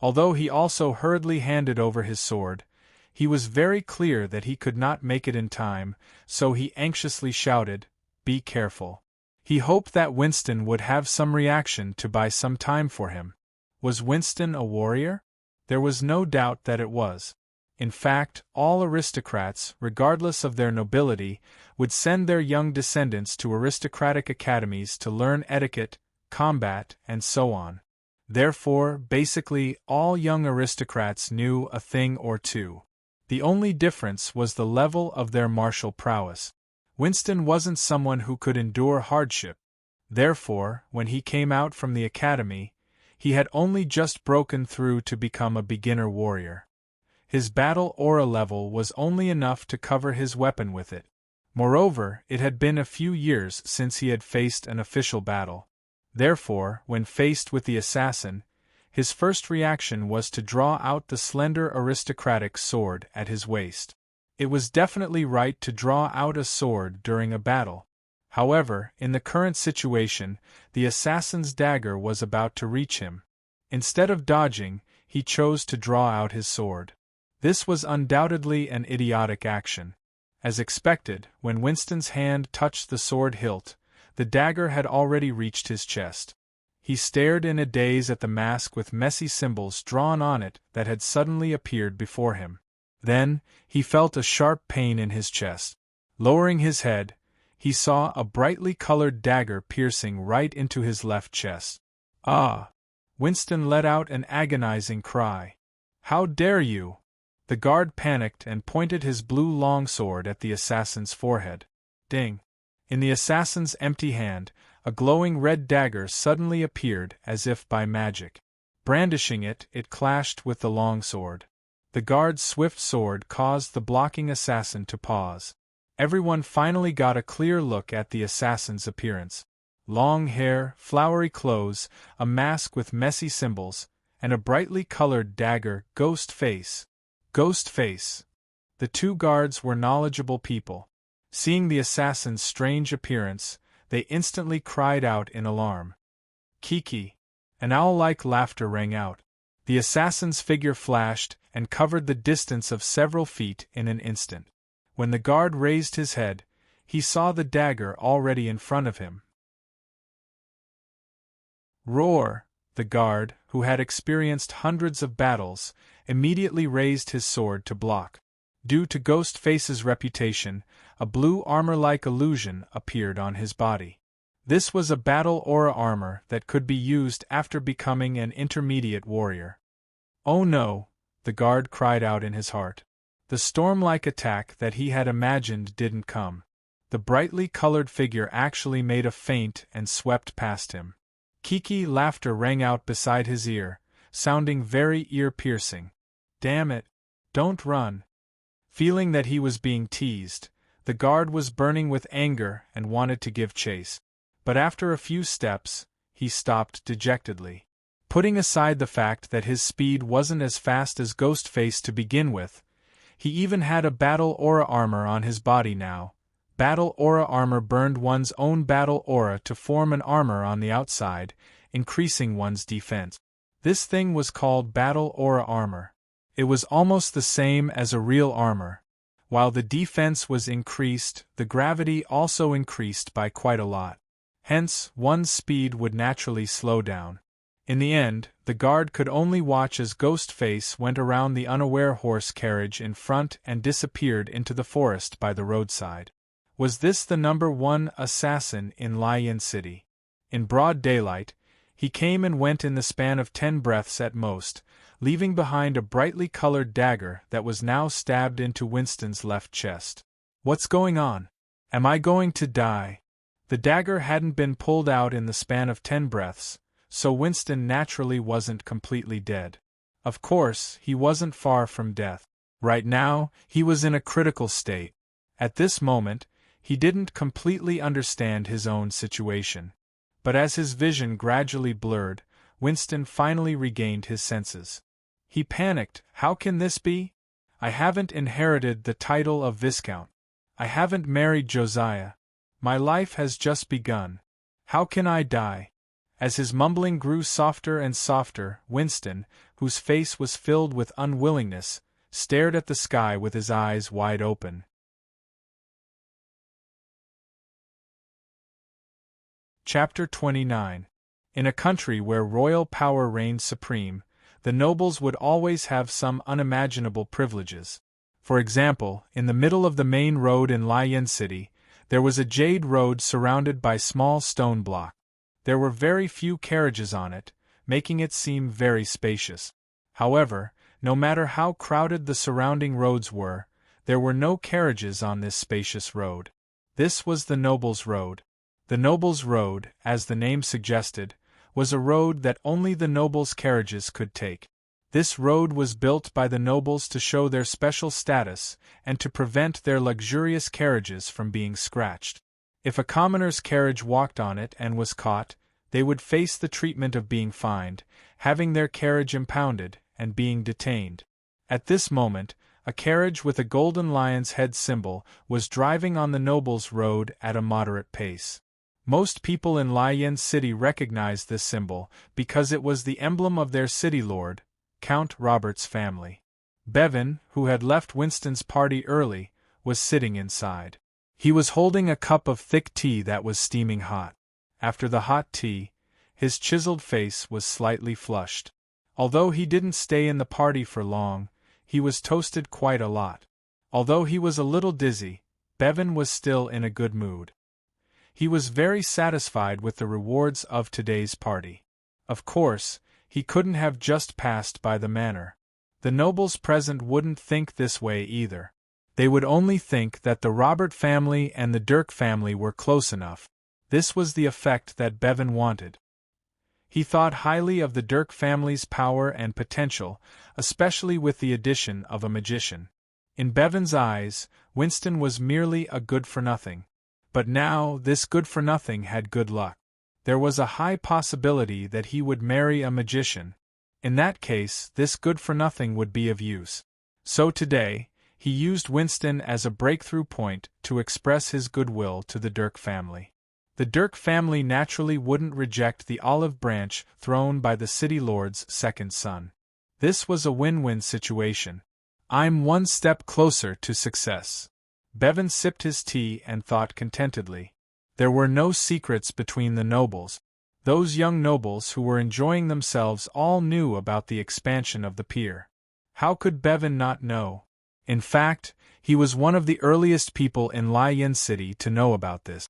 Although he also hurriedly handed over his sword, he was very clear that he could not make it in time, so he anxiously shouted, "Be careful." He hoped that Winston would have some reaction to buy some time for him. Was Winston a warrior? There was no doubt that it was. In fact, all aristocrats, regardless of their nobility, would send their young descendants to aristocratic academies to learn etiquette, combat, and so on. Therefore, basically, all young aristocrats knew a thing or two. The only difference was the level of their martial prowess. Winston wasn't someone who could endure hardship. Therefore, when he came out from the academy, he had only just broken through to become a beginner warrior. His battle aura level was only enough to cover his weapon with it. Moreover, it had been a few years since he had faced an official battle. Therefore, when faced with the assassin, his first reaction was to draw out the slender aristocratic sword at his waist. It was definitely right to draw out a sword during a battle. However, in the current situation, the assassin's dagger was about to reach him. Instead of dodging, he chose to draw out his sword. This was undoubtedly an idiotic action. As expected, when Winston's hand touched the sword hilt, the dagger had already reached his chest. He stared in a daze at the mask with messy symbols drawn on it that had suddenly appeared before him. Then, he felt a sharp pain in his chest. Lowering his head, he saw a brightly colored dagger piercing right into his left chest. Ah! Winston let out an agonizing cry. How dare you! The guard panicked and pointed his blue longsword at the assassin's forehead. Ding! In the assassin's empty hand, a glowing red dagger suddenly appeared as if by magic. Brandishing it, it clashed with the longsword. The guard's swift sword caused the blocking assassin to pause. Everyone finally got a clear look at the assassin's appearance. Long hair, flowery clothes, a mask with messy symbols, and a brightly colored dagger, ghost face. Ghost face! The 2 guards were knowledgeable people. Seeing the assassin's strange appearance, they instantly cried out in alarm. Kiki! An owl-like laughter rang out. The assassin's figure flashed and covered the distance of several feet in an instant. When the guard raised his head, he saw the dagger already in front of him. Roar! The guard, who had experienced hundreds of battles, immediately raised his sword to block. Due to Ghostface's reputation, a blue armor-like illusion appeared on his body. This was a battle aura armor that could be used after becoming an intermediate warrior. Oh no, the guard cried out in his heart. The storm-like attack that he had imagined didn't come. The brightly colored figure actually made a feint and swept past him. Kiki laughter rang out beside his ear, sounding very ear-piercing. Damn it! Don't run! Feeling that he was being teased, the guard was burning with anger and wanted to give chase. But after a few steps, he stopped dejectedly. Putting aside the fact that his speed wasn't as fast as Ghostface to begin with, he even had a battle aura armor on his body now. Battle aura armor burned one's own battle aura to form an armor on the outside, increasing one's defense. This thing was called battle aura armor. It was almost the same as a real armor. While the defense was increased, the gravity also increased by quite a lot. Hence, one's speed would naturally slow down. In the end, the guard could only watch as Ghostface went around the unaware horse carriage in front and disappeared into the forest by the roadside. Was this the #1 assassin in Lion City? In broad daylight, he came and went in the span of 10 breaths at most, leaving behind a brightly colored dagger that was now stabbed into Winston's left chest. What's going on? Am I going to die? The dagger hadn't been pulled out in the span of 10 breaths, so Winston naturally wasn't completely dead. Of course, he wasn't far from death. Right now, he was in a critical state. At this moment, he didn't completely understand his own situation. But as his vision gradually blurred, Winston finally regained his senses. He panicked. How can this be? I haven't inherited the title of Viscount. I haven't married Josiah. My life has just begun. How can I die? As his mumbling grew softer and softer, Winston, whose face was filled with unwillingness, stared at the sky with his eyes wide open. Chapter 29. In a country where royal power reigned supreme, the nobles would always have some unimaginable privileges. For example, in the middle of the main road in Lion City, there was a jade road surrounded by small stone blocks. There were very few carriages on it, making it seem very spacious. However, no matter how crowded the surrounding roads were, there were no carriages on this spacious road. This was the Nobles' Road. The Nobles' Road, as the name suggested, was a road that only the nobles' carriages could take. This road was built by the nobles to show their special status and to prevent their luxurious carriages from being scratched. If a commoner's carriage walked on it and was caught, they would face the treatment of being fined, having their carriage impounded, and being detained. At this moment, a carriage with a golden lion's head symbol was driving on the Nobles' Road at a moderate pace. Most people in Lion City recognized this symbol because it was the emblem of their city lord, Count Robert's family. Bevan, who had left Winston's party early, was sitting inside. He was holding a cup of thick tea that was steaming hot. After the hot tea, his chiseled face was slightly flushed. Although he didn't stay in the party for long, he was toasted quite a lot. Although he was a little dizzy, Bevan was still in a good mood. He was very satisfied with the rewards of today's party. Of course, he couldn't have just passed by the manor. The nobles present wouldn't think this way either. They would only think that the Robert family and the Dirk family were close enough. This was the effect that Bevan wanted. He thought highly of the Dirk family's power and potential, especially with the addition of a magician. In Bevan's eyes, Winston was merely a good-for-nothing. But now, this good-for-nothing had good luck. There was a high possibility that he would marry a magician. In that case, this good-for-nothing would be of use. So today, he used Winston as a breakthrough point to express his goodwill to the Dirk family. The Dirk family naturally wouldn't reject the olive branch thrown by the city lord's second son. This was a win-win situation. I'm one step closer to success. Bevan sipped his tea and thought contentedly. There were no secrets between the nobles. Those young nobles who were enjoying themselves all knew about the expansion of the pier. How could Bevan not know? In fact, he was one of the earliest people in Lion City to know about this.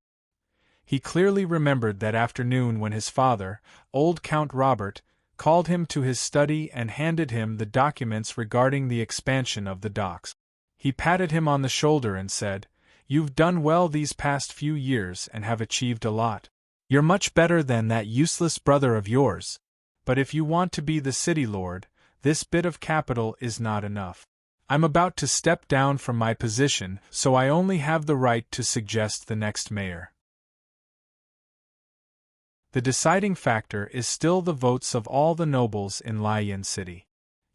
He clearly remembered that afternoon when his father, old Count Robert, called him to his study and handed him the documents regarding the expansion of the docks. He patted him on the shoulder and said, "You've done well these past few years and have achieved a lot. You're much better than that useless brother of yours. But if you want to be the city lord, this bit of capital is not enough. I'm about to step down from my position, so I only have the right to suggest the next mayor. The deciding factor is still the votes of all the nobles in Lion City.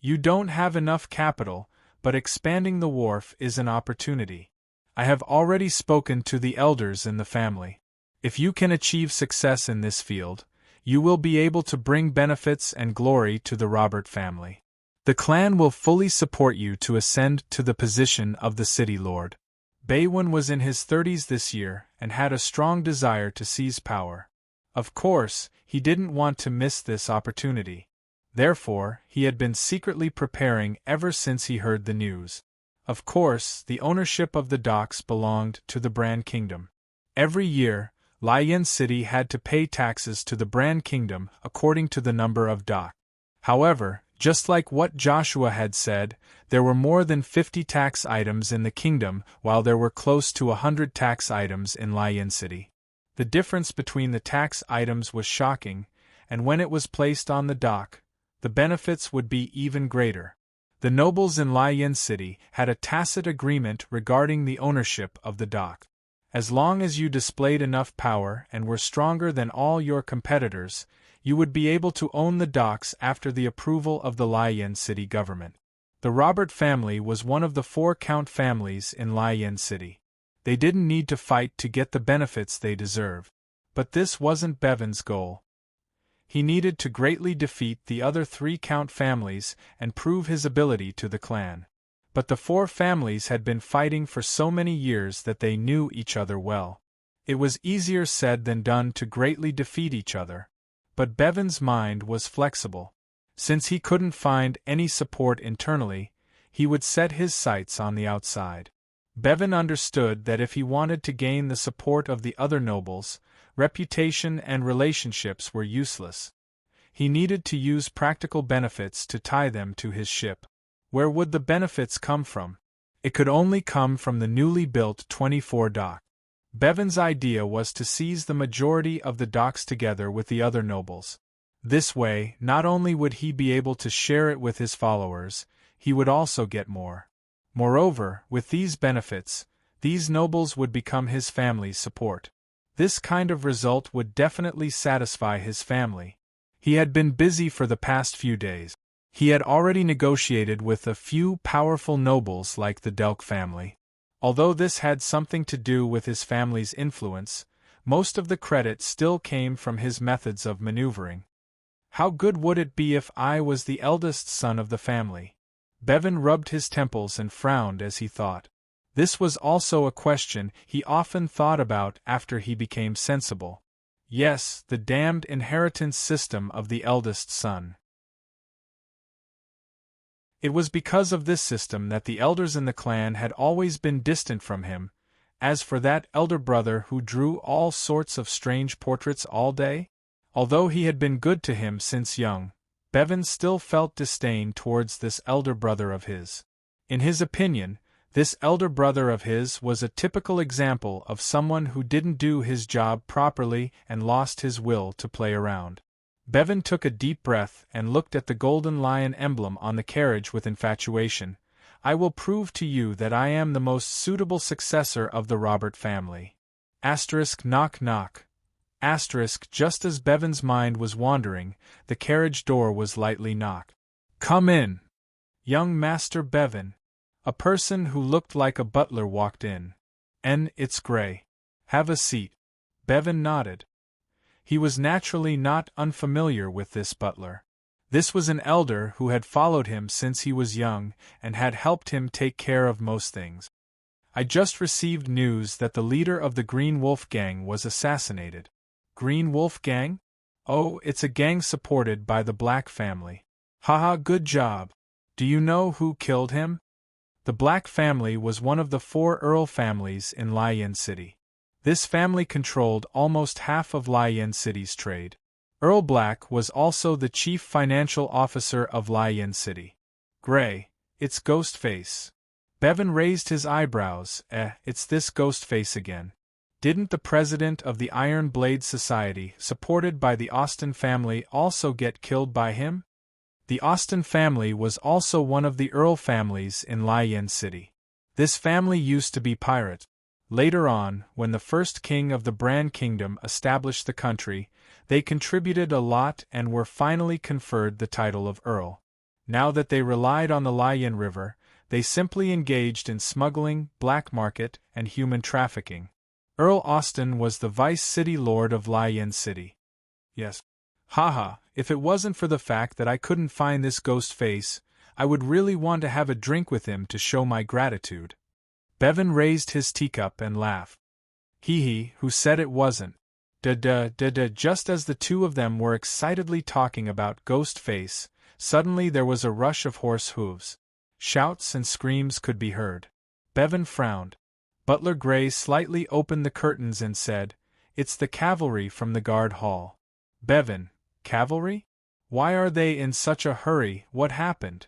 You don't have enough capital, but expanding the wharf is an opportunity. I have already spoken to the elders in the family. If you can achieve success in this field, you will be able to bring benefits and glory to the Robert family. The clan will fully support you to ascend to the position of the city lord." Baywin was in his 30s this year and had a strong desire to seize power. Of course, he didn't want to miss this opportunity. Therefore, he had been secretly preparing ever since he heard the news. Of course, the ownership of the docks belonged to the Brand Kingdom. Every year, Lion City had to pay taxes to the Brand Kingdom according to the number of docks. However, just like what Joshua had said, there were more than 50 tax items in the kingdom, while there were close to 100 tax items in Lion City. The difference between the tax items was shocking, and when it was placed on the dock, the benefits would be even greater. The nobles in Lion City had a tacit agreement regarding the ownership of the dock. As long as you displayed enough power and were stronger than all your competitors, you would be able to own the docks after the approval of the Lion City government. The Robert family was one of the 4 count families in Lion City. They didn't need to fight to get the benefits they deserved. But this wasn't Bevan's goal. He needed to greatly defeat the other 3 count families and prove his ability to the clan. But the 4 families had been fighting for so many years that they knew each other well. It was easier said than done to greatly defeat each other. But Bevan's mind was flexible. Since he couldn't find any support internally, he would set his sights on the outside. Bevan understood that if he wanted to gain the support of the other nobles, reputation and relationships were useless. He needed to use practical benefits to tie them to his ship. Where would the benefits come from? It could only come from the newly built 24 dock. Bevan's idea was to seize the majority of the docks together with the other nobles. This way, not only would he be able to share it with his followers, he would also get more. Moreover, with these benefits, these nobles would become his family's support. This kind of result would definitely satisfy his family. He had been busy for the past few days. He had already negotiated with a few powerful nobles like the Delk family. Although this had something to do with his family's influence, most of the credit still came from his methods of maneuvering. How good would it be if I was the eldest son of the family? Bevan rubbed his temples and frowned as he thought. This was also a question he often thought about after he became sensible. Yes, the damned inheritance system of the eldest son. It was because of this system that the elders in the clan had always been distant from him. As for that elder brother who drew all sorts of strange portraits all day, although he had been good to him since young, Bevan still felt disdain towards this elder brother of his. In his opinion, this elder brother of his was a typical example of someone who didn't do his job properly and lost his will to play around. Bevan took a deep breath and looked at the golden lion emblem on the carriage with infatuation. I will prove to you that I am the most suitable successor of the Robert family. Knock knock. Just as Bevan's mind was wandering, the carriage door was lightly knocked. Come in. Young Master Bevan. A person who looked like a butler walked in. It's Gray. Have a seat. Bevan nodded. He was naturally not unfamiliar with this butler. This was an elder who had followed him since he was young and had helped him take care of most things. I just received news that the leader of the Green Wolf Gang was assassinated. Green Wolf Gang? Oh, it's a gang supported by the Black family. Haha, good job. Do you know who killed him? The Black family was one of the 4 Earl families in Lion City. This family controlled almost half of Lion City's trade. Earl Black was also the chief financial officer of Lion City. Gray, it's Ghostface. Bevan raised his eyebrows. It's this Ghostface again. Didn't the president of the Iron Blade Society, supported by the Austin family, also get killed by him? The Austin family was also one of the Earl families in Lion City. This family used to be pirates. Later on, when the first king of the Brand Kingdom established the country, they contributed a lot and were finally conferred the title of Earl. Now that they relied on the Lion River, they simply engaged in smuggling, black market, and human trafficking. Earl Austin was the vice city lord of Lion City. Yes. Haha, if it wasn't for the fact that I couldn't find this ghost face, I would really want to have a drink with him to show my gratitude. Bevan raised his teacup and laughed. He, who said it wasn't? Just as the two of them were excitedly talking about Ghost Face, suddenly there was a rush of horse hooves. Shouts and screams could be heard. Bevan frowned. Butler Gray slightly opened the curtains and said, "It's the cavalry from the guard hall." Bevan, cavalry? Why are they in such a hurry? What happened?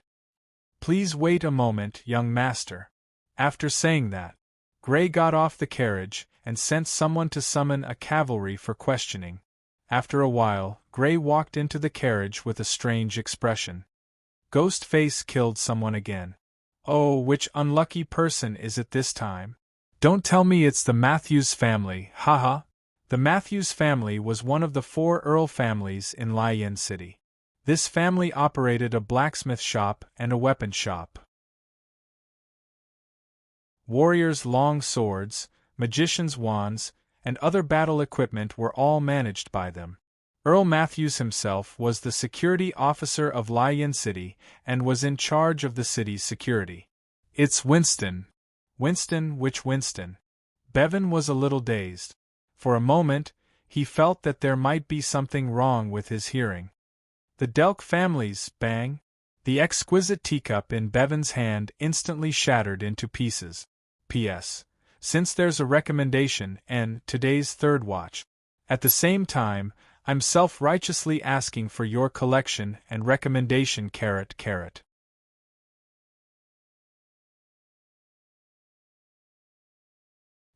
Please wait a moment, young master. After saying that, Gray got off the carriage and sent someone to summon a cavalry for questioning. After a while, Gray walked into the carriage with a strange expression. Ghost Face killed someone again. Oh, which unlucky person is it this time? Don't tell me it's the Matthews family, haha. The Matthews family was one of the 4 Earl families in Lion City. This family operated a blacksmith shop and a weapon shop. Warriors' long swords, magicians' wands, and other battle equipment were all managed by them. Earl Matthews himself was the security officer of Lion City and was in charge of the city's security. It's Winston. Winston, which Winston? Bevan was a little dazed. For a moment, he felt that there might be something wrong with his hearing. The Delk families, bang! The exquisite teacup in Bevan's hand instantly shattered into pieces. P.S. Since there's a recommendation and today's third watch. At the same time, I'm self-righteously asking for your collection and recommendation.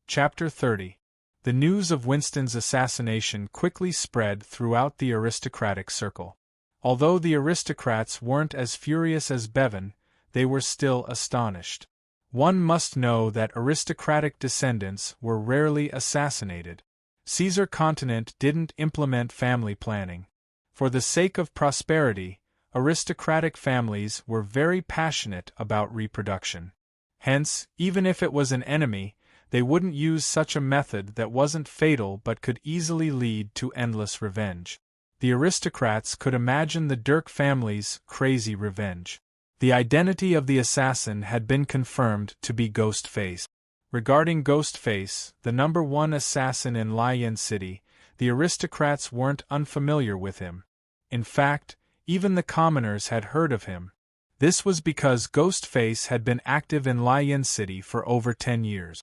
Chapter 30. The news of Winston's assassination quickly spread throughout the aristocratic circle. Although the aristocrats weren't as furious as Bevan, they were still astonished. One must know that aristocratic descendants were rarely assassinated. Caesar Continent didn't implement family planning. For the sake of prosperity, aristocratic families were very passionate about reproduction. Hence, even if it was an enemy, they wouldn't use such a method that wasn't fatal but could easily lead to endless revenge. The aristocrats could imagine the Dirk family's crazy revenge. The identity of the assassin had been confirmed to be Ghostface. Regarding Ghostface, the number 1 assassin in Lion City, the aristocrats weren't unfamiliar with him. In fact, even the commoners had heard of him. This was because Ghostface had been active in Lion City for over 10 years.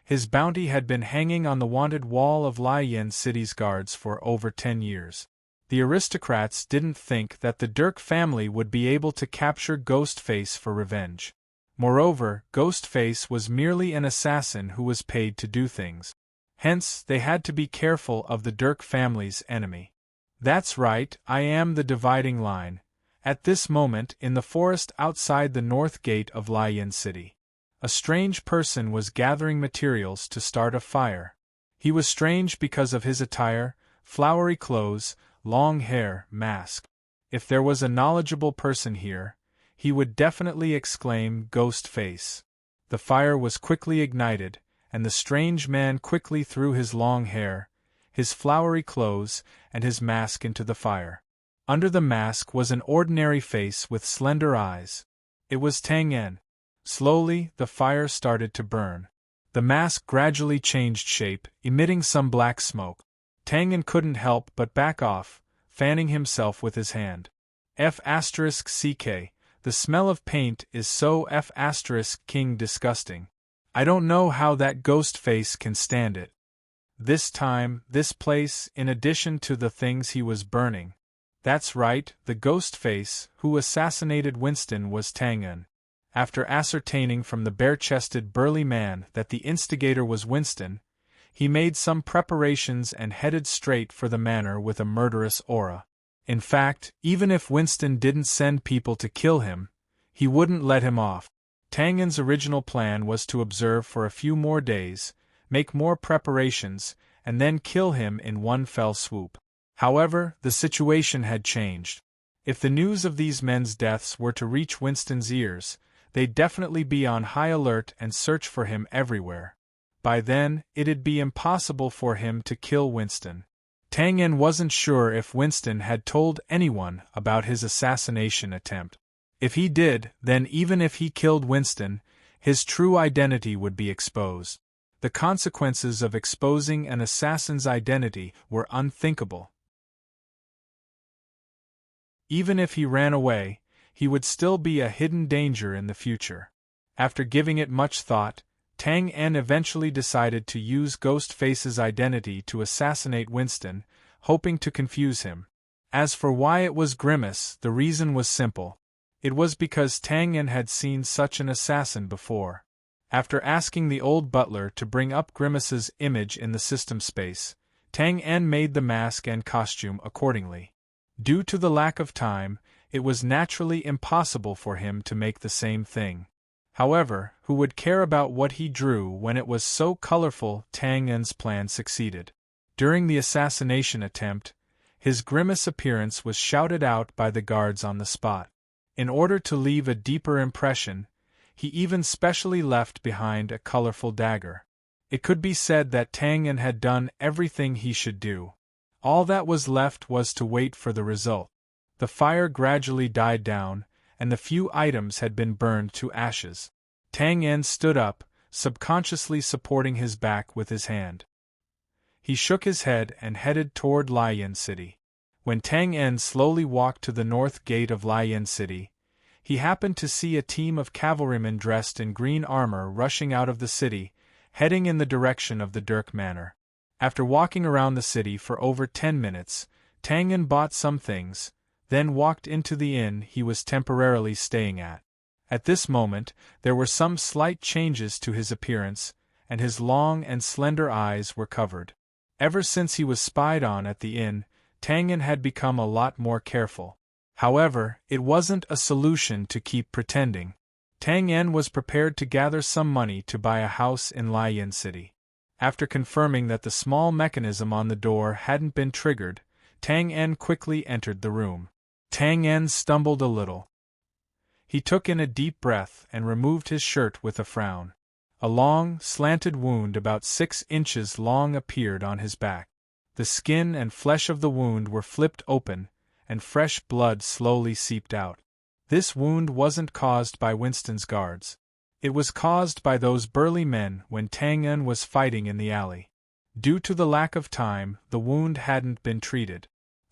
His bounty had been hanging on the wanted wall of Lion City's guards for over 10 years. The aristocrats didn't think that the Dirk family would be able to capture Ghostface for revenge. Moreover, Ghostface was merely an assassin who was paid to do things. Hence, they had to be careful of the Dirk family's enemy. That's right, I am the dividing line. At this moment, in the forest outside the north gate of Lion City, a strange person was gathering materials to start a fire. He was strange because of his attire, flowery clothes, long hair, mask. If there was a knowledgeable person here, he would definitely exclaim Ghost Face. The fire was quickly ignited, and the strange man quickly threw his long hair, his flowery clothes, and his mask into the fire. Under the mask was an ordinary face with slender eyes. It was Tang En. Slowly, the fire started to burn. The mask gradually changed shape, emitting some black smoke. Tang En couldn't help but back off, fanning himself with his hand. F***ck, the smell of paint is so F***king disgusting. I don't know how that ghost face can stand it. This time, this place, in addition to the things he was burning. That's right, the ghost face who assassinated Winston was Tang En. After ascertaining from the bare-chested burly man that the instigator was Winston, he made some preparations and headed straight for the manor with a murderous aura. In fact, even if Winston didn't send people to kill him, he wouldn't let him off. Tang En's original plan was to observe for a few more days, make more preparations, and then kill him in one fell swoop. However, the situation had changed. If the news of these men's deaths were to reach Winston's ears, they'd definitely be on high alert and search for him everywhere. By then, it'd be impossible for him to kill Winston. Tang En wasn't sure if Winston had told anyone about his assassination attempt. If he did, then even if he killed Winston, his true identity would be exposed. The consequences of exposing an assassin's identity were unthinkable. Even if he ran away, he would still be a hidden danger in the future. After giving it much thought, Tang En eventually decided to use Ghostface's identity to assassinate Winston, hoping to confuse him. As for why it was Grimace, the reason was simple. It was because Tang En had seen such an assassin before. After asking the old butler to bring up Grimace's image in the system space, Tang En made the mask and costume accordingly. Due to the lack of time, it was naturally impossible for him to make the same thing. However, who would care about what he drew when it was so colorful? Tang En's plan succeeded. During the assassination attempt, his Grimace appearance was shouted out by the guards on the spot. In order to leave a deeper impression, he even specially left behind a colorful dagger. It could be said that Tang En had done everything he should do. All that was left was to wait for the result. The fire gradually died down, and the few items had been burned to ashes. Tang En stood up, subconsciously supporting his back with his hand. He shook his head and headed toward Lian City. When Tang En slowly walked to the north gate of Lian City, he happened to see a team of cavalrymen dressed in green armor rushing out of the city, heading in the direction of the Dirk Manor. After walking around the city for over 10 minutes, Tang En bought some things, then walked into the inn he was temporarily staying at. At this moment, there were some slight changes to his appearance, and his long and slender eyes were covered. Ever since he was spied on at the inn, Tang En had become a lot more careful. However, it wasn't a solution to keep pretending. Tang En was prepared to gather some money to buy a house in Lian City. After confirming that the small mechanism on the door hadn't been triggered, Tang En quickly entered the room. Tang En stumbled a little. He took in a deep breath and removed his shirt with a frown. A long, slanted wound about 6 inches long appeared on his back. The skin and flesh of the wound were flipped open, and fresh blood slowly seeped out. This wound wasn't caused by Winston's guards. It was caused by those burly men when Tang En was fighting in the alley. Due to the lack of time, the wound hadn't been treated.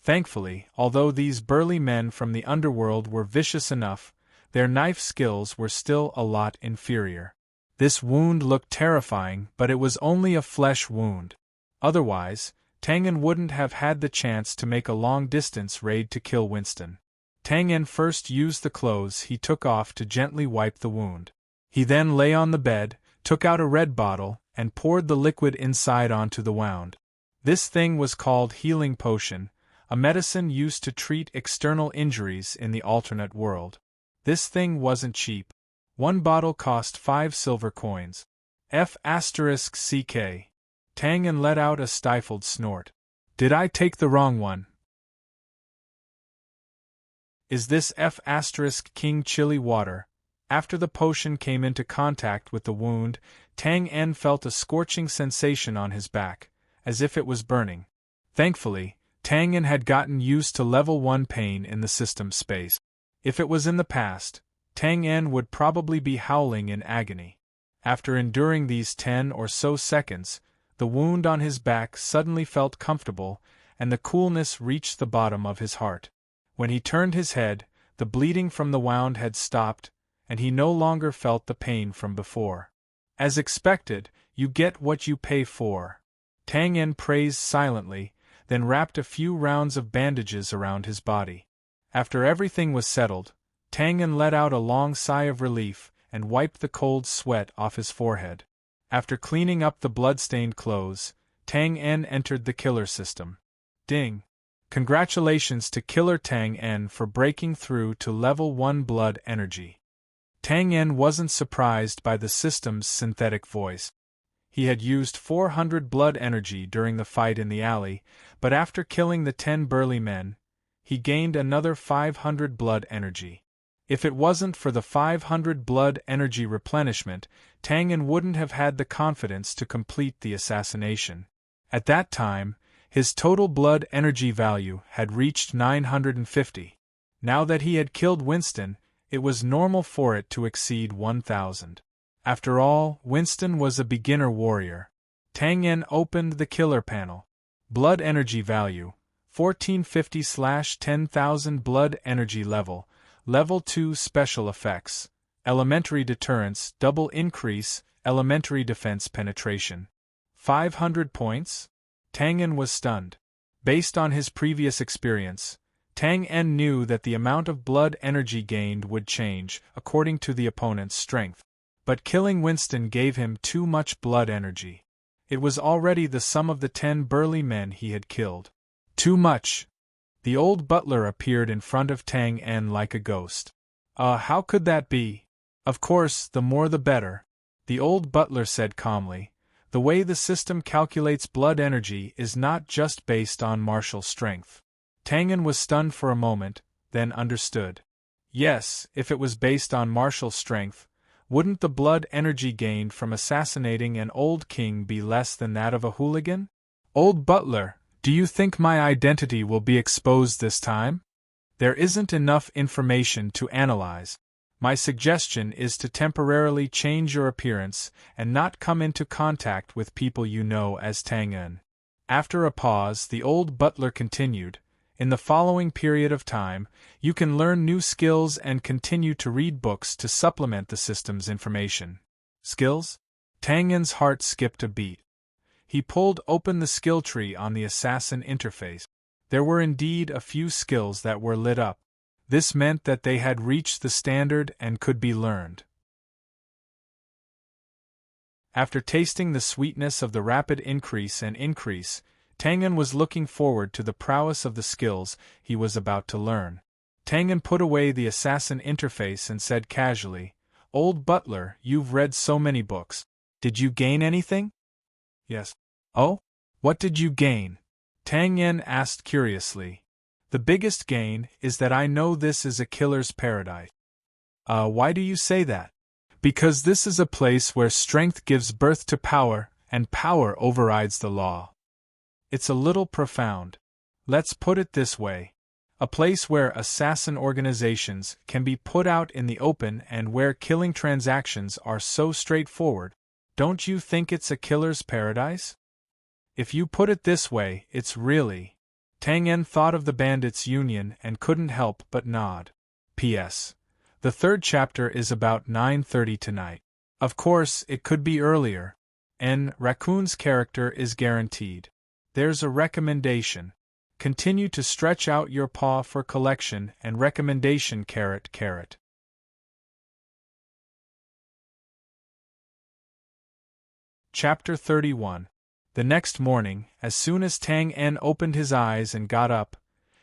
Thankfully, although these burly men from the underworld were vicious enough, their knife skills were still a lot inferior. This wound looked terrifying, but it was only a flesh wound. Otherwise, Tang En wouldn't have had the chance to make a long-distance raid to kill Winston. Tang En first used the clothes he took off to gently wipe the wound. He then lay on the bed, took out a red bottle, and poured the liquid inside onto the wound. This thing was called healing potion, a medicine used to treat external injuries in the alternate world. This thing wasn't cheap. One bottle cost 5 silver coins. F***ck. Tang En let out a stifled snort. Did I take the wrong one? Is this F***king chili water? After the potion came into contact with the wound, Tang En felt a scorching sensation on his back, as if it was burning. Thankfully, Tang En had gotten used to level 1 pain in the system space. If it was in the past, Tang En would probably be howling in agony. After enduring these 10 or so seconds, the wound on his back suddenly felt comfortable, and the coolness reached the bottom of his heart. When he turned his head, the bleeding from the wound had stopped, and he no longer felt the pain from before. As expected, you get what you pay for. Tang En praised silently, then wrapped a few rounds of bandages around his body. After everything was settled, Tang En let out a long sigh of relief and wiped the cold sweat off his forehead. After cleaning up the blood-stained clothes, Tang En entered the killer system. Ding! Congratulations to Killer Tang En for breaking through to level 1 blood energy. Tang En wasn't surprised by the system's synthetic voice. He had used 400 blood energy during the fight in the alley, but after killing the 10 burly men, he gained another 500 blood energy. If it wasn't for the 500 blood energy replenishment, Tang En wouldn't have had the confidence to complete the assassination. At that time, his total blood energy value had reached 950. Now that he had killed Winston, it was normal for it to exceed 1,000. After all, Winston was a beginner warrior. Tang En opened the killer panel. Blood energy value, 1450/10,000 blood energy level. Level 2 Special Effects. Elementary Deterrence, Double Increase, Elementary Defense Penetration. 500 points? Tang En was stunned. Based on his previous experience, Tang En knew that the amount of blood energy gained would change according to the opponent's strength. But killing Winston gave him too much blood energy. It was already the sum of the 10 burly men he had killed. Too much. The old butler appeared in front of Tang En like a ghost. How could that be? Of course, the more the better, the old butler said calmly. The way the system calculates blood energy is not just based on martial strength. Tang En was stunned for a moment, then understood. Yes, if it was based on martial strength, wouldn't the blood energy gained from assassinating an old king be less than that of a hooligan? Old butler, do you think my identity will be exposed this time? There isn't enough information to analyze. My suggestion is to temporarily change your appearance and not come into contact with people you know as Tang En. After a pause, the old butler continued, in the following period of time, you can learn new skills and continue to read books to supplement the system's information. Skills? Tang En's heart skipped a beat. He pulled open the skill tree on the assassin interface. There were indeed a few skills that were lit up. This meant that they had reached the standard and could be learned. After tasting the sweetness of the rapid increase, Tang En was looking forward to the prowess of the skills he was about to learn. Tang En put away the assassin interface and said casually, "Old butler, you've read so many books. Did you gain anything?" "Yes." "Oh? What did you gain?" Tang En asked curiously. "The biggest gain is that I know this is a killer's paradise." Why do you say that?" "Because this is a place where strength gives birth to power, and power overrides the law." It's a little profound. Let's put it this way. A place where assassin organizations can be put out in the open and where killing transactions are so straightforward. Don't you think it's a killer's paradise? If you put it this way, it's really. Tang En thought of the bandits' union and couldn't help but nod. P.S. The 3rd chapter is about 9:30 tonight. Of course, it could be earlier. Raccoon's character is guaranteed. There's a recommendation. Continue to stretch out your paw for collection and recommendation carrot. Chapter 31. The next morning, as soon as Tang En opened his eyes and got up,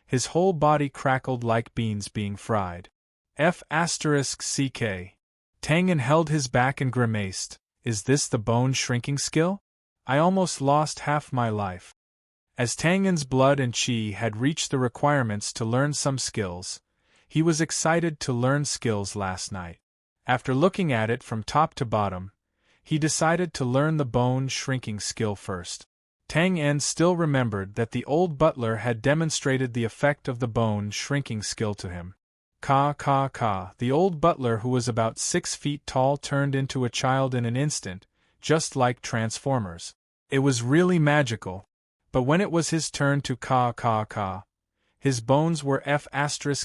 his whole body crackled like beans being fried. F***ck. Tang En held his back and grimaced. Is this the bone shrinking skill? I almost lost half my life. As Tang En's blood and chi had reached the requirements to learn some skills, he was excited to learn skills last night. After looking at it from top to bottom, he decided to learn the bone shrinking skill first. Tang En still remembered that the old butler had demonstrated the effect of the bone shrinking skill to him. Ka ka ka. The old butler, who was about 6 feet tall, turned into a child in an instant, just like Transformers. It was really magical. But when it was his turn to ka ka ka, his bones were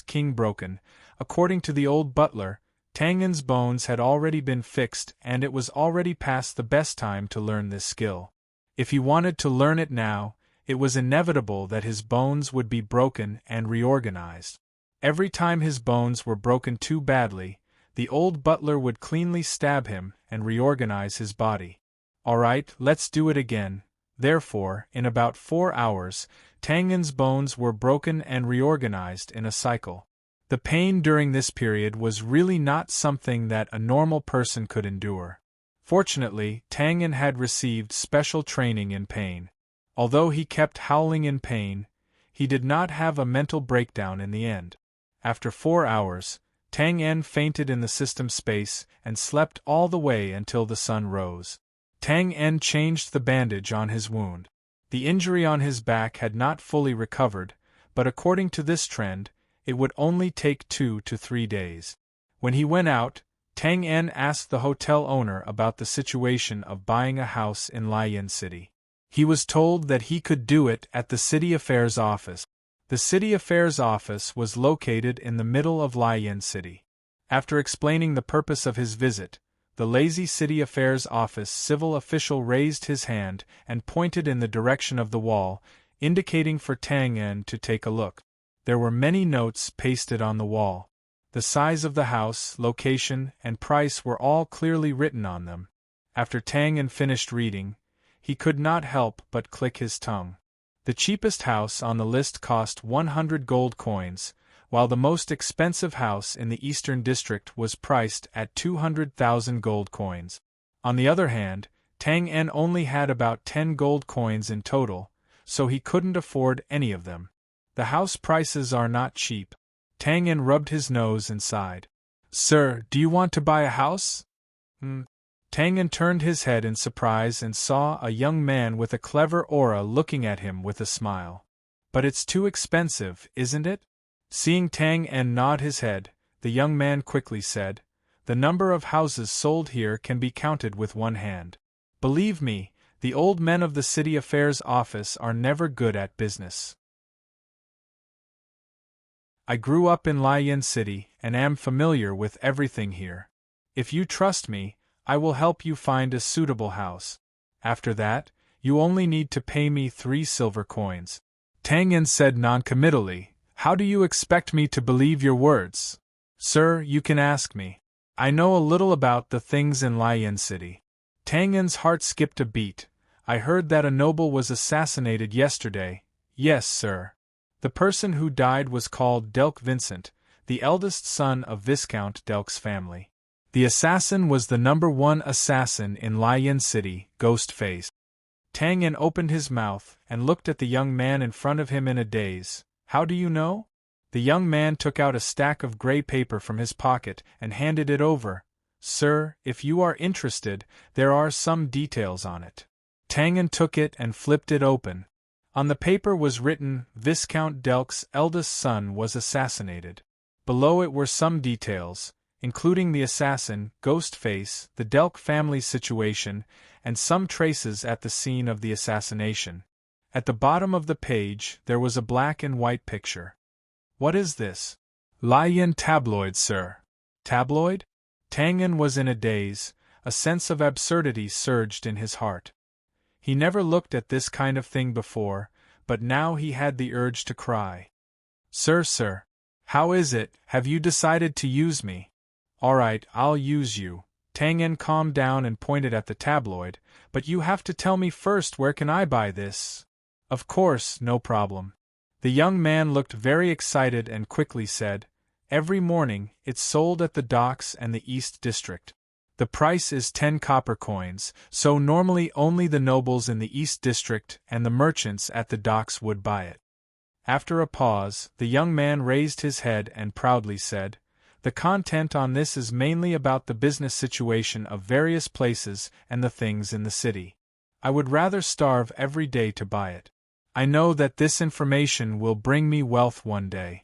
king broken. According to the old butler, Tang En's bones had already been fixed, and it was already past the best time to learn this skill. If he wanted to learn it now, it was inevitable that his bones would be broken and reorganized. Every time his bones were broken too badly, the old butler would cleanly stab him and reorganize his body. All right, let's do it again. Therefore, in about 4 hours, Tang En's bones were broken and reorganized in a cycle. The pain during this period was really not something that a normal person could endure. Fortunately, Tang En had received special training in pain. Although he kept howling in pain, he did not have a mental breakdown in the end. After 4 hours, Tang En fainted in the system space and slept all the way until the sun rose. Tang En changed the bandage on his wound. The injury on his back had not fully recovered, but according to this trend, it would only take 2 to 3 days. When he went out, Tang En asked the hotel owner about the situation of buying a house in Lian City. He was told that he could do it at the City Affairs office. The City Affairs office was located in the middle of Lian City. After explaining the purpose of his visit, the lazy City Affairs office civil official raised his hand and pointed in the direction of the wall, indicating for Tang En to take a look. There were many notes pasted on the wall. The size of the house, location, and price were all clearly written on them. After Tang En finished reading, he could not help but click his tongue. The cheapest house on the list cost 100 gold coins, while the most expensive house in the Eastern District was priced at 200,000 gold coins. On the other hand, Tang En only had about 10 gold coins in total, so he couldn't afford any of them. The house prices are not cheap. Tang En rubbed his nose and sighed. Sir, do you want to buy a house? Tang En turned his head in surprise and saw a young man with a clever aura looking at him with a smile. But it's too expensive, isn't it? Seeing Tang En nod his head, the young man quickly said, The number of houses sold here can be counted with one hand. Believe me, the old men of the City Affairs office are never good at business. I grew up in Lian City and am familiar with everything here. If you trust me, I will help you find a suitable house. After that, you only need to pay me 3 silver coins. Tang En said noncommittally, How do you expect me to believe your words? Sir, you can ask me. I know a little about the things in Lian City. Tang En's heart skipped a beat. I heard that a noble was assassinated yesterday. Yes, sir. The person who died was called Delk Vincent, the eldest son of Viscount Delk's family. The assassin was the #1 assassin in Lian City, Ghostface. Tang En opened his mouth and looked at the young man in front of him in a daze. How do you know? The young man took out a stack of gray paper from his pocket and handed it over. Sir, if you are interested, there are some details on it. Tang En took it and flipped it open. On the paper was written, Viscount Delk's eldest son was assassinated. Below it were some details, including the assassin, Ghostface, the Delk family's situation, and some traces at the scene of the assassination. At the bottom of the page, there was a black and white picture. What is this? Lian tabloid, sir. Tabloid? Tang En was in a daze. A sense of absurdity surged in his heart. He never looked at this kind of thing before, but now he had the urge to cry. Sir, how is it, have you decided to use me? All right, I'll use you. Tang En calmed down and pointed at the tabloid, but you have to tell me first, where can I buy this? Of course, no problem. The young man looked very excited and quickly said, Every morning, it's sold at the docks and the East District. The price is 10 copper coins, so normally only the nobles in the East District and the merchants at the docks would buy it. After a pause, the young man raised his head and proudly said, The content on this is mainly about the business situation of various places and the things in the city. I would rather starve every day to buy it. I know that this information will bring me wealth one day.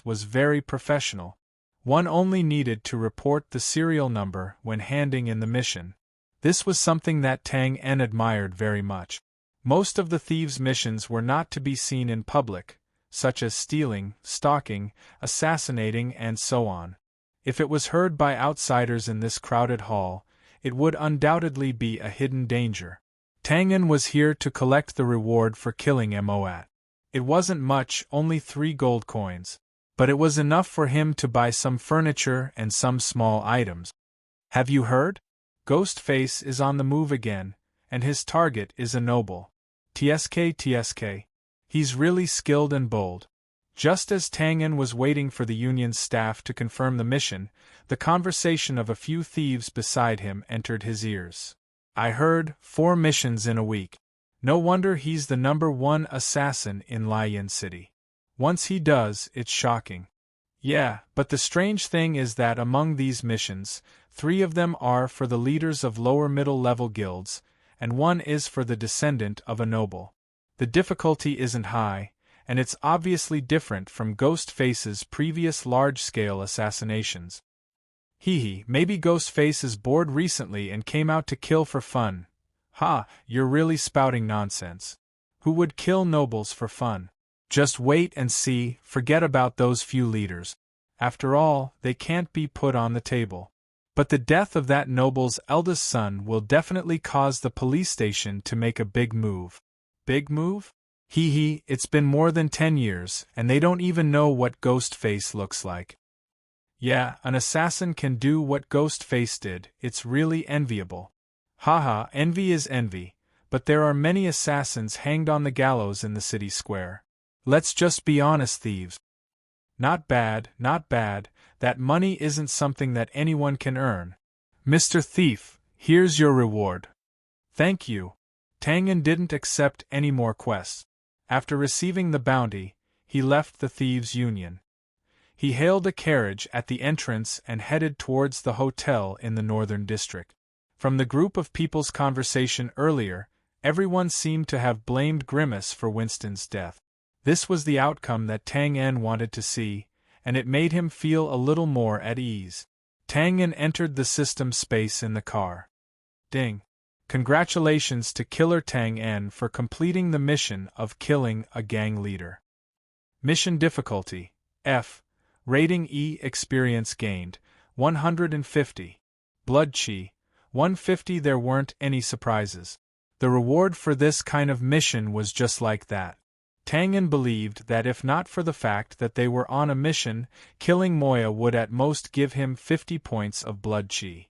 process was very professional. One only needed to report the serial number when handing in the mission. This was something that Tang En admired very much. Most of the thieves' missions were not to be seen in public, such as stealing, stalking, assassinating, and so on. If it was heard by outsiders in this crowded hall, it would undoubtedly be a hidden danger. Tang En was here to collect the reward for killing Moat. It wasn't much, only 3 gold coins. But it was enough for him to buy some furniture and some small items. Have you heard? Ghostface is on the move again, and his target is a noble. TSK. He's really skilled and bold. Just as Tang En was waiting for the Union's staff to confirm the mission, the conversation of a few thieves beside him entered his ears. I heard 4 missions in a week. No wonder he's the #1 assassin in Lion City. Once he does, it's shocking. Yeah, but the strange thing is that among these missions, 3 of them are for the leaders of lower middle-level guilds, and 1 is for the descendant of a noble. The difficulty isn't high, and it's obviously different from Ghostface's previous large-scale assassinations. Maybe Ghostface is bored recently and came out to kill for fun. Ha, you're really spouting nonsense. Who would kill nobles for fun? Just wait and see, forget about those few leaders. After all, they can't be put on the table. But the death of that noble's eldest son will definitely cause the police station to make a big move. Big move? It's been more than 10 years, and they don't even know what Ghostface looks like. Yeah, an assassin can do what Ghostface did, it's really enviable. Envy is envy, but there are many assassins hanged on the gallows in the city square. Let's just be honest, thieves. Not bad, that money isn't something that anyone can earn. Mr. Thief, here's your reward. Thank you. Tang En didn't accept any more quests. After receiving the bounty, he left the Thieves' Union. He hailed a carriage at the entrance and headed towards the hotel in the northern district. From the group of people's conversation earlier, everyone seemed to have blamed Grimace for Winston's death. This was the outcome that Tang En wanted to see, and it made him feel a little more at ease. Tang En entered the system space in the car. Ding! Congratulations to Killer Tang En for completing the mission of killing a gang leader. Mission difficulty, F. Rating E. Experience gained, 150. Blood Chi, 150. There weren't any surprises. The reward for this kind of mission was just like that. Tang En believed that if not for the fact that they were on a mission, killing Moya would at most give him 50 points of blood chi.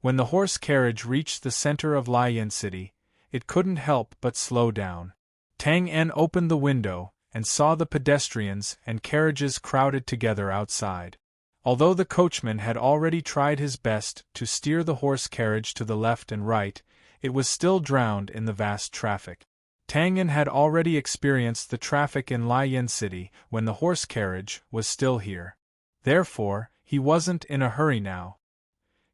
When the horse carriage reached the center of Lion City, it couldn't help but slow down. Tang En opened the window and saw the pedestrians and carriages crowded together outside. Although the coachman had already tried his best to steer the horse carriage to the left and right, it was still drowned in the vast traffic. Tang En had already experienced the traffic in Lion City when the horse carriage was still here. Therefore, he wasn't in a hurry now.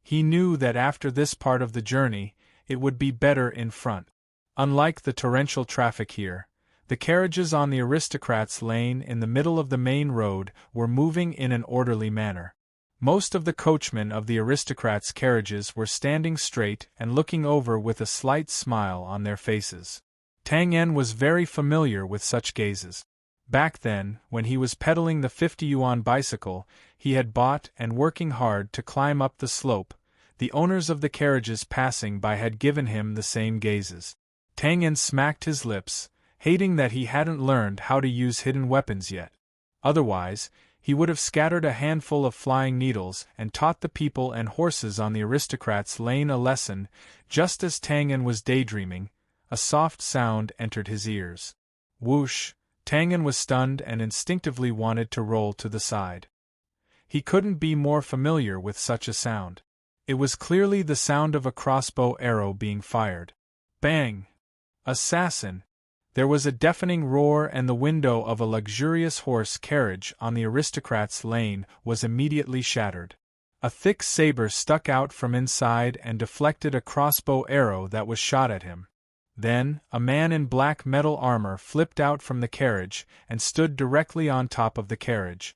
He knew that after this part of the journey, it would be better in front. Unlike the torrential traffic here, the carriages on the aristocrats' lane in the middle of the main road were moving in an orderly manner. Most of the coachmen of the aristocrats' carriages were standing straight and looking over with a slight smile on their faces. Tang En was very familiar with such gazes. Back then, when he was pedaling the 50-yuan bicycle he had bought and working hard to climb up the slope, the owners of the carriages passing by had given him the same gazes. Tang En smacked his lips, hating that he hadn't learned how to use hidden weapons yet. Otherwise, he would have scattered a handful of flying needles and taught the people and horses on the aristocrats' lane a lesson. Just as Tang En was daydreaming, a soft sound entered his ears. Whoosh! Tang En was stunned and instinctively wanted to roll to the side. He couldn't be more familiar with such a sound. It was clearly the sound of a crossbow arrow being fired. Bang! Assassin! There was a deafening roar and the window of a luxurious horse carriage on the aristocrats' lane was immediately shattered. A thick saber stuck out from inside and deflected a crossbow arrow that was shot at him. Then, a man in black metal armor flipped out from the carriage and stood directly on top of the carriage.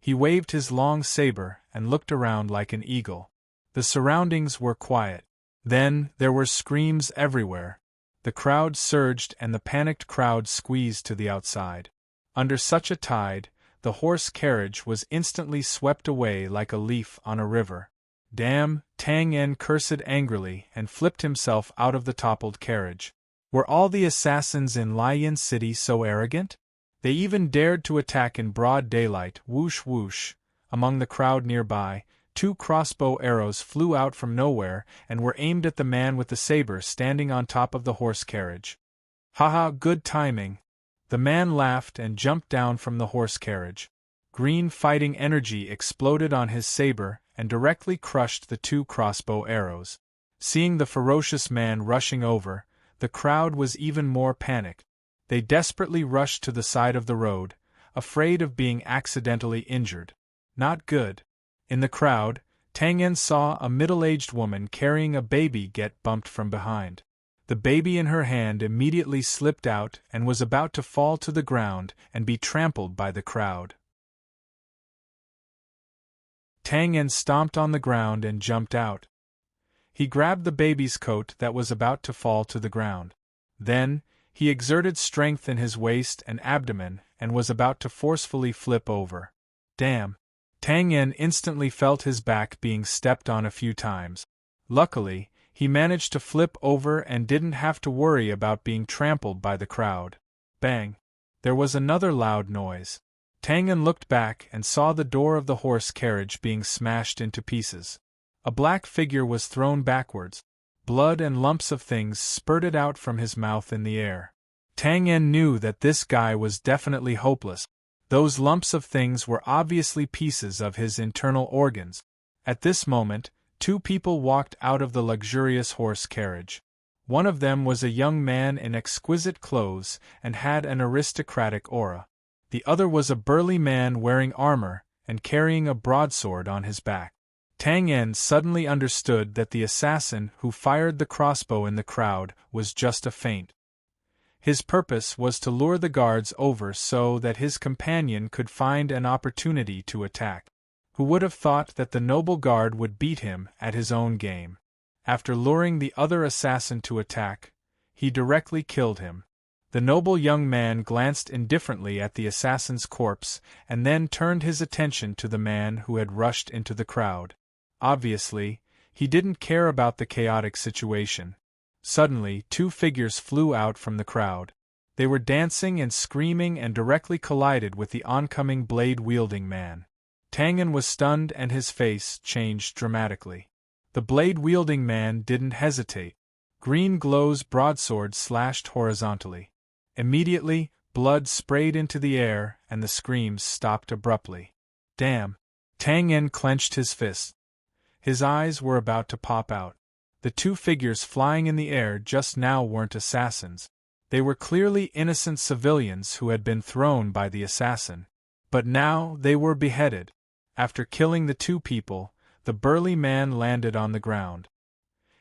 He waved his long saber and looked around like an eagle. The surroundings were quiet. Then, there were screams everywhere. The crowd surged and the panicked crowd squeezed to the outside. Under such a tide, the horse carriage was instantly swept away like a leaf on a river. Damn, Tang En cursed angrily and flipped himself out of the toppled carriage. Were all the assassins in Liyan City so arrogant? They even dared to attack in broad daylight. Whoosh whoosh. Among the crowd nearby, 2 crossbow arrows flew out from nowhere and were aimed at the man with the saber standing on top of the horse carriage. Haha, good timing. The man laughed and jumped down from the horse carriage. Green fighting energy exploded on his saber and directly crushed the 2 crossbow arrows. Seeing the ferocious man rushing over, the crowd was even more panicked. They desperately rushed to the side of the road, afraid of being accidentally injured. Not good. In the crowd, Tang En saw a middle-aged woman carrying a baby get bumped from behind. The baby in her hand immediately slipped out and was about to fall to the ground and be trampled by the crowd. Tang En stomped on the ground and jumped out. He grabbed the baby's coat that was about to fall to the ground. Then, he exerted strength in his waist and abdomen and was about to forcefully flip over. Damn! Tang En instantly felt his back being stepped on a few times. Luckily, he managed to flip over and didn't have to worry about being trampled by the crowd. Bang! There was another loud noise. Tang En looked back and saw the door of the horse carriage being smashed into pieces. A black figure was thrown backwards. Blood and lumps of things spurted out from his mouth in the air. Tang En knew that this guy was definitely hopeless. Those lumps of things were obviously pieces of his internal organs. At this moment, 2 people walked out of the luxurious horse carriage. One of them was a young man in exquisite clothes and had an aristocratic aura. The other was a burly man wearing armor and carrying a broadsword on his back. Tang En suddenly understood that the assassin who fired the crossbow in the crowd was just a feint. His purpose was to lure the guards over so that his companion could find an opportunity to attack. Who would have thought that the noble guard would beat him at his own game? After luring the other assassin to attack, he directly killed him. The noble young man glanced indifferently at the assassin's corpse and then turned his attention to the man who had rushed into the crowd. Obviously, he didn't care about the chaotic situation. Suddenly, 2 figures flew out from the crowd. They were dancing and screaming and directly collided with the oncoming blade-wielding man. Tang En was stunned and his face changed dramatically. The blade-wielding man didn't hesitate. Green Glow's broadsword slashed horizontally. Immediately, blood sprayed into the air and the screams stopped abruptly. Damn! Tang En clenched his fist. His eyes were about to pop out. The 2 figures flying in the air just now weren't assassins. They were clearly innocent civilians who had been thrown by the assassin. But now they were beheaded. After killing the 2 people, the burly man landed on the ground.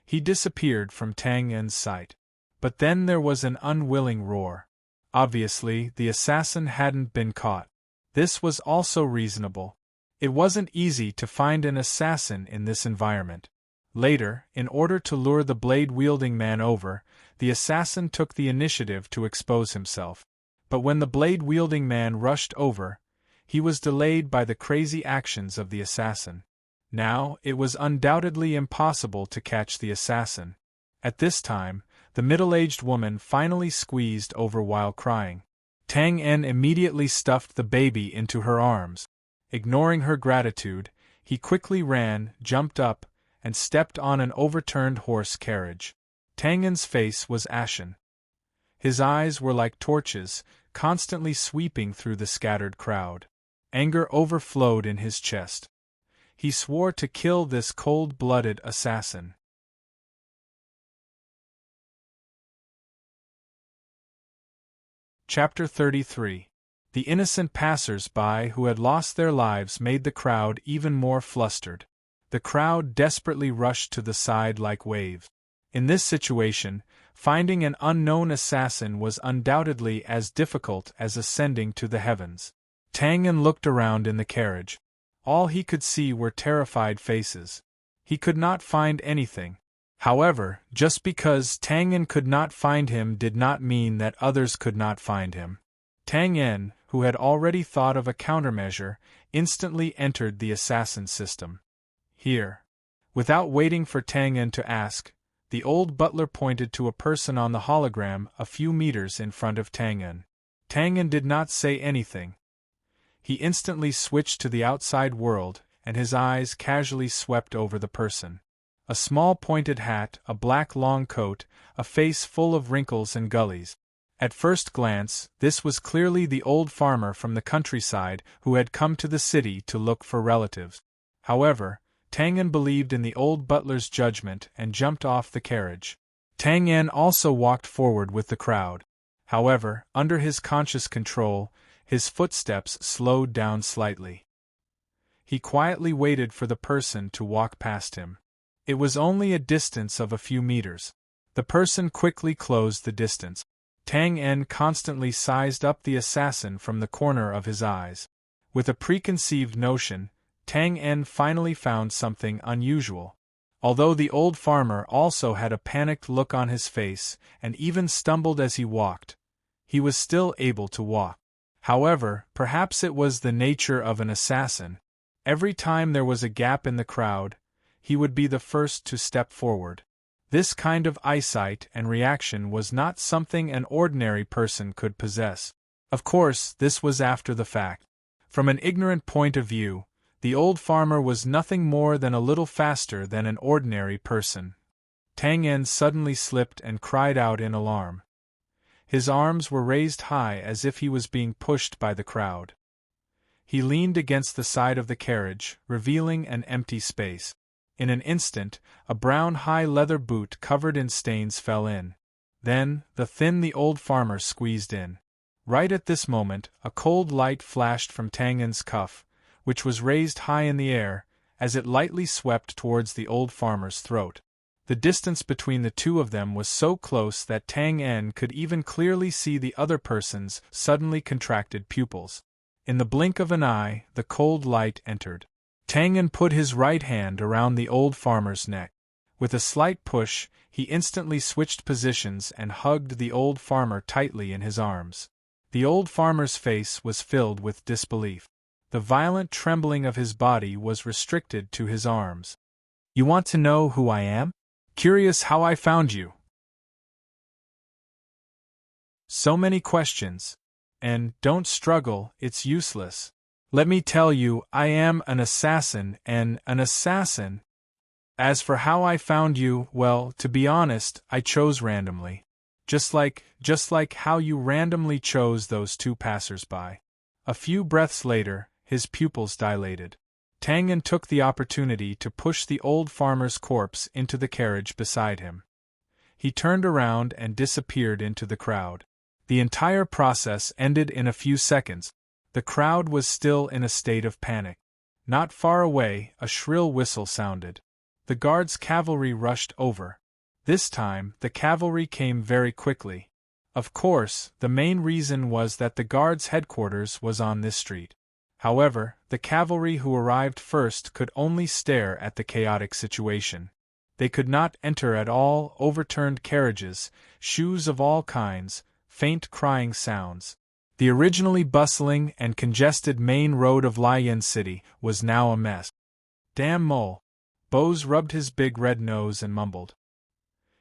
He disappeared from Tang En's sight. But then there was an unwilling roar. Obviously, the assassin hadn't been caught. This was also reasonable. It wasn't easy to find an assassin in this environment. Later, in order to lure the blade-wielding man over, the assassin took the initiative to expose himself. But when the blade-wielding man rushed over, he was delayed by the crazy actions of the assassin. Now, it was undoubtedly impossible to catch the assassin. At this time, the middle-aged woman finally squeezed over while crying. Tang En immediately stuffed the baby into her arms. Ignoring her gratitude, he quickly ran, jumped up, and stepped on an overturned horse carriage. Tang En's face was ashen. His eyes were like torches, constantly sweeping through the scattered crowd. Anger overflowed in his chest. He swore to kill this cold-blooded assassin. Chapter 33. The innocent passers-by who had lost their lives made the crowd even more flustered. The crowd desperately rushed to the side like waves. In this situation, finding an unknown assassin was undoubtedly as difficult as ascending to the heavens. Tang En looked around in the carriage. All he could see were terrified faces. He could not find anything. However, just because Tang En could not find him did not mean that others could not find him. Tang En, who had already thought of a countermeasure, instantly entered the assassin system. Here. Without waiting for Tang En to ask, the old butler pointed to a person on the hologram a few meters in front of Tang En. Tang En did not say anything. He instantly switched to the outside world, and his eyes casually swept over the person. A small pointed hat, a black long coat, a face full of wrinkles and gullies. At first glance, this was clearly the old farmer from the countryside who had come to the city to look for relatives. However, Tang En believed in the old butler's judgment and jumped off the carriage. Tang En also walked forward with the crowd. However, under his conscious control, his footsteps slowed down slightly. He quietly waited for the person to walk past him. It was only a distance of a few meters. The person quickly closed the distance. Tang En constantly sized up the assassin from the corner of his eyes. With a preconceived notion, Tang En finally found something unusual. Although the old farmer also had a panicked look on his face and even stumbled as he walked, he was still able to walk. However, perhaps it was the nature of an assassin. Every time there was a gap in the crowd, he would be the first to step forward. This kind of eyesight and reaction was not something an ordinary person could possess. Of course, this was after the fact. From an ignorant point of view, the old farmer was nothing more than a little faster than an ordinary person. Tang En suddenly slipped and cried out in alarm. His arms were raised high as if he was being pushed by the crowd. He leaned against the side of the carriage, revealing an empty space. In an instant, a brown high leather boot covered in stains fell in. Then, the old farmer squeezed in. Right at this moment, a cold light flashed from Tang En's cuff, which was raised high in the air, as it lightly swept towards the old farmer's throat. The distance between the two of them was so close that Tang En could even clearly see the other person's suddenly contracted pupils. In the blink of an eye, the cold light entered. Tang En put his right hand around the old farmer's neck. With a slight push, he instantly switched positions and hugged the old farmer tightly in his arms. The old farmer's face was filled with disbelief. The violent trembling of his body was restricted to his arms. "You want to know who I am? Curious how I found you?" So many questions. And don't struggle, it's useless. Let me tell you, I am an assassin and an assassin. As for how I found you, well, to be honest, I chose randomly. Just like how you randomly chose those two passers-by. A few breaths later, his pupils dilated. Tang En took the opportunity to push the old farmer's corpse into the carriage beside him. He turned around and disappeared into the crowd. The entire process ended in a few seconds. The crowd was still in a state of panic. Not far away, a shrill whistle sounded. The guards' cavalry rushed over. This time, the cavalry came very quickly. Of course, the main reason was that the guards' headquarters was on this street. However, the cavalry who arrived first could only stare at the chaotic situation. They could not enter at all. Overturned carriages, shoes of all kinds, faint crying sounds. The originally bustling and congested main road of Liyan City was now a mess. "Damn mole." Bose rubbed his big red nose and mumbled.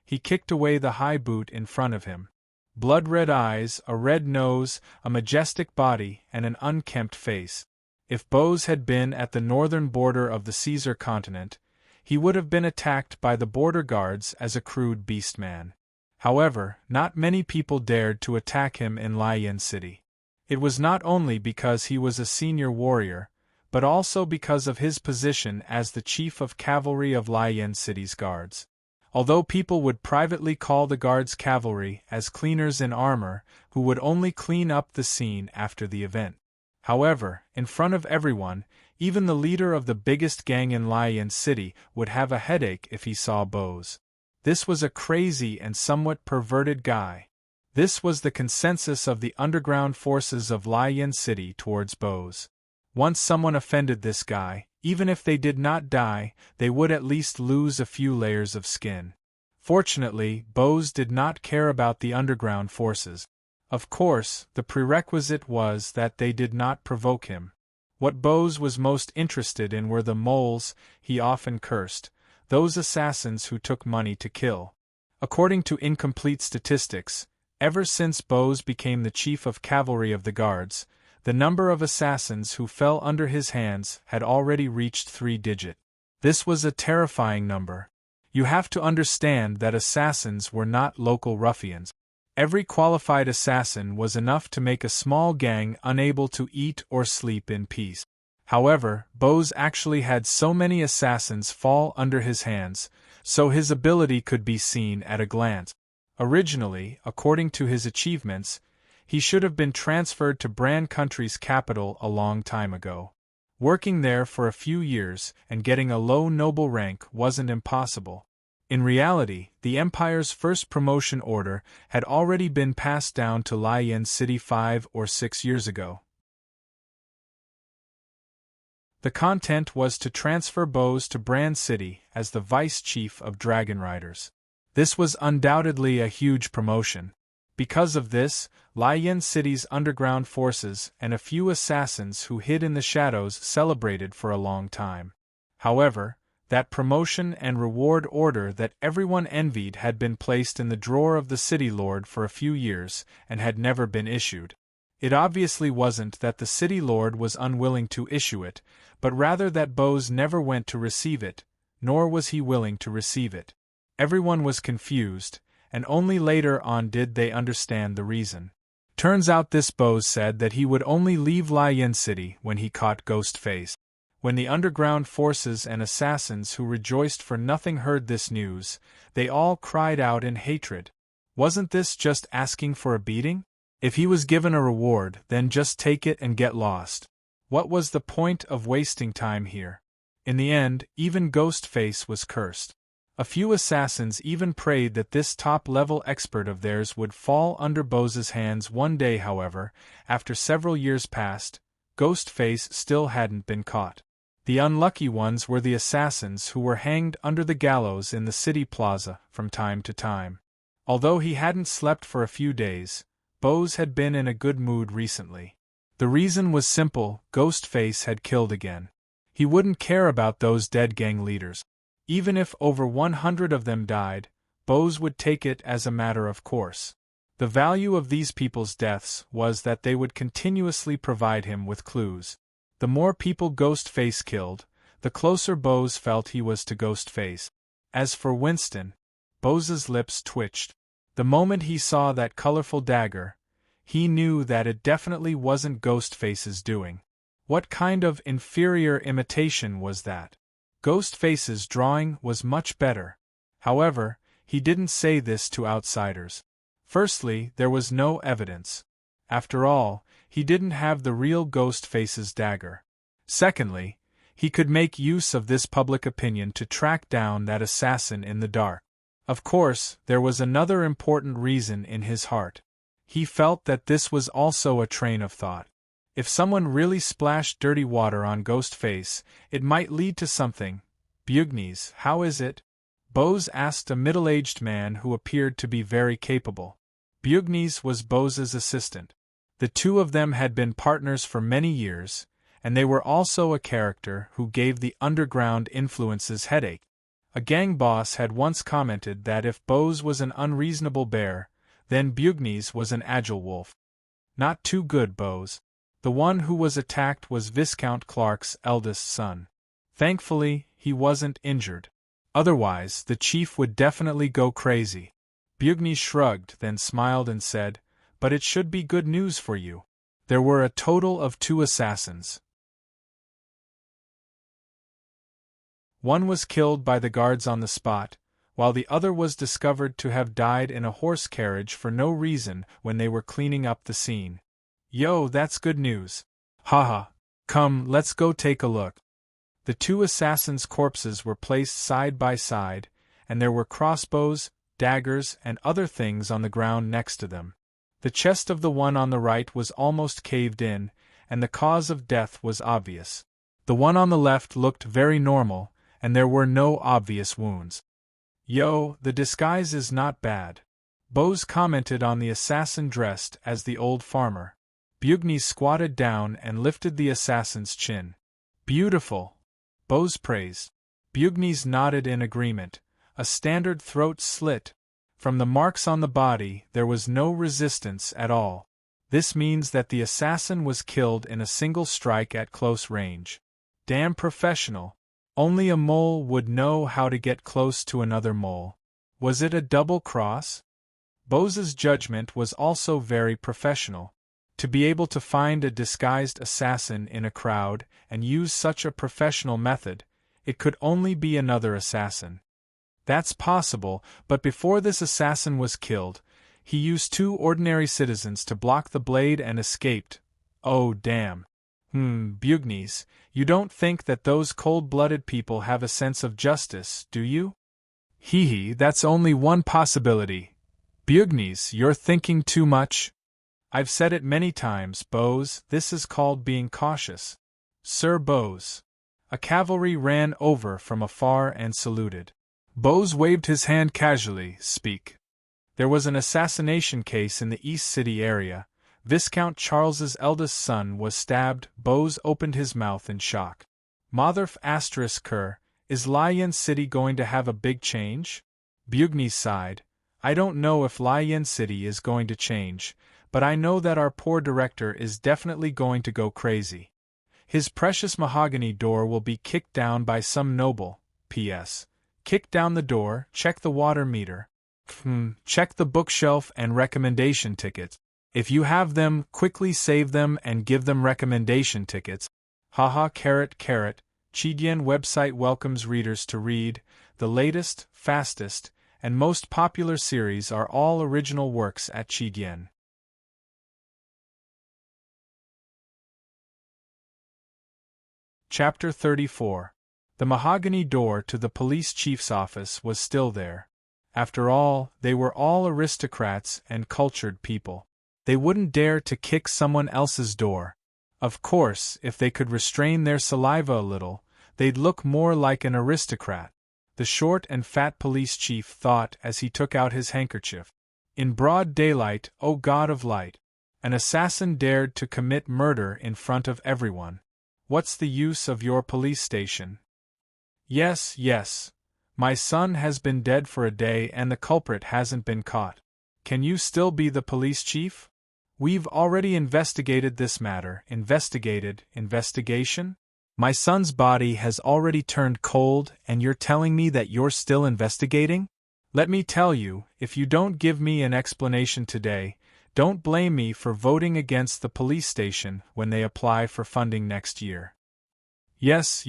He kicked away the high boot in front of him. Blood-red eyes, a red nose, a majestic body, and an unkempt face. If Bose had been at the northern border of the Caesar continent, he would have been attacked by the border guards as a crude beast-man. However, not many people dared to attack him in Liyan City. It was not only because he was a senior warrior, but also because of his position as the chief of cavalry of Liyan City's guards. Although people would privately call the guards cavalry as cleaners in armor, who would only clean up the scene after the event. However, in front of everyone, even the leader of the biggest gang in Liyan City would have a headache if he saw Bose. This was a crazy and somewhat perverted guy. This was the consensus of the underground forces of Liyan City towards Bose. Once someone offended this guy, even if they did not die, they would at least lose a few layers of skin. Fortunately, Bose did not care about the underground forces. Of course, the prerequisite was that they did not provoke him. What Bose was most interested in were the moles, he often cursed, those assassins who took money to kill. According to incomplete statistics, ever since Bose became the chief of cavalry of the guards, the number of assassins who fell under his hands had already reached 3-digit. This was a terrifying number. You have to understand that assassins were not local ruffians. Every qualified assassin was enough to make a small gang unable to eat or sleep in peace. However, Bose actually had so many assassins fall under his hands, so his ability could be seen at a glance. Originally, according to his achievements, he should have been transferred to Bran country's capital a long time ago. Working there for a few years and getting a low noble rank wasn't impossible. In reality, the Empire's first promotion order had already been passed down to Lion City 5 or 6 years ago. The content was to transfer Bose to Bran City as the Vice Chief of Dragon Riders. This was undoubtedly a huge promotion. Because of this, Lion City's underground forces and a few assassins who hid in the shadows celebrated for a long time. However, that promotion and reward order that everyone envied had been placed in the drawer of the City Lord for a few years and had never been issued. It obviously wasn't that the City Lord was unwilling to issue it, but rather that Bose never went to receive it, nor was he willing to receive it. Everyone was confused, and only later on did they understand the reason. Turns out this Bose said that he would only leave Lion City when he caught Ghostface. When the underground forces and assassins who rejoiced for nothing heard this news, they all cried out in hatred. Wasn't this just asking for a beating? If he was given a reward, then just take it and get lost. What was the point of wasting time here? In the end, even Ghostface was cursed. A few assassins even prayed that this top-level expert of theirs would fall under Bose's hands one day. However, after several years passed, Ghostface still hadn't been caught. The unlucky ones were the assassins who were hanged under the gallows in the city plaza from time to time. Although he hadn't slept for a few days, Bose had been in a good mood recently. The reason was simple: Ghostface had killed again. He wouldn't care about those dead gang leaders. Even if over 100 of them died, Bose would take it as a matter of course. The value of these people's deaths was that they would continuously provide him with clues. The more people Ghostface killed, the closer Bose felt he was to Ghostface. As for Winston, Bose's lips twitched. The moment he saw that colorful dagger, he knew that it definitely wasn't Ghostface's doing. What kind of inferior imitation was that? Ghostface's drawing was much better. However, he didn't say this to outsiders. Firstly, there was no evidence. After all, he didn't have the real Ghostface's dagger. Secondly, he could make use of this public opinion to track down that assassin in the dark. Of course, there was another important reason in his heart. He felt that this was also a train of thought. If someone really splashed dirty water on Ghostface, it might lead to something. Bugnes, how is it? Bose asked a middle-aged man who appeared to be very capable. Bugnes was Bose's assistant. The two of them had been partners for many years, and they were also a character who gave the underground influences headache. A gang boss had once commented that if Bose was an unreasonable bear, then Bugnes was an agile wolf. Not too good, Bose. The one who was attacked was Viscount Clark's eldest son. Thankfully, he wasn't injured. Otherwise, the chief would definitely go crazy. Bugnes shrugged, then smiled and said, "But it should be good news for you. There were a total of 2 assassins. One was killed by the guards on the spot, while the other was discovered to have died in a horse carriage for no reason when they were cleaning up the scene." "Yo, that's good news." "Haha. Come, let's go take a look." The 2 assassins' corpses were placed side by side, and there were crossbows, daggers, and other things on the ground next to them. The chest of the one on the right was almost caved in, and the cause of death was obvious. The one on the left looked very normal, and there were no obvious wounds. Yo, the disguise is not bad. Bose commented on the assassin dressed as the old farmer. Bugnes squatted down and lifted the assassin's chin. Beautiful! Bose praised. Bugnes nodded in agreement. A standard throat slit. From the marks on the body, there was no resistance at all. This means that the assassin was killed in a single strike at close range. Damn professional. Only a mole would know how to get close to another mole. Was it a double cross? Bose's judgment was also very professional. To be able to find a disguised assassin in a crowd and use such a professional method, it could only be another assassin. That's possible, but before this assassin was killed, he used 2 ordinary citizens to block the blade and escaped. Oh damn. Bugnes, you don't think that those cold-blooded people have a sense of justice, do you? Hee, that's only one possibility. Bugnes, you're thinking too much. I've said it many times, Bose, this is called being cautious. Sir Bose. A cavalry ran over from afar and saluted. Bose waved his hand casually. Speak. There was an assassination case in the East City area. Viscount Charles's eldest son was stabbed. Bose opened his mouth in shock. Motherf ***, is Lion City going to have a big change? Bugnes sighed. I don't know if Lion City is going to change, but I know that our poor director is definitely going to go crazy. His precious mahogany door will be kicked down by some noble. P.S. Kick down the door, check the water meter. Check the bookshelf and recommendation tickets. If you have them, quickly save them and give them recommendation tickets. Haha. Chidien website welcomes readers to read. The latest, fastest, and most popular series are all original works at Chidien. Chapter 34. The mahogany door to the police chief's office was still there. After all, they were all aristocrats and cultured people. They wouldn't dare to kick someone else's door. Of course, if they could restrain their saliva a little, they'd look more like an aristocrat. The short and fat police chief thought as he took out his handkerchief. In broad daylight, O God of light! An assassin dared to commit murder in front of everyone. What's the use of your police station? Yes. My son has been dead for a day and the culprit hasn't been caught. Can you still be the police chief? We've already investigated this matter. Investigation? My son's body has already turned cold and you're telling me that you're still investigating? Let me tell you, if you don't give me an explanation today, don't blame me for voting against the police station when they apply for funding next year. Yes.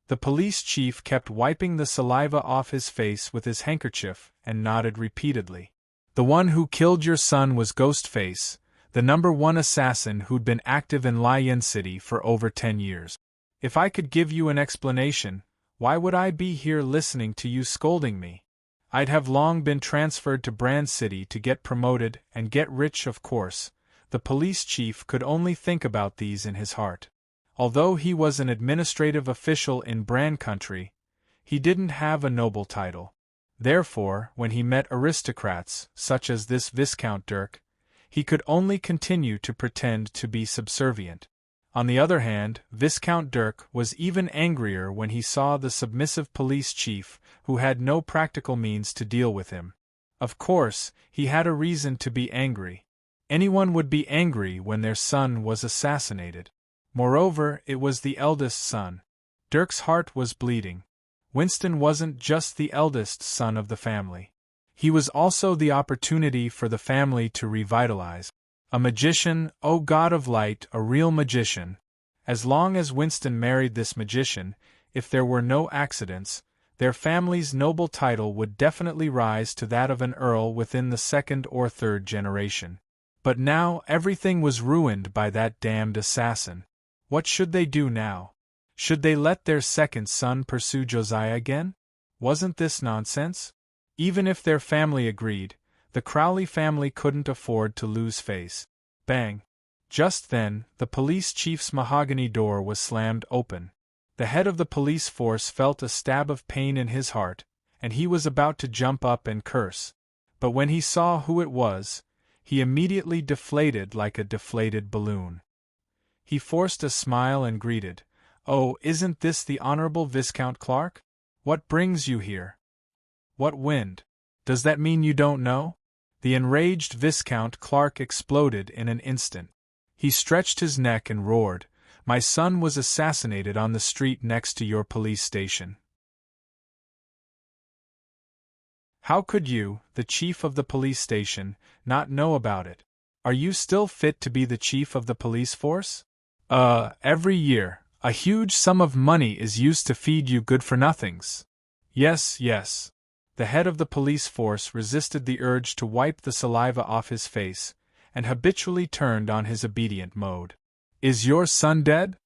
The police chief kept wiping the saliva off his face with his handkerchief and nodded repeatedly. The one who killed your son was Ghostface, the #1 assassin who'd been active in Lion City for over 10 years. If I could give you an explanation, why would I be here listening to you scolding me? I'd have long been transferred to Brand City to get promoted and get rich, of course. The police chief could only think about these in his heart. Although he was an administrative official in Brand Country, he didn't have a noble title. Therefore, when he met aristocrats, such as this Viscount Dirk, he could only continue to pretend to be subservient. On the other hand, Viscount Dirk was even angrier when he saw the submissive police chief, who had no practical means to deal with him. Of course, he had a reason to be angry. Anyone would be angry when their son was assassinated. Moreover, it was the eldest son. Dirk's heart was bleeding. Winston wasn't just the eldest son of the family. He was also the opportunity for the family to revitalize. A magician, O God of light, a real magician. As long as Winston married this magician, if there were no accidents, their family's noble title would definitely rise to that of an earl within the 2nd or 3rd generation. But now everything was ruined by that damned assassin. What should they do now? Should they let their second son pursue Josiah again? Wasn't this nonsense? Even if their family agreed, the Crowley family couldn't afford to lose face. Bang! Just then, the police chief's mahogany door was slammed open. The head of the police force felt a stab of pain in his heart, and he was about to jump up and curse. But when he saw who it was, he immediately deflated like a deflated balloon. He forced a smile and greeted, "Oh, isn't this the Honorable Viscount Clark? What brings you here? What wind? Does that mean you don't know?" The enraged Viscount Clark exploded in an instant. He stretched his neck and roared, "My son was assassinated on the street next to your police station. How could you, the chief of the police station, not know about it? Are you still fit to be the chief of the police force? Every year, a huge sum of money is used to feed you good-for-nothings." Yes, yes. The head of the police force resisted the urge to wipe the saliva off his face, and habitually turned on his obedient mode. "Is your son dead?"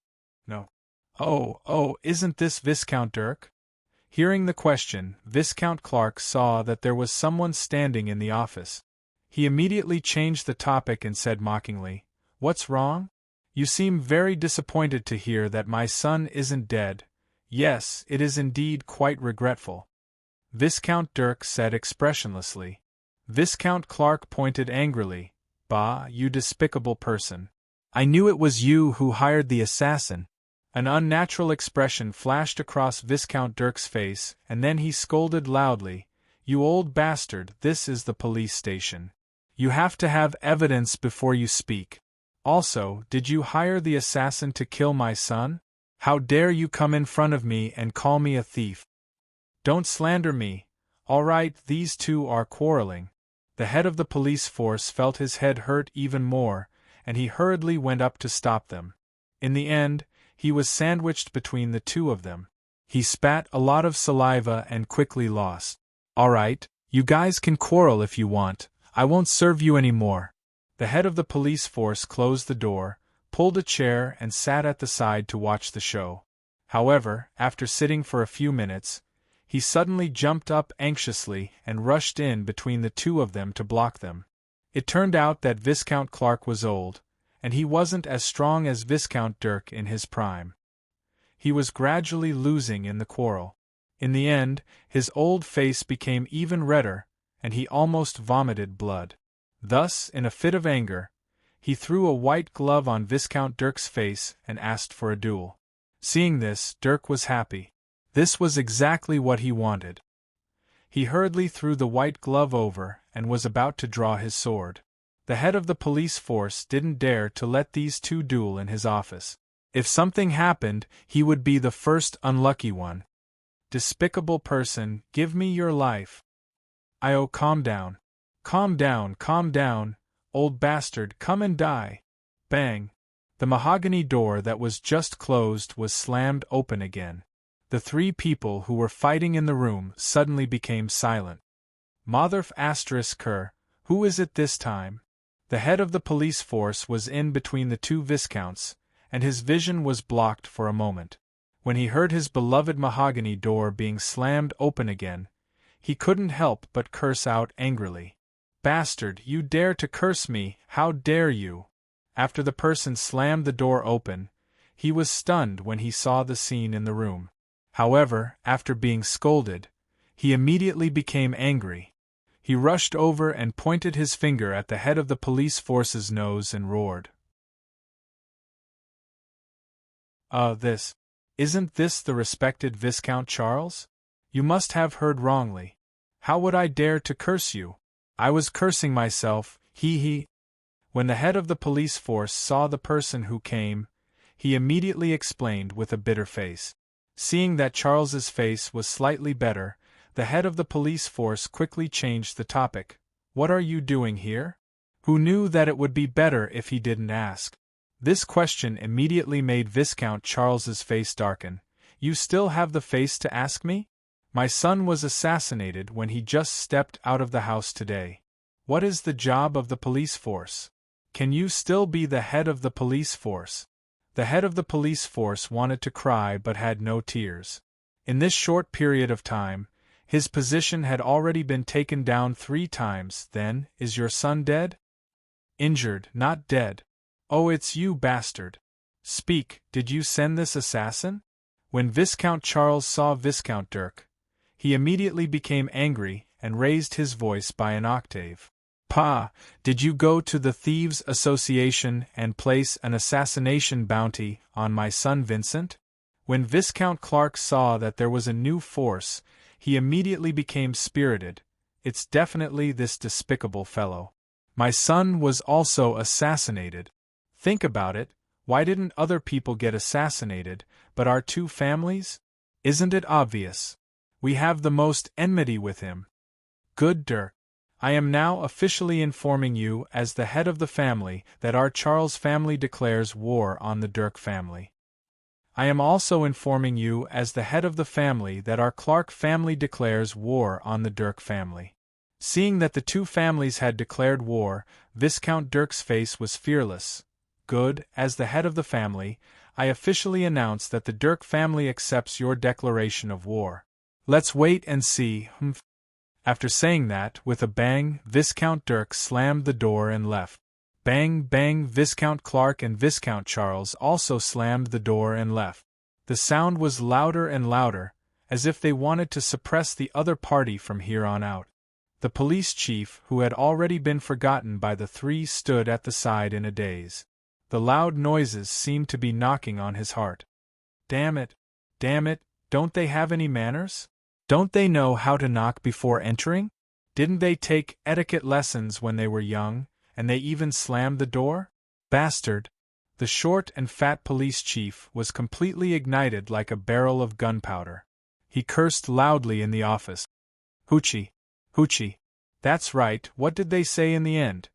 "No." Oh, isn't this Viscount Dirk?" Hearing the question, Viscount Clark saw that there was someone standing in the office. He immediately changed the topic and said mockingly, "What's wrong? You seem very disappointed to hear that my son isn't dead. Yes, it is indeed quite regretful." Viscount Dirk said expressionlessly. Viscount Clark pointed angrily. "Bah, you despicable person. I knew it was you who hired the assassin." An unnatural expression flashed across Viscount Dirk's face, and then he scolded loudly, "You old bastard, this is the police station. You have to have evidence before you speak. Also, did you hire the assassin to kill my son? How dare you come in front of me and call me a thief? Don't slander me. All right, these two are quarreling." The head of the police force felt his head hurt even more, and he hurriedly went up to stop them. In the end, he was sandwiched between the two of them. He spat a lot of saliva and quickly lost. "All right, you guys can quarrel if you want. I won't serve you any more." The head of the police force closed the door, pulled a chair and sat at the side to watch the show. However, after sitting for a few minutes, he suddenly jumped up anxiously and rushed in between the two of them to block them. It turned out that Viscount Clark was old, and he wasn't as strong as Viscount Dirk in his prime. He was gradually losing in the quarrel. In the end, his old face became even redder, and he almost vomited blood. Thus, in a fit of anger, he threw a white glove on Viscount Dirk's face and asked for a duel. Seeing this, Dirk was happy. This was exactly what he wanted. He hurriedly threw the white glove over and was about to draw his sword. The head of the police force didn't dare to let these two duel in his office. If something happened, he would be the first unlucky one. "Despicable person, give me your life." "Oh, calm down. Calm down, old bastard, come and die." Bang! The mahogany door that was just closed was slammed open again. The three people who were fighting in the room suddenly became silent. "Motherf ***, who is it this time?" The head of the police force was in between the two viscounts, and his vision was blocked for a moment. When he heard his beloved mahogany door being slammed open again, he couldn't help but curse out angrily. "Bastard, you dare to curse me, how dare you?" After the person slammed the door open, he was stunned when he saw the scene in the room. However, after being scolded, he immediately became angry. He rushed over and pointed his finger at the head of the police force's nose and roared. Isn't this the respected Viscount Charles? You must have heard wrongly. How would I dare to curse you? I was cursing myself, he. When the head of the police force saw the person who came, he immediately explained with a bitter face. Seeing that Charles's face was slightly better, the head of the police force quickly changed the topic. "What are you doing here?" Who knew that it would be better if he didn't ask? This question immediately made Viscount Charles's face darken. "You still have the face to ask me? My son was assassinated when he just stepped out of the house today. What is the job of the police force? Can you still be the head of the police force?" The head of the police force wanted to cry but had no tears. In this short period of time, his position had already been taken down 3 times. "Then, is your son dead?" "Injured, not dead." "Oh, it's you, bastard. Speak, did you send this assassin?" When Viscount Charles saw Viscount Dirk, He immediately became angry and raised his voice by an octave. "Pa, did you go to the Thieves' Association and place an assassination bounty on my son Vincent?" When Viscount Clark saw that there was a new force, he immediately became spirited. "It's definitely this despicable fellow. My son was also assassinated. Think about it, why didn't other people get assassinated, but our two families? Isn't it obvious? We have the most enmity with him. Good Dirk. I am now officially informing you as the head of the family that our Charles family declares war on the Dirk family. I am also informing you as the head of the family that our Clark family declares war on the Dirk family." Seeing that the two families had declared war, Viscount Dirk's face was fearless. "Good, as the head of the family, I officially announce that the Dirk family accepts your declaration of war. Let's wait and see, humph." After saying that, with a bang, Viscount Dirk slammed the door and left. Bang, bang, Viscount Clark and Viscount Charles also slammed the door and left. The sound was louder and louder, as if they wanted to suppress the other party from here on out. The police chief, who had already been forgotten by the three, stood at the side in a daze. The loud noises seemed to be knocking on his heart. Damn it, don't they have any manners? Don't they know how to knock before entering? Didn't they take etiquette lessons when they were young, and they even slammed the door? Bastard! The short and fat police chief was completely ignited like a barrel of gunpowder. He cursed loudly in the office. Hoochie! Hoochie! That's right, what did they say in the end?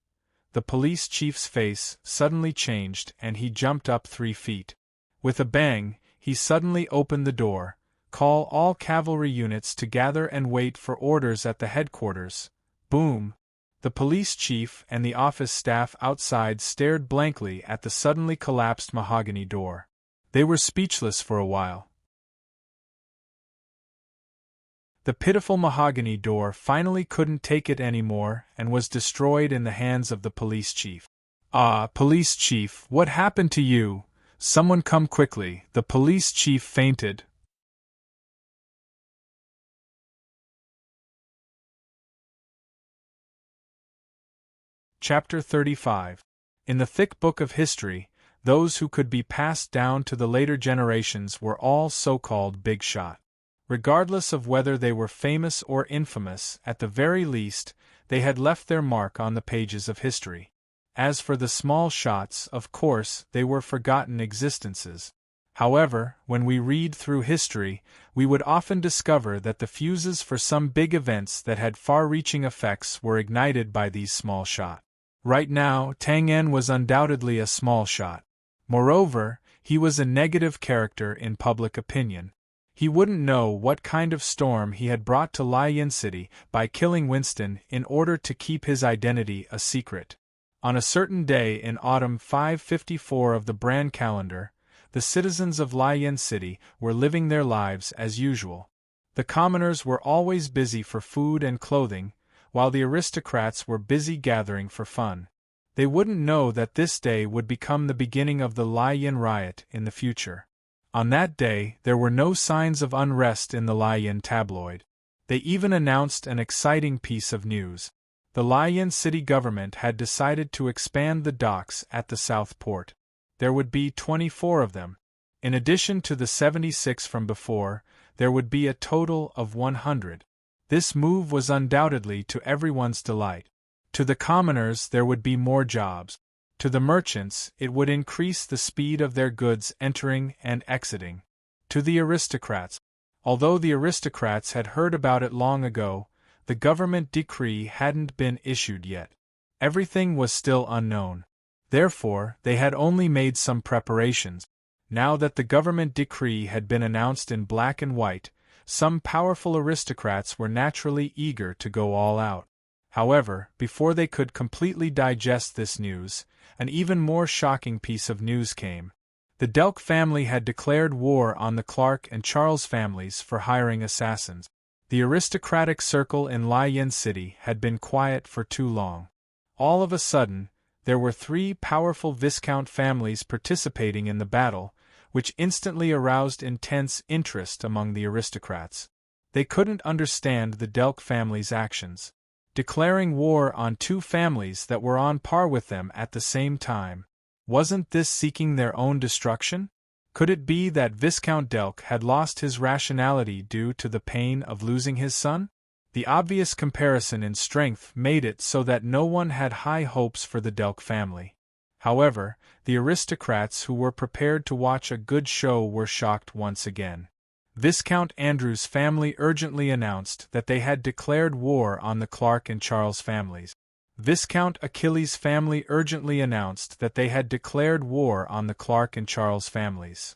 The police chief's face suddenly changed and he jumped up 3 feet. With a bang, he suddenly opened the door. "Call all cavalry units to gather and wait for orders at the headquarters." Boom! The police chief and the office staff outside stared blankly at the suddenly collapsed mahogany door. They were speechless for a while. The pitiful mahogany door finally couldn't take it anymore and was destroyed in the hands of the police chief. "Ah, police chief, what happened to you? Someone come quickly." The police chief fainted. Chapter 35. In the thick book of history, those who could be passed down to the later generations were all so-called big shot. Regardless of whether they were famous or infamous, at the very least, they had left their mark on the pages of history. As for the small shots, of course, they were forgotten existences. However, when we read through history, we would often discover that the fuses for some big events that had far-reaching effects were ignited by these small shots. Right now, Tang En was undoubtedly a small shot. Moreover, he was a negative character in public opinion. He wouldn't know what kind of storm he had brought to Lion City by killing Winston in order to keep his identity a secret. On a certain day in autumn 554 of the Brand calendar, the citizens of Lion City were living their lives as usual. The commoners were always busy for food and clothing, while the aristocrats were busy gathering for fun. They wouldn't know that this day would become the beginning of the Lion riot in the future. On that day, there were no signs of unrest in the Lion tabloid. They even announced an exciting piece of news. The Lion City government had decided to expand the docks at the South Port. There would be 24 of them. In addition to the 76 from before, there would be a total of 100. This move was undoubtedly to everyone's delight. To the commoners there would be more jobs. To the merchants it would increase the speed of their goods entering and exiting. To the aristocrats, although the aristocrats had heard about it long ago, the government decree hadn't been issued yet. Everything was still unknown. Therefore, they had only made some preparations. Now that the government decree had been announced in black and white, some powerful aristocrats were naturally eager to go all out. However, before they could completely digest this news, an even more shocking piece of news came. The Delk family had declared war on the Clark and Charles families for hiring assassins. The aristocratic circle in Lion City had been quiet for too long. All of a sudden, there were 3 powerful Viscount families participating in the battle, which instantly aroused intense interest among the aristocrats. They couldn't understand the Delk family's actions. Declaring war on two families that were on par with them at the same time. Wasn't this seeking their own destruction? Could it be that Viscount Delk had lost his rationality due to the pain of losing his son? The obvious comparison in strength made it so that no one had high hopes for the Delk family. However, the aristocrats who were prepared to watch a good show were shocked once again. Viscount Andrew's family urgently announced that they had declared war on the Clark and Charles families. Viscount Achilles' family urgently announced that they had declared war on the Clark and Charles families.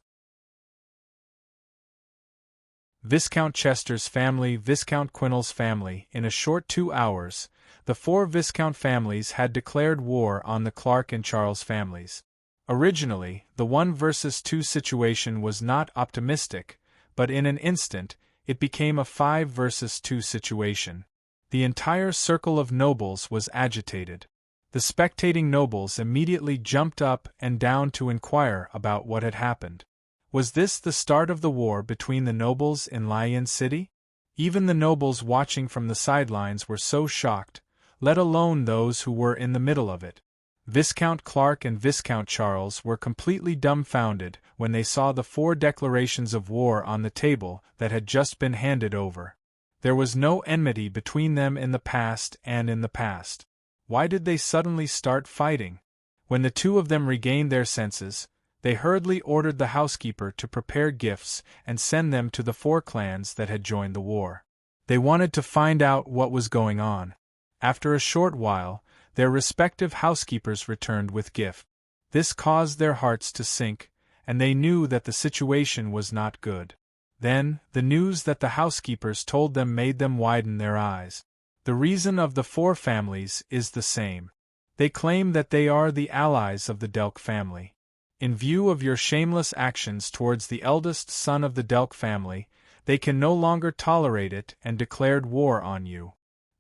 Viscount Chester's family, Viscount Quinnell's family. In a short 2 hours, the 4 Viscount families had declared war on the Clark and Charles families. Originally, the 1 versus 2 situation was not optimistic, but in an instant, it became a 5 versus 2 situation. The entire circle of nobles was agitated. The spectating nobles immediately jumped up and down to inquire about what had happened. Was this the start of the war between the nobles in Lion City? Even the nobles watching from the sidelines were so shocked, let alone those who were in the middle of it. Viscount Clark and Viscount Charles were completely dumbfounded when they saw the 4 declarations of war on the table that had just been handed over. There was no enmity between them in the past and in the past. Why did they suddenly start fighting? When the 2 of them regained their senses, they hurriedly ordered the housekeeper to prepare gifts and send them to the 4 clans that had joined the war. They wanted to find out what was going on. After a short while, their respective housekeepers returned with gifts. This caused their hearts to sink, and they knew that the situation was not good. Then, the news that the housekeepers told them made them widen their eyes. The reason of the 4 families is the same. They claim that they are the allies of the Delk family. In view of your shameless actions towards the eldest son of the Delk family, they can no longer tolerate it and declared war on you.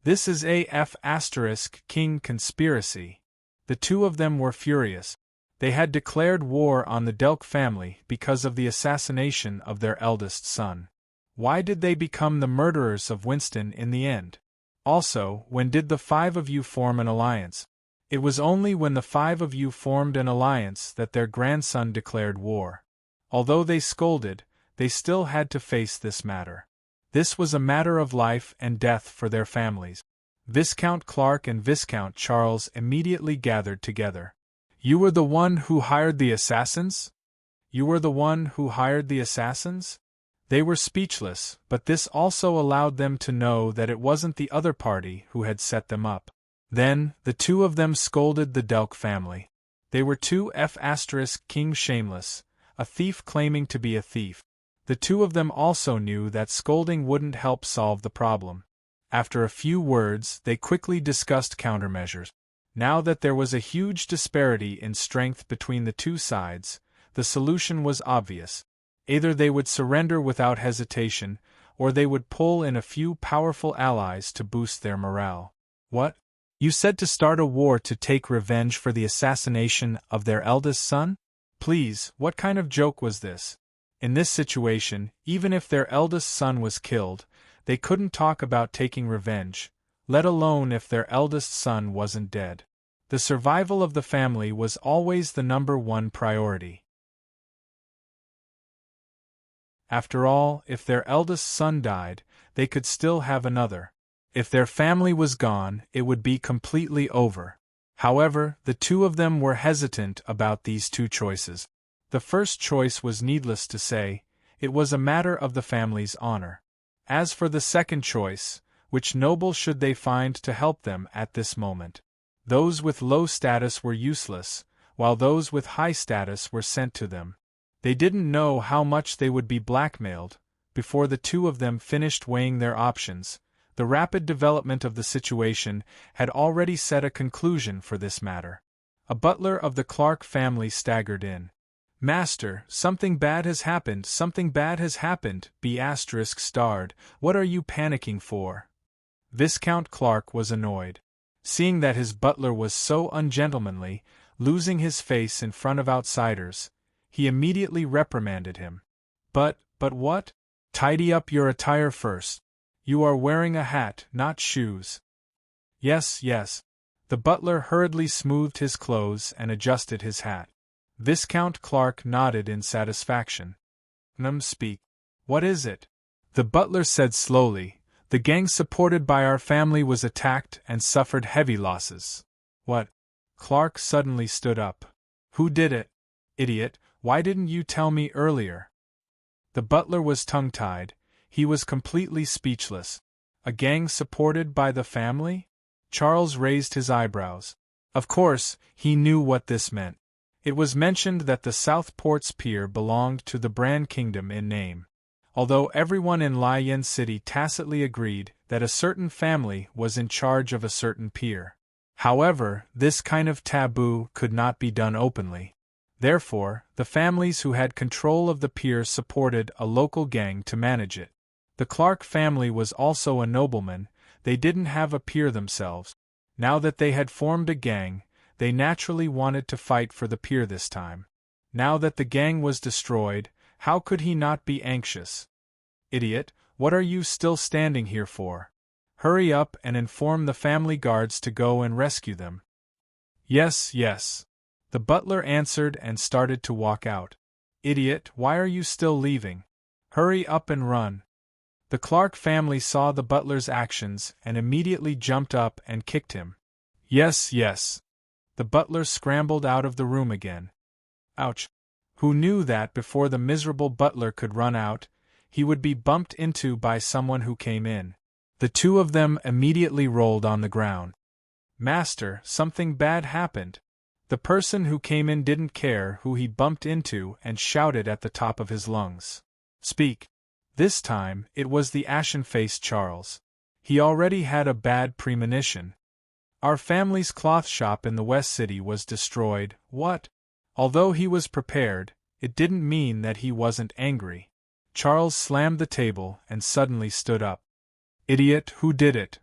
This is a King conspiracy. The 2 of them were furious. They had declared war on the Delk family because of the assassination of their eldest son. Why did they become the murderers of Winston in the end? Also, when did the 5 of you form an alliance? It was only when the 5 of you formed an alliance that their grandson declared war. Although they scolded, they still had to face this matter. This was a matter of life and death for their families. Viscount Clark and Viscount Charles immediately gathered together. You were the one who hired the assassins? You were the one who hired the assassins? They were speechless, but this also allowed them to know that it wasn't the other party who had set them up. Then, the 2 of them scolded the Delk family. They were 2 King shameless, a thief claiming to be a thief. The 2 of them also knew that scolding wouldn't help solve the problem. After a few words, they quickly discussed countermeasures. Now that there was a huge disparity in strength between the 2 sides, the solution was obvious. Either they would surrender without hesitation, or they would pull in a few powerful allies to boost their morale. What? You said to start a war to take revenge for the assassination of their eldest son? Please, what kind of joke was this? In this situation, even if their eldest son was killed, they couldn't talk about taking revenge, let alone if their eldest son wasn't dead. The survival of the family was always the #1 priority. After all, if their eldest son died, they could still have another. If their family was gone, it would be completely over. However, the 2 of them were hesitant about these 2 choices. The first choice was needless to say, it was a matter of the family's honor. As for the second choice, which noble should they find to help them at this moment? Those with low status were useless, while those with high status were sent to them. They didn't know how much they would be blackmailed. Before the 2 of them finished weighing their options, the rapid development of the situation had already set a conclusion for this matter. A butler of the Clark family staggered in. Master, something bad has happened, something bad has happened, B****. What are you panicking for? Viscount Clark was annoyed. Seeing that his butler was so ungentlemanly, losing his face in front of outsiders, he immediately reprimanded him. But what? Tidy up your attire first. You are wearing a hat, not shoes. Yes, yes. The butler hurriedly smoothed his clothes and adjusted his hat. Viscount Clark nodded in satisfaction. Speak. What is it? The butler said slowly, the gang supported by our family was attacked and suffered heavy losses. What? Clark suddenly stood up. Who did it? Idiot, why didn't you tell me earlier? The butler was tongue-tied. He was completely speechless. A gang supported by the family? Charles raised his eyebrows. Of course, he knew what this meant. It was mentioned that the Southport's pier belonged to the Brand Kingdom in name. Although everyone in Lion City tacitly agreed that a certain family was in charge of a certain pier. However, this kind of taboo could not be done openly. Therefore, the families who had control of the pier supported a local gang to manage it. The Clark family was also a nobleman. They didn't have a pier themselves. Now that they had formed a gang, they naturally wanted to fight for the pier this time. Now that the gang was destroyed, how could he not be anxious? Idiot, what are you still standing here for? Hurry up and inform the family guards to go and rescue them. Yes, yes. The butler answered and started to walk out. Idiot, why are you still leaving? Hurry up and run. The Clark family saw the butler's actions and immediately jumped up and kicked him. Yes, yes. The butler scrambled out of the room again. Ouch! Who knew that before the miserable butler could run out, he would be bumped into by someone who came in. The two of them immediately rolled on the ground. Master, something bad happened. The person who came in didn't care who he bumped into and shouted at the top of his lungs. Speak. This time, it was the ashen-faced Charles. He already had a bad premonition. Our family's cloth shop in the West City was destroyed. What? Although he was prepared, it didn't mean that he wasn't angry. Charles slammed the table and suddenly stood up. Idiot, who did it?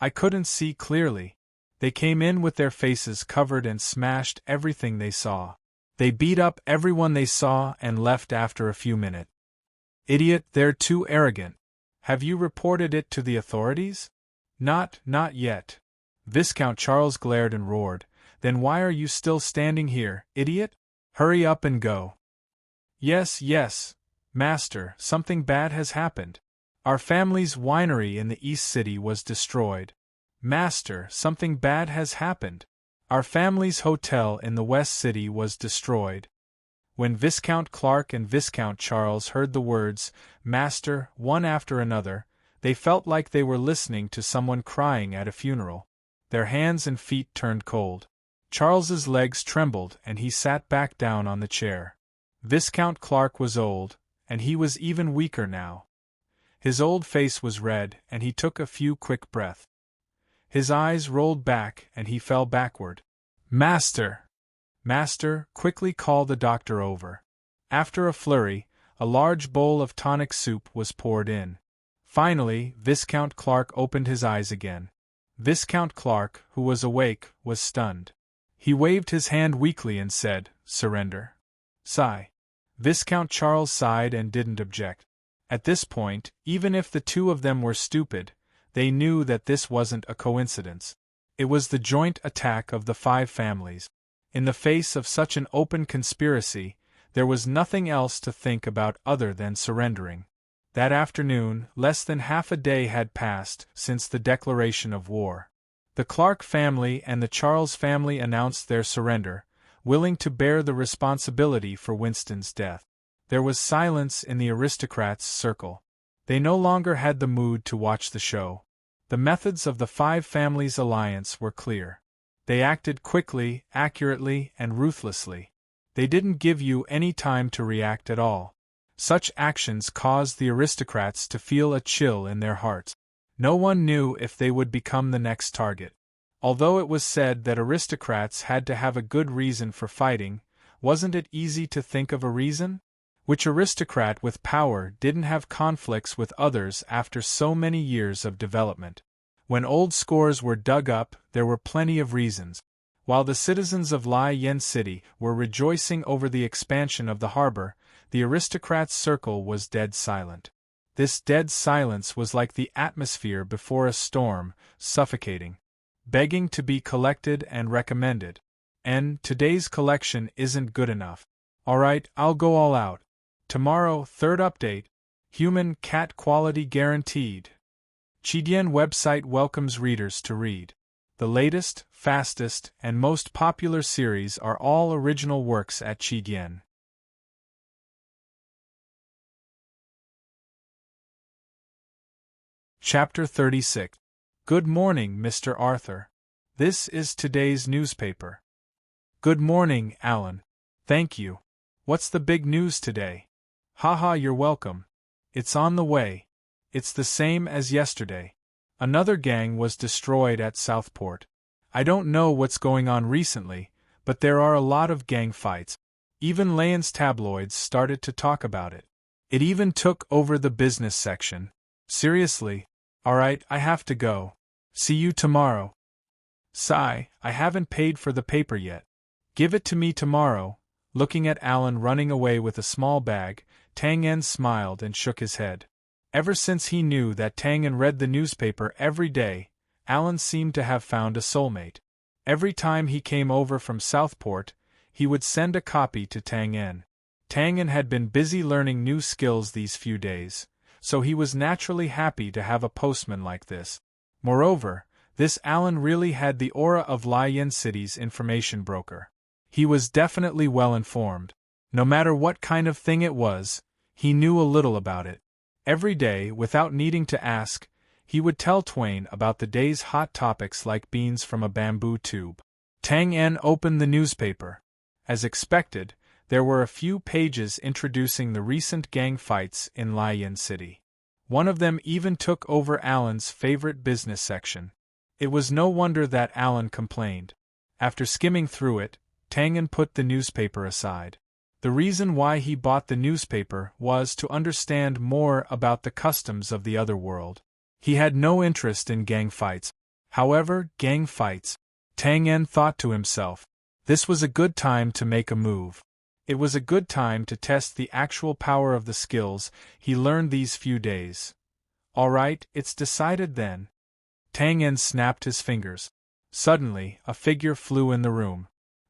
I couldn't see clearly. They came in with their faces covered and smashed everything they saw. They beat up everyone they saw and left after a few minutes. Idiot, they're too arrogant. Have you reported it to the authorities? Not yet. Viscount Charles glared and roared. Then why are you still standing here, idiot? Hurry up and go. Yes, yes, master, something bad has happened. Our family's winery in the East City was destroyed. Master, something bad has happened. Our family's hotel in the West City was destroyed. When Viscount Clark and Viscount Charles heard the words, Master, one after another, they felt like they were listening to someone crying at a funeral. Their hands and feet turned cold. Charles's legs trembled and he sat back down on the chair. Viscount Clark was old, and he was even weaker now. His old face was red and he took a few quick breaths. His eyes rolled back and he fell backward. Master! Master, quickly call the doctor over. After a flurry, a large bowl of tonic soup was poured in. Finally, Viscount Clark opened his eyes again. Viscount Clark, who was awake, was stunned. He waved his hand weakly and said, Surrender. Sigh. Viscount Charles sighed and didn't object. At this point, even if the two of them were stupid, they knew that this wasn't a coincidence. It was the joint attack of the 5 families. In the face of such an open conspiracy, there was nothing else to think about other than surrendering. That afternoon, less than half a day had passed since the declaration of war. The Clark family and the Charles family announced their surrender, willing to bear the responsibility for Winston's death. There was silence in the aristocrats' circle. They no longer had the mood to watch the show. The methods of the 5 families' alliance were clear. They acted quickly, accurately, and ruthlessly. They didn't give you any time to react at all. Such actions caused the aristocrats to feel a chill in their hearts. No one knew if they would become the next target. Although it was said that aristocrats had to have a good reason for fighting, wasn't it easy to think of a reason? Which aristocrat with power didn't have conflicts with others after so many years of development? When old scores were dug up, there were plenty of reasons. While the citizens of Lai Yen City were rejoicing over the expansion of the harbor, the aristocrats' circle was dead silent. This dead silence was like the atmosphere before a storm, suffocating, begging to be collected and recommended. And today's collection isn't good enough. Alright, I'll go all out. Tomorrow, third update. Human cat quality guaranteed. Qidian website welcomes readers to read. The latest, fastest, and most popular series are all original works at Qidian. Chapter 36. Good morning, Mr. Arthur. This is today's newspaper. Good morning, Alan. Thank you. What's the big news today? Haha, you're welcome. It's on the way. It's the same as yesterday. Another gang was destroyed at Southport. I don't know what's going on recently, but there are a lot of gang fights. Even Layon's tabloids started to talk about it. It even took over the business section. Seriously? Alright, I have to go. See you tomorrow. Sigh, I haven't paid for the paper yet. Give it to me tomorrow. Looking at Alan running away with a small bag, Tang En smiled and shook his head. Ever since he knew that Tang En read the newspaper every day, Alan seemed to have found a soulmate. Every time he came over from Southport, he would send a copy to Tang En. Tang En had been busy learning new skills these few days, so he was naturally happy to have a postman like this. Moreover, this Alan really had the aura of Lai Yen City's information broker. He was definitely well informed. No matter what kind of thing it was, he knew a little about it. Every day, without needing to ask, he would tell Twain about the day's hot topics like beans from a bamboo tube. Tang En opened the newspaper. As expected, there were a few pages introducing the recent gang fights in Lai Yen City. One of them even took over Alan's favorite business section. It was no wonder that Alan complained. After skimming through it, Tang En put the newspaper aside. The reason why he bought the newspaper was to understand more about the customs of the other world. He had no interest in gang fights. However, gang fights, Tang En thought to himself. This was a good time to make a move. It was a good time to test the actual power of the skills he learned these few days. Alright, it's decided then. Tang En snapped his fingers. Suddenly, a figure flew in the room.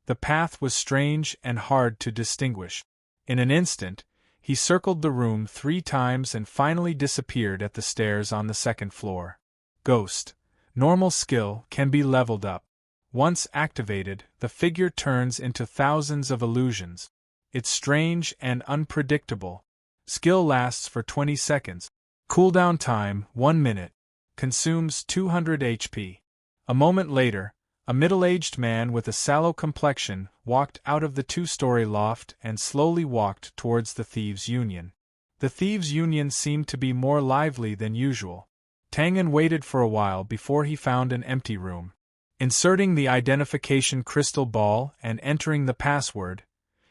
The path was strange and hard to distinguish. In an instant, he circled the room 3 times and finally disappeared at the stairs on the second floor. Ghost. Normal skill can be leveled up. Once activated, the figure turns into thousands of illusions. It's strange and unpredictable. Skill lasts for 20 seconds. Cooldown time, 1 minute. Consumes 200 HP. A moment later, a middle-aged man with a sallow complexion walked out of the 2-story loft and slowly walked towards the Thieves' Union. The Thieves' Union seemed to be more lively than usual. Tang En waited for a while before he found an empty room. Inserting the identification crystal ball and entering the password,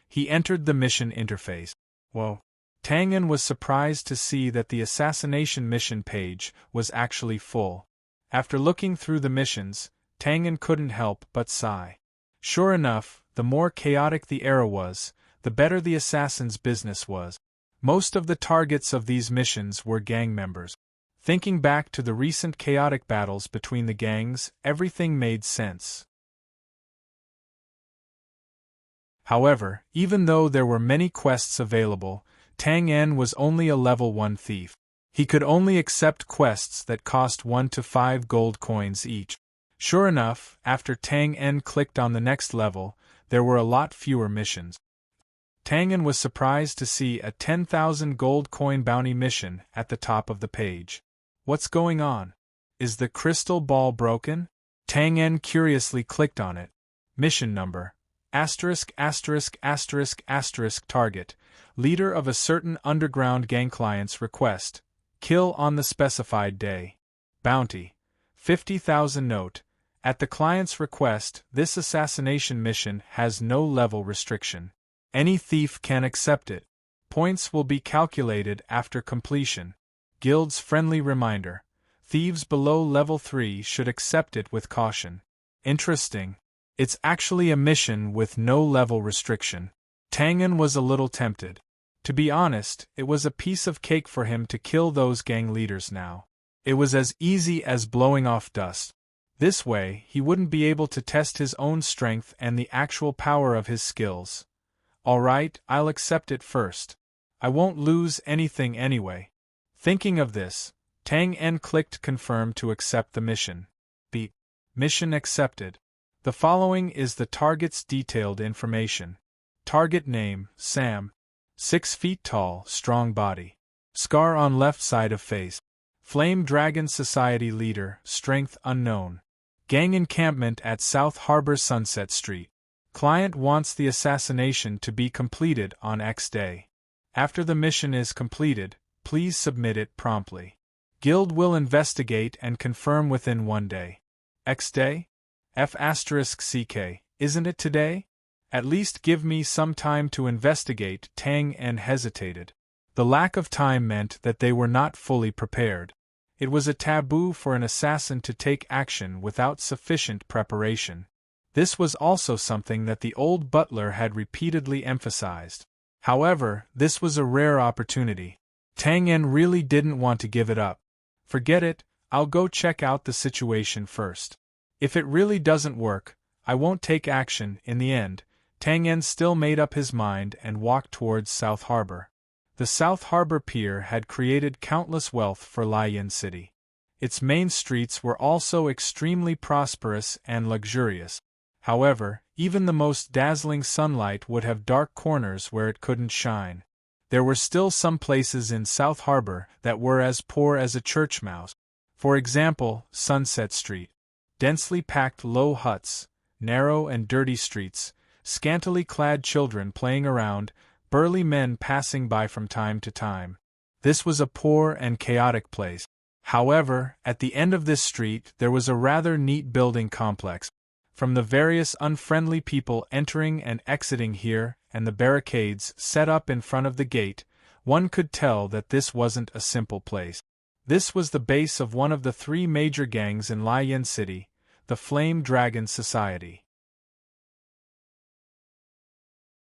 he entered the mission interface. Whoa. Tang En was surprised to see that the assassination mission page was actually full. After looking through the missions, Tang En couldn't help but sigh. Sure enough, the more chaotic the era was, the better the assassin's business was. Most of the targets of these missions were gang members. Thinking back to the recent chaotic battles between the gangs, everything made sense. However, even though there were many quests available, Tang En was only a level 1 thief. He could only accept quests that cost 1 to 5 gold coins each. Sure enough, after Tang En clicked on the next level, there were a lot fewer missions. Tang En was surprised to see a 10,000 gold coin bounty mission at the top of the page. What's going on? Is the crystal ball broken? Tang En curiously clicked on it. Mission number. ******* target, leader of a certain underground gang client's request, kill on the specified day. Bounty, 50,000 note. At the client's request, this assassination mission has no level restriction. Any thief can accept it. Points will be calculated after completion. Guild's friendly reminder. Thieves below level 3 should accept it with caution. Interesting. It's actually a mission with no level restriction. Tang En was a little tempted. To be honest, it was a piece of cake for him to kill those gang leaders now. It was as easy as blowing off dust. This way, he wouldn't be able to test his own strength and the actual power of his skills. Alright, I'll accept it first. I won't lose anything anyway. Thinking of this, Tang En clicked confirm to accept the mission. Beat. Mission accepted. The following is the target's detailed information. Target name, Sam. 6 feet tall, strong body. Scar on left side of face. Flame Dragon Society leader, strength unknown. Gang encampment at South Harbor Sunset Street. Client wants the assassination to be completed on X day. After the mission is completed, please submit it promptly. Guild will investigate and confirm within 1 day. X day? F***CK, isn't it today? At least give me some time to investigate. Tang En hesitated. The lack of time meant that they were not fully prepared. It was a taboo for an assassin to take action without sufficient preparation. This was also something that the old butler had repeatedly emphasized. However, this was a rare opportunity. Tang En really didn't want to give it up. Forget it, I'll go check out the situation first. If it really doesn't work, I won't take action. In the end, Tang En still made up his mind and walked towards South Harbor. The South Harbor Pier had created countless wealth for Lion City. Its main streets were also extremely prosperous and luxurious. However, even the most dazzling sunlight would have dark corners where it couldn't shine. There were still some places in South Harbor that were as poor as a church mouse. For example, Sunset Street. Densely packed low huts, narrow and dirty streets, scantily clad children playing around, burly men passing by from time to time. This was a poor and chaotic place. However, at the end of this street there was a rather neat building complex. From the various unfriendly people entering and exiting here, and the barricades set up in front of the gate, one could tell that this wasn't a simple place. This was the base of one of the 3 major gangs in Lion City, the Flame Dragon Society.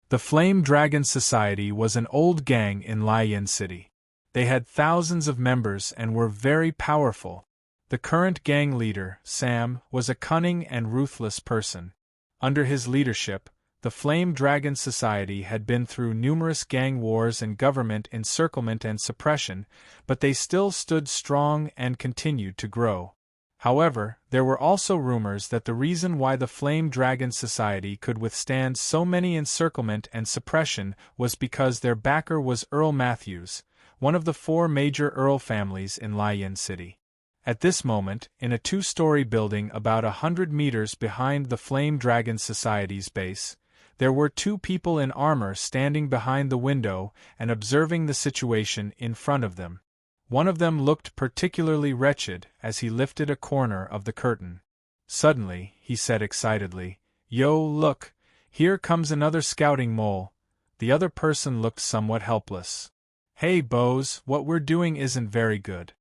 The Flame Dragon Society was an old gang in Lion City. They had thousands of members and were very powerful. The current gang leader, Sam, was a cunning and ruthless person. Under his leadership, the Flame Dragon Society had been through numerous gang wars and government encirclement and suppression, but they still stood strong and continued to grow. However, there were also rumors that the reason why the Flame Dragon Society could withstand so many encirclement and suppression was because their backer was Earl Matthews, one of the 4 major Earl families in Lion City. At this moment, in a 2-story building about 100 meters behind the Flame Dragon Society's base, there were 2 people in armor standing behind the window and observing the situation in front of them. One of them looked particularly wretched as he lifted a corner of the curtain. Suddenly, he said excitedly, "Yo, look, here comes another scouting mole." The other person looked somewhat helpless. "Hey, Bose, what we're doing isn't very good."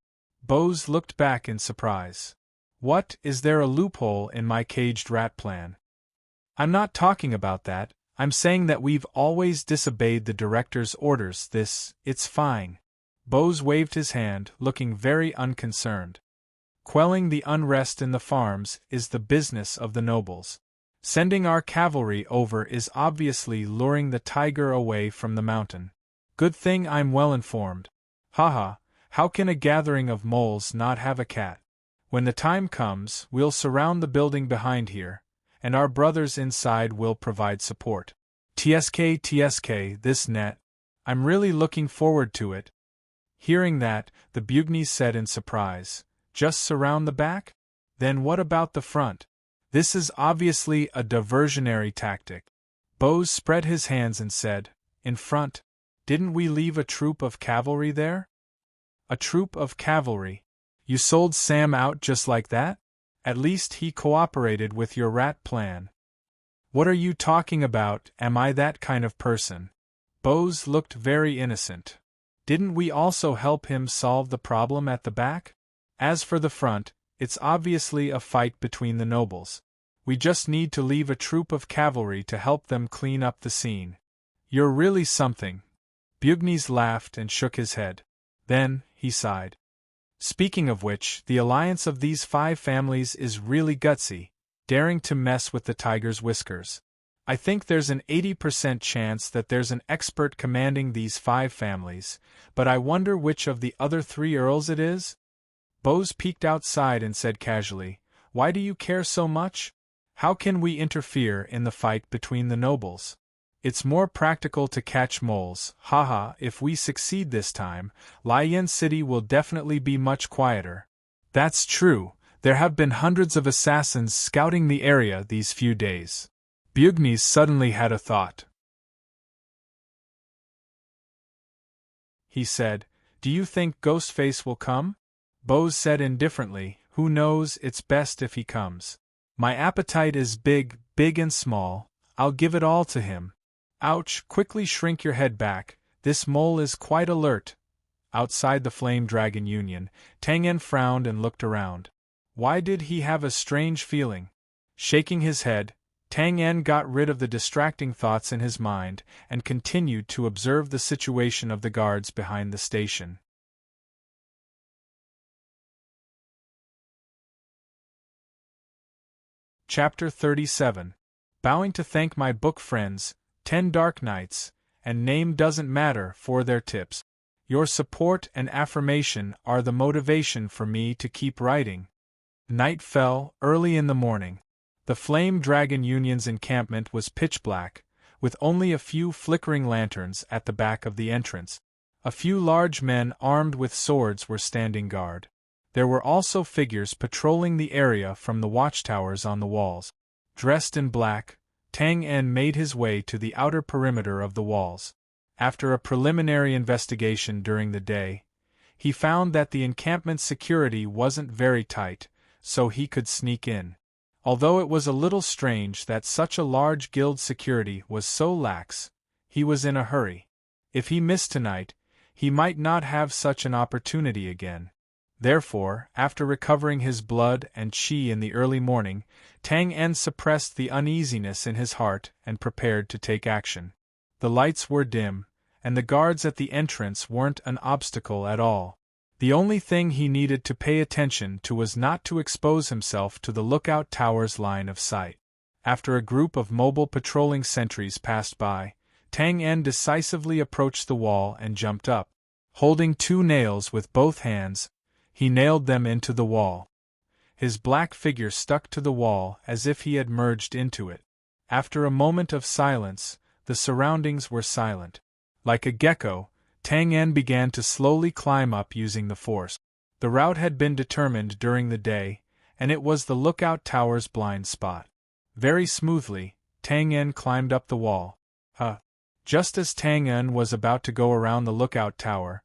Bose looked back in surprise. "What, is there a loophole in my caged rat plan?" "I'm not talking about that, I'm saying that we've always disobeyed the director's orders. It's fine." Bose waved his hand, looking very unconcerned. "Quelling the unrest in the farms is the business of the nobles. Sending our cavalry over is obviously luring the tiger away from the mountain. Good thing I'm well informed. Haha, how can a gathering of moles not have a cat? When the time comes, we'll surround the building behind here, and our brothers inside will provide support. TSK, this net. I'm really looking forward to it." Hearing that, the Bugnes said in surprise, "Just surround the back? Then what about the front? This is obviously a diversionary tactic." Bose spread his hands and said, "In front? Didn't we leave a troop of cavalry there?" "A troop of cavalry? You sold Sam out just like that? At least he cooperated with your rat plan." "What are you talking about? Am I that kind of person?" Bose looked very innocent. "Didn't we also help him solve the problem at the back? As for the front, it's obviously a fight between the nobles. We just need to leave a troop of cavalry to help them clean up the scene. You're really something. Bugnes laughed and shook his head. Then, he sighed. Speaking of which, the alliance of these 5 families is really gutsy, daring to mess with the tiger's whiskers. I think there's an 80% chance that there's an expert commanding these 5 families, but I wonder which of the other 3 earls it is? Bose peeked outside and said casually, "Why do you care so much? How can we interfere in the fight between the nobles? It's more practical to catch moles, haha. If we succeed this time, Lian City will definitely be much quieter." That's true, there have been hundreds of assassins scouting the area these few days. Bugnes suddenly had a thought. He said, "Do you think Ghostface will come?" Bose said indifferently, "Who knows, it's best if he comes. My appetite is big, big and small, I'll give it all to him." Ouch, quickly shrink your head back, this mole is quite alert. Outside the Flame Dragon Union, Tang En frowned and looked around. Why did he have a strange feeling? Shaking his head, Tang En got rid of the distracting thoughts in his mind and continued to observe the situation of the guards behind the station. Chapter 37. Bowing to thank my book friends, 10 Dark Nights, and name doesn't matter, for their tips. Your support and affirmation are the motivation for me to keep writing. Night fell, early in the morning. The Flame Dragon Union's encampment was pitch black, with only a few flickering lanterns at the back of the entrance. A few large men armed with swords were standing guard. There were also figures patrolling the area from the watchtowers on the walls. Dressed in black, Tang En made his way to the outer perimeter of the walls. After a preliminary investigation during the day, he found that the encampment's security wasn't very tight, so he could sneak in. Although it was a little strange that such a large guild security was so lax, he was in a hurry. If he missed tonight, he might not have such an opportunity again. Therefore, after recovering his blood and qi in the early morning, Tang En suppressed the uneasiness in his heart and prepared to take action. The lights were dim, and the guards at the entrance weren't an obstacle at all. The only thing he needed to pay attention to was not to expose himself to the lookout tower's line of sight. After a group of mobile patrolling sentries passed by, Tang En decisively approached the wall and jumped up. Holding 2 nails with both hands, he nailed them into the wall. His black figure stuck to the wall as if he had merged into it. After a moment of silence, the surroundings were silent. Like a gecko, Tang En began to slowly climb up using the force. The route had been determined during the day, and it was the lookout tower's blind spot. Very smoothly, Tang En climbed up the wall. Just as Tang En was about to go around the lookout tower,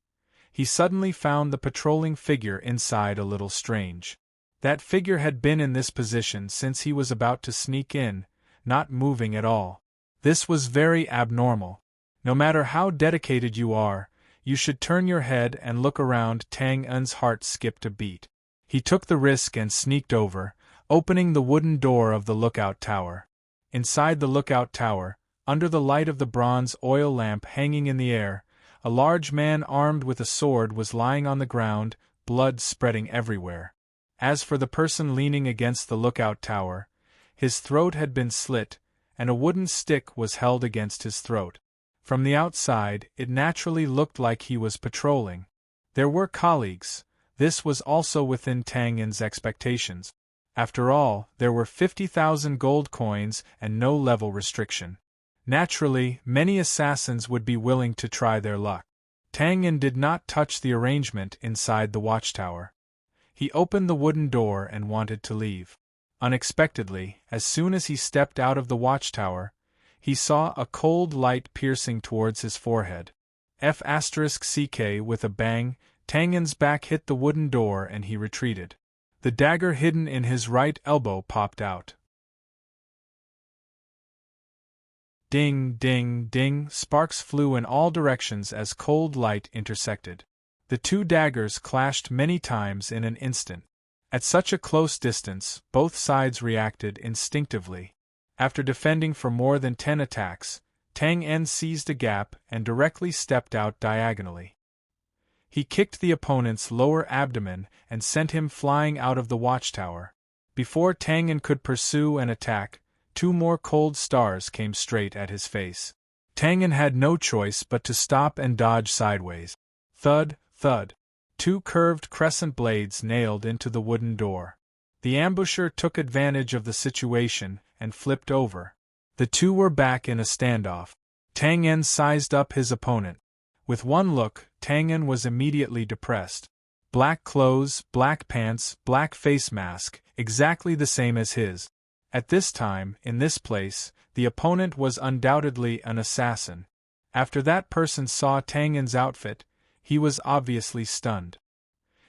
he suddenly found the patrolling figure inside a little strange. That figure had been in this position since he was about to sneak in, not moving at all. This was very abnormal. No matter how dedicated you are, you should turn your head and look around. Tang En's heart skipped a beat. He took the risk and sneaked over, opening the wooden door of the lookout tower. Inside the lookout tower, under the light of the bronze oil lamp hanging in the air, a large man armed with a sword was lying on the ground, blood spreading everywhere. As for the person leaning against the lookout tower, his throat had been slit, and a wooden stick was held against his throat. From the outside, it naturally looked like he was patrolling. There were colleagues. This was also within Tang En's expectations. After all, there were 50,000 gold coins and no level restriction. Naturally, many assassins would be willing to try their luck. Tang En did not touch the arrangement inside the watchtower. He opened the wooden door and wanted to leave. Unexpectedly, as soon as he stepped out of the watchtower, he saw a cold light piercing towards his forehead. F***ck with a bang, Tang En's back hit the wooden door and he retreated. The dagger hidden in his right elbow popped out. Ding, ding, ding, sparks flew in all directions as cold light intersected. The 2 daggers clashed many times in an instant. At such a close distance, both sides reacted instinctively. After defending for more than 10 attacks, Tang En seized a gap and directly stepped out diagonally. He kicked the opponent's lower abdomen and sent him flying out of the watchtower. Before Tang En could pursue and attack, 2 more cold stars came straight at his face. Tang En had no choice but to stop and dodge sideways. Thud, thud. 2 curved crescent blades nailed into the wooden door. The ambusher took advantage of the situation and flipped over. The 2 were back in a standoff. Tang En sized up his opponent. With one look, Tang En was immediately depressed. Black clothes, black pants, black face mask, exactly the same as his. At this time, in this place, the opponent was undoubtedly an assassin. After that person saw Tang En's outfit, he was obviously stunned.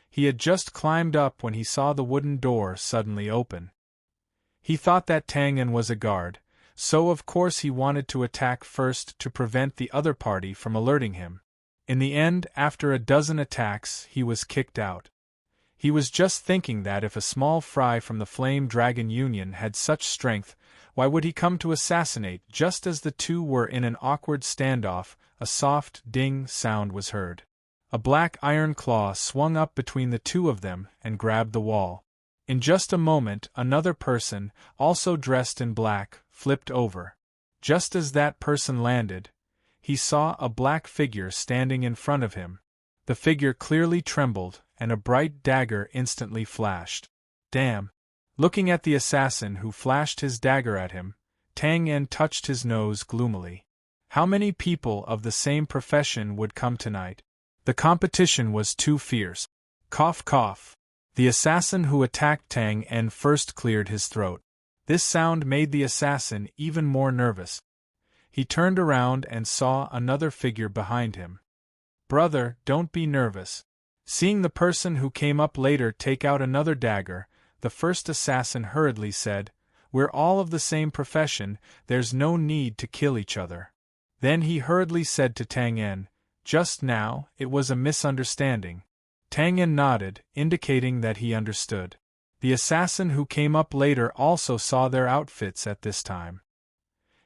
He had just climbed up when he saw the wooden door suddenly open. He thought that Tang En was a guard, so of course he wanted to attack first to prevent the other party from alerting him. In the end, after a dozen attacks, he was kicked out. He was just thinking that if a small fry from the Flame Dragon Union had such strength, why would he come to assassinate? Just as the 2 were in an awkward standoff, a soft ding sound was heard. A black iron claw swung up between the 2 of them and grabbed the wall. In just a moment, another person, also dressed in black, flipped over. Just as that person landed, he saw a black figure standing in front of him. The figure clearly trembled, and a bright dagger instantly flashed. Damn! Looking at the assassin who flashed his dagger at him, Tang En touched his nose gloomily. How many people of the same profession would come tonight? The competition was too fierce. Cough cough. The assassin who attacked Tang En first cleared his throat. This sound made the assassin even more nervous. He turned around and saw another figure behind him. Brother, don't be nervous. Seeing the person who came up later take out another dagger, the first assassin hurriedly said, "We're all of the same profession, there's no need to kill each other." Then he hurriedly said to Tang En, "Just now, it was a misunderstanding." Tang En nodded, indicating that he understood. The assassin who came up later also saw their outfits at this time.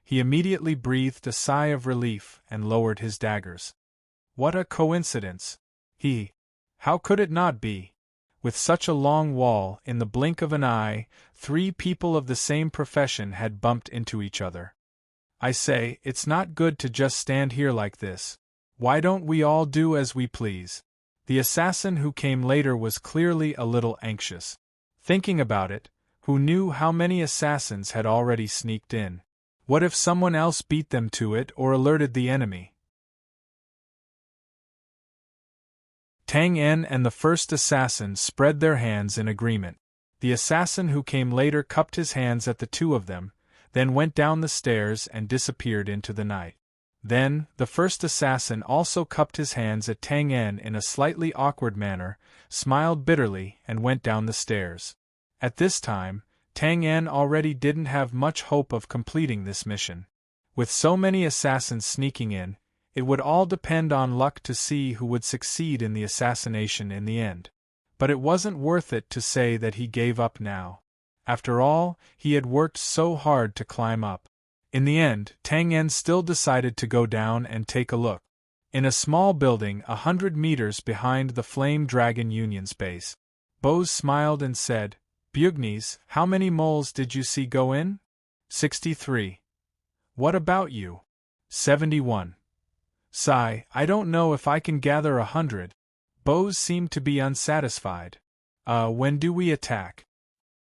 He immediately breathed a sigh of relief and lowered his daggers. What a coincidence! How could it not be? With such a long wall, in the blink of an eye, 3 people of the same profession had bumped into each other. I say, it's not good to just stand here like this. Why don't we all do as we please? The assassin who came later was clearly a little anxious. Thinking about it, who knew how many assassins had already sneaked in? What if someone else beat them to it or alerted the enemy? Tang En and the first assassin spread their hands in agreement. The assassin who came later cupped his hands at the 2 of them, then went down the stairs and disappeared into the night. Then, the first assassin also cupped his hands at Tang En in a slightly awkward manner, smiled bitterly, and went down the stairs. At this time, Tang En already didn't have much hope of completing this mission. With so many assassins sneaking in, it would all depend on luck to see who would succeed in the assassination in the end. But it wasn't worth it to say that he gave up now. After all, he had worked so hard to climb up. In the end, Tang En still decided to go down and take a look. In a small building 100 meters behind the Flame Dragon Union's base, Bose smiled and said, "Bugnes, how many moles did you see go in?" 63. "What about you?" 71. "Sigh, I don't know if I can gather 100. Bose seemed to be unsatisfied. When do we attack?"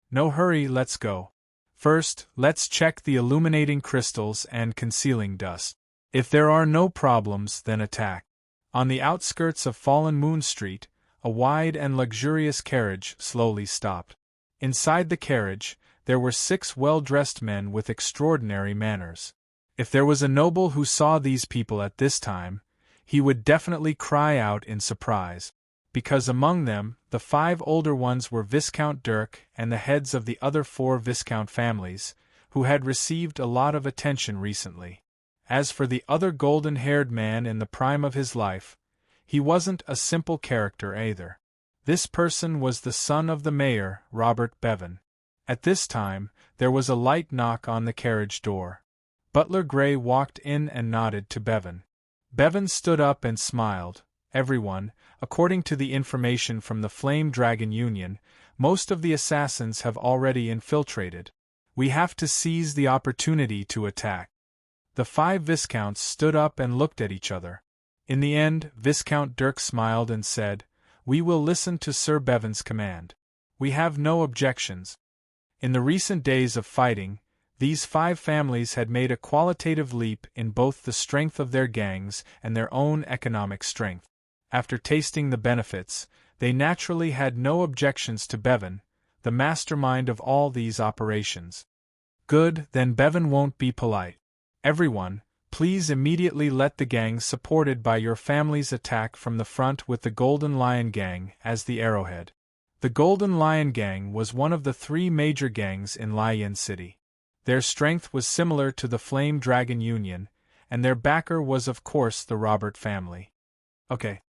"No hurry, let's go. First, let's check the illuminating crystals and concealing dust. If there are no problems, then attack." On the outskirts of Fallen Moon Street, a wide and luxurious carriage slowly stopped. Inside the carriage, there were 6 well-dressed men with extraordinary manners. If there was a noble who saw these people at this time, he would definitely cry out in surprise, because among them, the 5 older ones were Viscount Dirk and the heads of the other 4 Viscount families, who had received a lot of attention recently. As for the other golden-haired man in the prime of his life, he wasn't a simple character either. This person was the son of the mayor, Robert Bevan. At this time, there was a light knock on the carriage door. Butler Gray walked in and nodded to Bevan. Bevan stood up and smiled. Everyone, according to the information from the Flame Dragon Union, most of the assassins have already infiltrated. We have to seize the opportunity to attack. The 5 Viscounts stood up and looked at each other. In the end, Viscount Dirk smiled and said, "We will listen to Sir Bevan's command. We have no objections." In the recent days of fighting, these 5 families had made a qualitative leap in both the strength of their gangs and their own economic strength. After tasting the benefits, they naturally had no objections to Bevan, the mastermind of all these operations. Good, then Bevan won't be polite. Everyone, please immediately let the gangs supported by your families attack from the front with the Golden Lion Gang as the arrowhead. The Golden Lion Gang was one of the 3 major gangs in Lion City. Their strength was similar to the Flame Dragon Union, and their backer was of course the Robert family. Okay.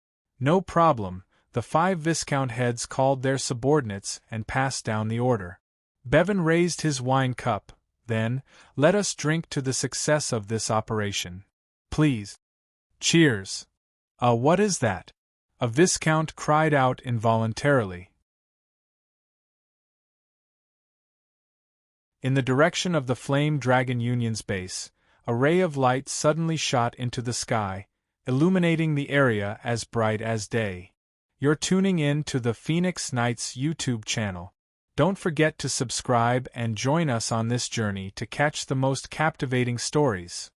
No problem, the 5 Viscount heads called their subordinates and passed down the order. Bevan raised his wine cup. Then, let us drink to the success of this operation. Please. Cheers. What is that? A Viscount cried out involuntarily. In the direction of the Flame Dragon Union's base, a ray of light suddenly shot into the sky, illuminating the area as bright as day. You're tuning in to the Phoenix Knights YouTube channel. Don't forget to subscribe and join us on this journey to catch the most captivating stories.